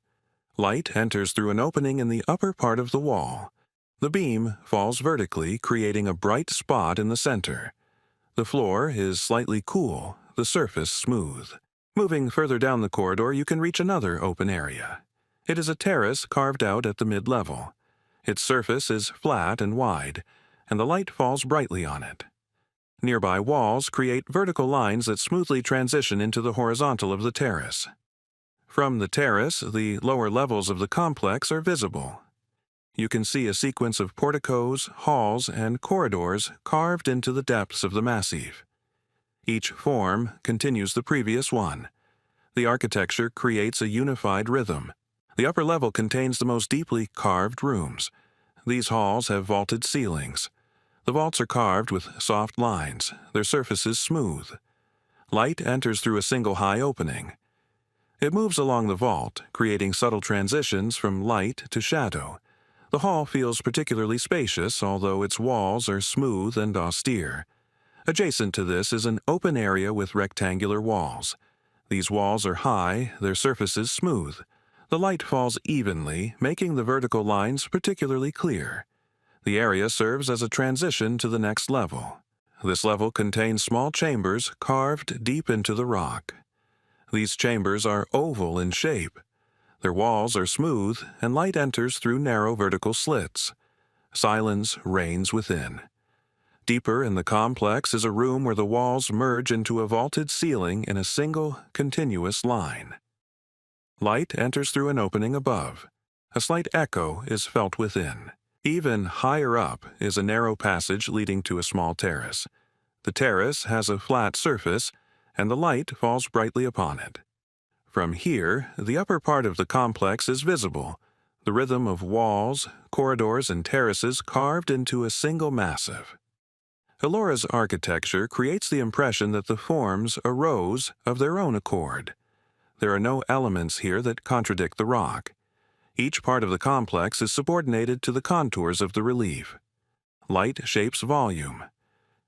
Light enters through an opening in the upper part of the wall. The beam falls vertically, creating a bright spot in the center. The floor is slightly cool, the surface smooth. Moving further down the corridor, you can reach another open area. It is a terrace carved out at the mid-level. Its surface is flat and wide, and the light falls brightly on it. Nearby walls create vertical lines that smoothly transition into the horizontal of the terrace. From the terrace, the lower levels of the complex are visible. You can see a sequence of porticos, halls, and corridors carved into the depths of the massif. Each form continues the previous one. The architecture creates a unified rhythm. The upper level contains the most deeply carved rooms. These halls have vaulted ceilings. The vaults are carved with soft lines, their surfaces smooth. Light enters through a single high opening. It moves along the vault, creating subtle transitions from light to shadow. The hall feels particularly spacious, although its walls are smooth and austere. Adjacent to this is an open area with rectangular walls. These walls are high, their surfaces smooth. The light falls evenly, making the vertical lines particularly clear. The area serves as a transition to the next level. This level contains small chambers carved deep into the rock. These chambers are oval in shape. Their walls are smooth, and light enters through narrow vertical slits. Silence reigns within. Deeper in the complex is a room where the walls merge into a vaulted ceiling in a single, continuous line. Light enters through an opening above. A slight echo is felt within. Even higher up is a narrow passage leading to a small terrace. The terrace has a flat surface, and the light falls brightly upon it. From here, the upper part of the complex is visible, the rhythm of walls, corridors, and terraces carved into a single massif. Elora's architecture creates the impression that the forms arose of their own accord. There are no elements here that contradict the rock. Each part of the complex is subordinated to the contours of the relief. Light shapes volume.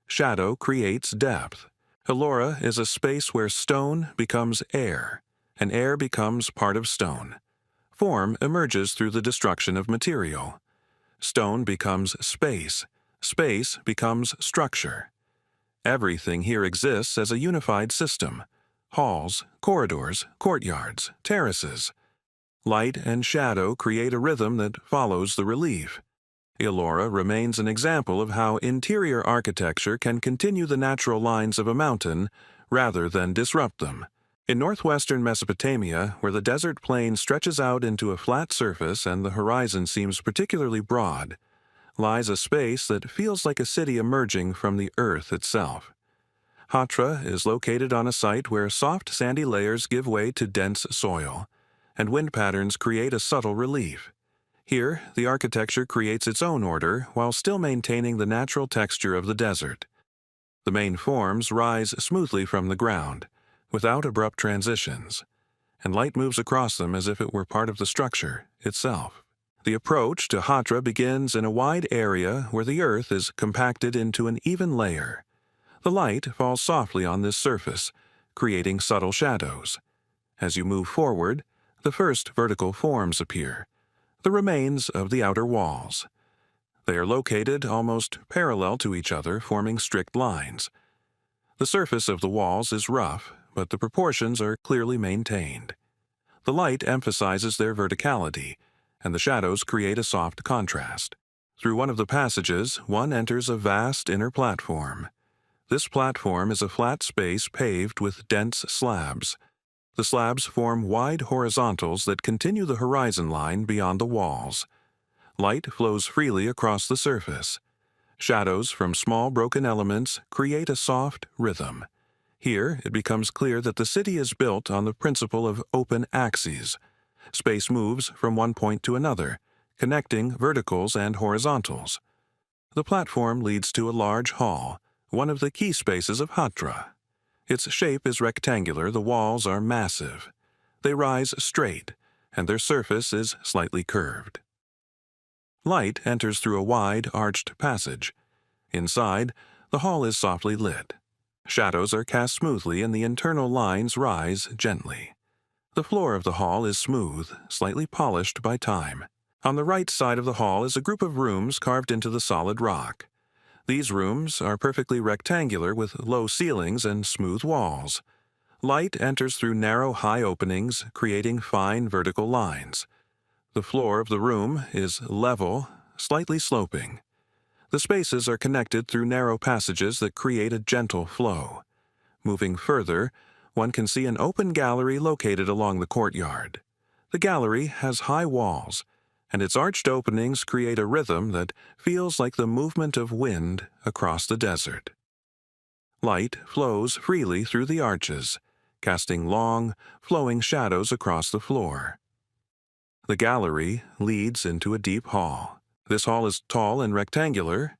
Shadow creates depth. Elora is a space where stone becomes air, and air becomes part of stone. Form emerges through the destruction of material. Stone becomes space. Space becomes structure. Everything here exists as a unified system. Halls, corridors, courtyards, terraces. Light and shadow create a rhythm that follows the relief. Elora remains an example of how interior architecture can continue the natural lines of a mountain rather than disrupt them. In northwestern Mesopotamia, where the desert plain stretches out into a flat surface and the horizon seems particularly broad, lies a space that feels like a city emerging from the earth itself. Hatra is located on a site where soft sandy layers give way to dense soil, and wind patterns create a subtle relief. Here, the architecture creates its own order while still maintaining the natural texture of the desert. The main forms rise smoothly from the ground, without abrupt transitions, and light moves across them as if it were part of the structure itself. The approach to Hatra begins in a wide area where the earth is compacted into an even layer. The light falls softly on this surface, creating subtle shadows. As you move forward, the first vertical forms appear, the remains of the outer walls. They are located almost parallel to each other, forming strict lines. The surface of the walls is rough, but the proportions are clearly maintained. The light emphasizes their verticality, and the shadows create a soft contrast. Through one of the passages, one enters a vast inner platform. This platform is a flat space paved with dense slabs. The slabs form wide horizontals that continue the horizon line beyond the walls. Light flows freely across the surface. Shadows from small broken elements create a soft rhythm. Here, it becomes clear that the city is built on the principle of open axes. Space moves from one point to another, connecting verticals and horizontals. The platform leads to a large hall, one of the key spaces of Hatra. Its shape is rectangular, the walls are massive. They rise straight, and their surface is slightly curved. Light enters through a wide, arched passage. Inside, the hall is softly lit. Shadows are cast smoothly and the internal lines rise gently. The floor of the hall is smooth, slightly polished by time. On the right side of the hall is a group of rooms carved into the solid rock. These rooms are perfectly rectangular with low ceilings and smooth walls. Light enters through narrow, high openings, creating fine vertical lines. The floor of the room is level, slightly sloping. The spaces are connected through narrow passages that create a gentle flow. Moving further, one can see an open gallery located along the courtyard. The gallery has high walls, and its arched openings create a rhythm that feels like the movement of wind across the desert. Light flows freely through the arches, casting long, flowing shadows across the floor. The gallery leads into a deep hall. This hall is tall and rectangular.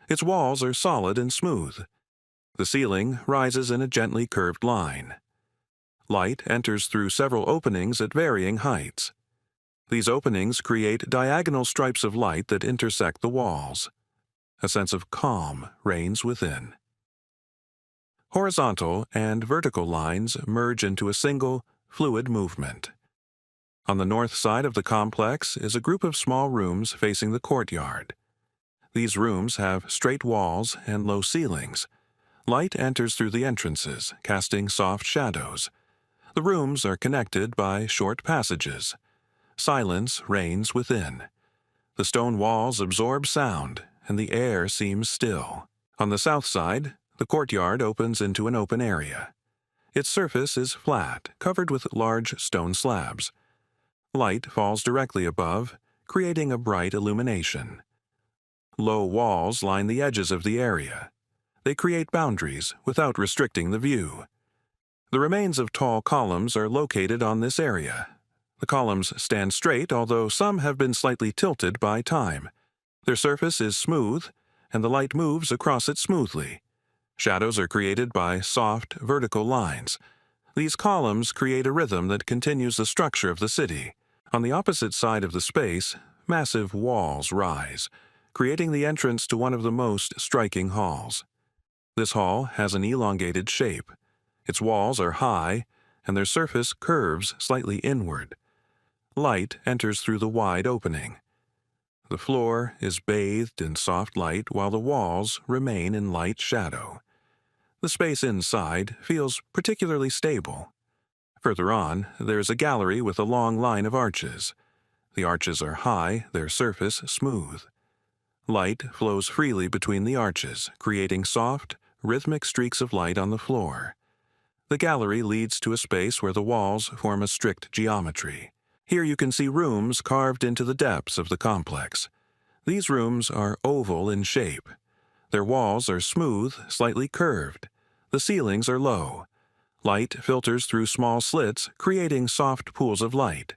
Its walls are solid and smooth. The ceiling rises in a gently curved line. Light enters through several openings at varying heights. These openings create diagonal stripes of light that intersect the walls. A sense of calm reigns within. Horizontal and vertical lines merge into a single, fluid movement. On the north side of the complex is a group of small rooms facing the courtyard. These rooms have straight walls and low ceilings. Light enters through the entrances, casting soft shadows. The rooms are connected by short passages. Silence reigns within. The stone walls absorb sound, and the air seems still. On the south side, the courtyard opens into an open area. Its surface is flat, covered with large stone slabs. Light falls directly above, creating a bright illumination. Low walls line the edges of the area. They create boundaries without restricting the view. The remains of tall columns are located on this area. The columns stand straight, although some have been slightly tilted by time. Their surface is smooth, and the light moves across it smoothly. Shadows are created by soft, vertical lines. These columns create a rhythm that continues the structure of the city. On the opposite side of the space, massive walls rise, creating the entrance to one of the most striking halls. This hall has an elongated shape. Its walls are high, and their surface curves slightly inward. Light enters through the wide opening. The floor is bathed in soft light while the walls remain in light shadow. The space inside feels particularly stable. Further on, there is a gallery with a long line of arches. The arches are high, their surface smooth. Light flows freely between the arches, creating soft, rhythmic streaks of light on the floor. The gallery leads to a space where the walls form a strict geometry. Here you can see rooms carved into the depths of the complex. These rooms are oval in shape. Their walls are smooth, slightly curved. The ceilings are low. Light filters through small slits, creating soft pools of light.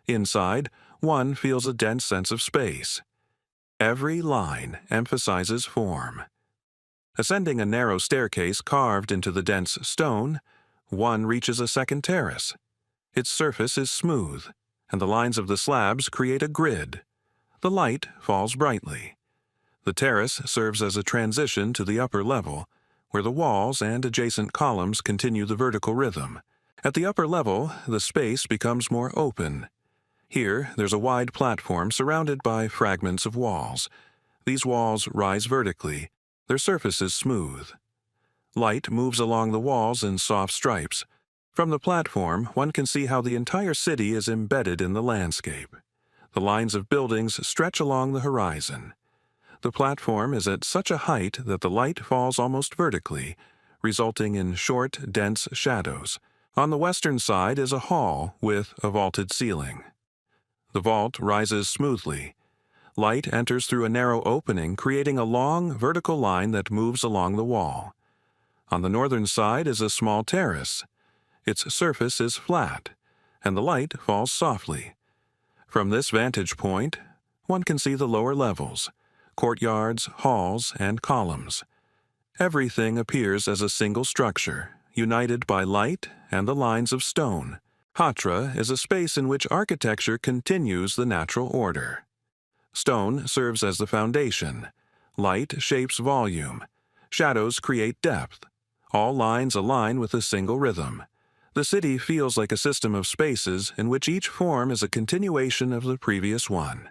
Inside, one feels a dense sense of space. Every line emphasizes form. Ascending a narrow staircase carved into the dense stone, one reaches a second terrace. Its surface is smooth, and the lines of the slabs create a grid. The light falls brightly. The terrace serves as a transition to the upper level, where the walls and adjacent columns continue the vertical rhythm. At the upper level, the space becomes more open. Here, there's a wide platform surrounded by fragments of walls. These walls rise vertically. Their surface is smooth. Light moves along the walls in soft stripes, From the platform, one can see how the entire city is embedded in the landscape. The lines of buildings stretch along the horizon. The platform is at such a height that the light falls almost vertically, resulting in short, dense shadows. On the western side is a hall with a vaulted ceiling. The vault rises smoothly. Light enters through a narrow opening, creating a long, vertical line that moves along the wall. On the northern side is a small terrace. Its surface is flat, and the light falls softly. From this vantage point, one can see the lower levels, courtyards, halls, and columns. Everything appears as a single structure, united by light and the lines of stone. Hatra is a space in which architecture continues the natural order. Stone serves as the foundation. Light shapes volume. Shadows create depth. All lines align with a single rhythm. The city feels like a system of spaces in which each form is a continuation of the previous one.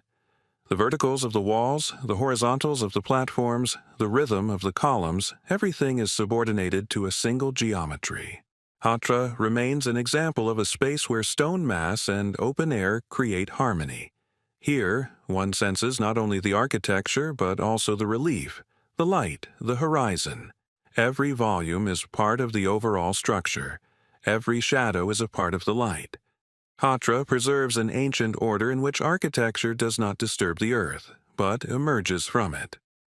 The verticals of the walls, the horizontals of the platforms, the rhythm of the columns, everything is subordinated to a single geometry. Hatra remains an example of a space where stone mass and open air create harmony. Here, one senses not only the architecture but also the relief, the light, the horizon. Every volume is part of the overall structure. Every shadow is a part of the light. Hatra preserves an ancient order in which architecture does not disturb the earth, but emerges from it.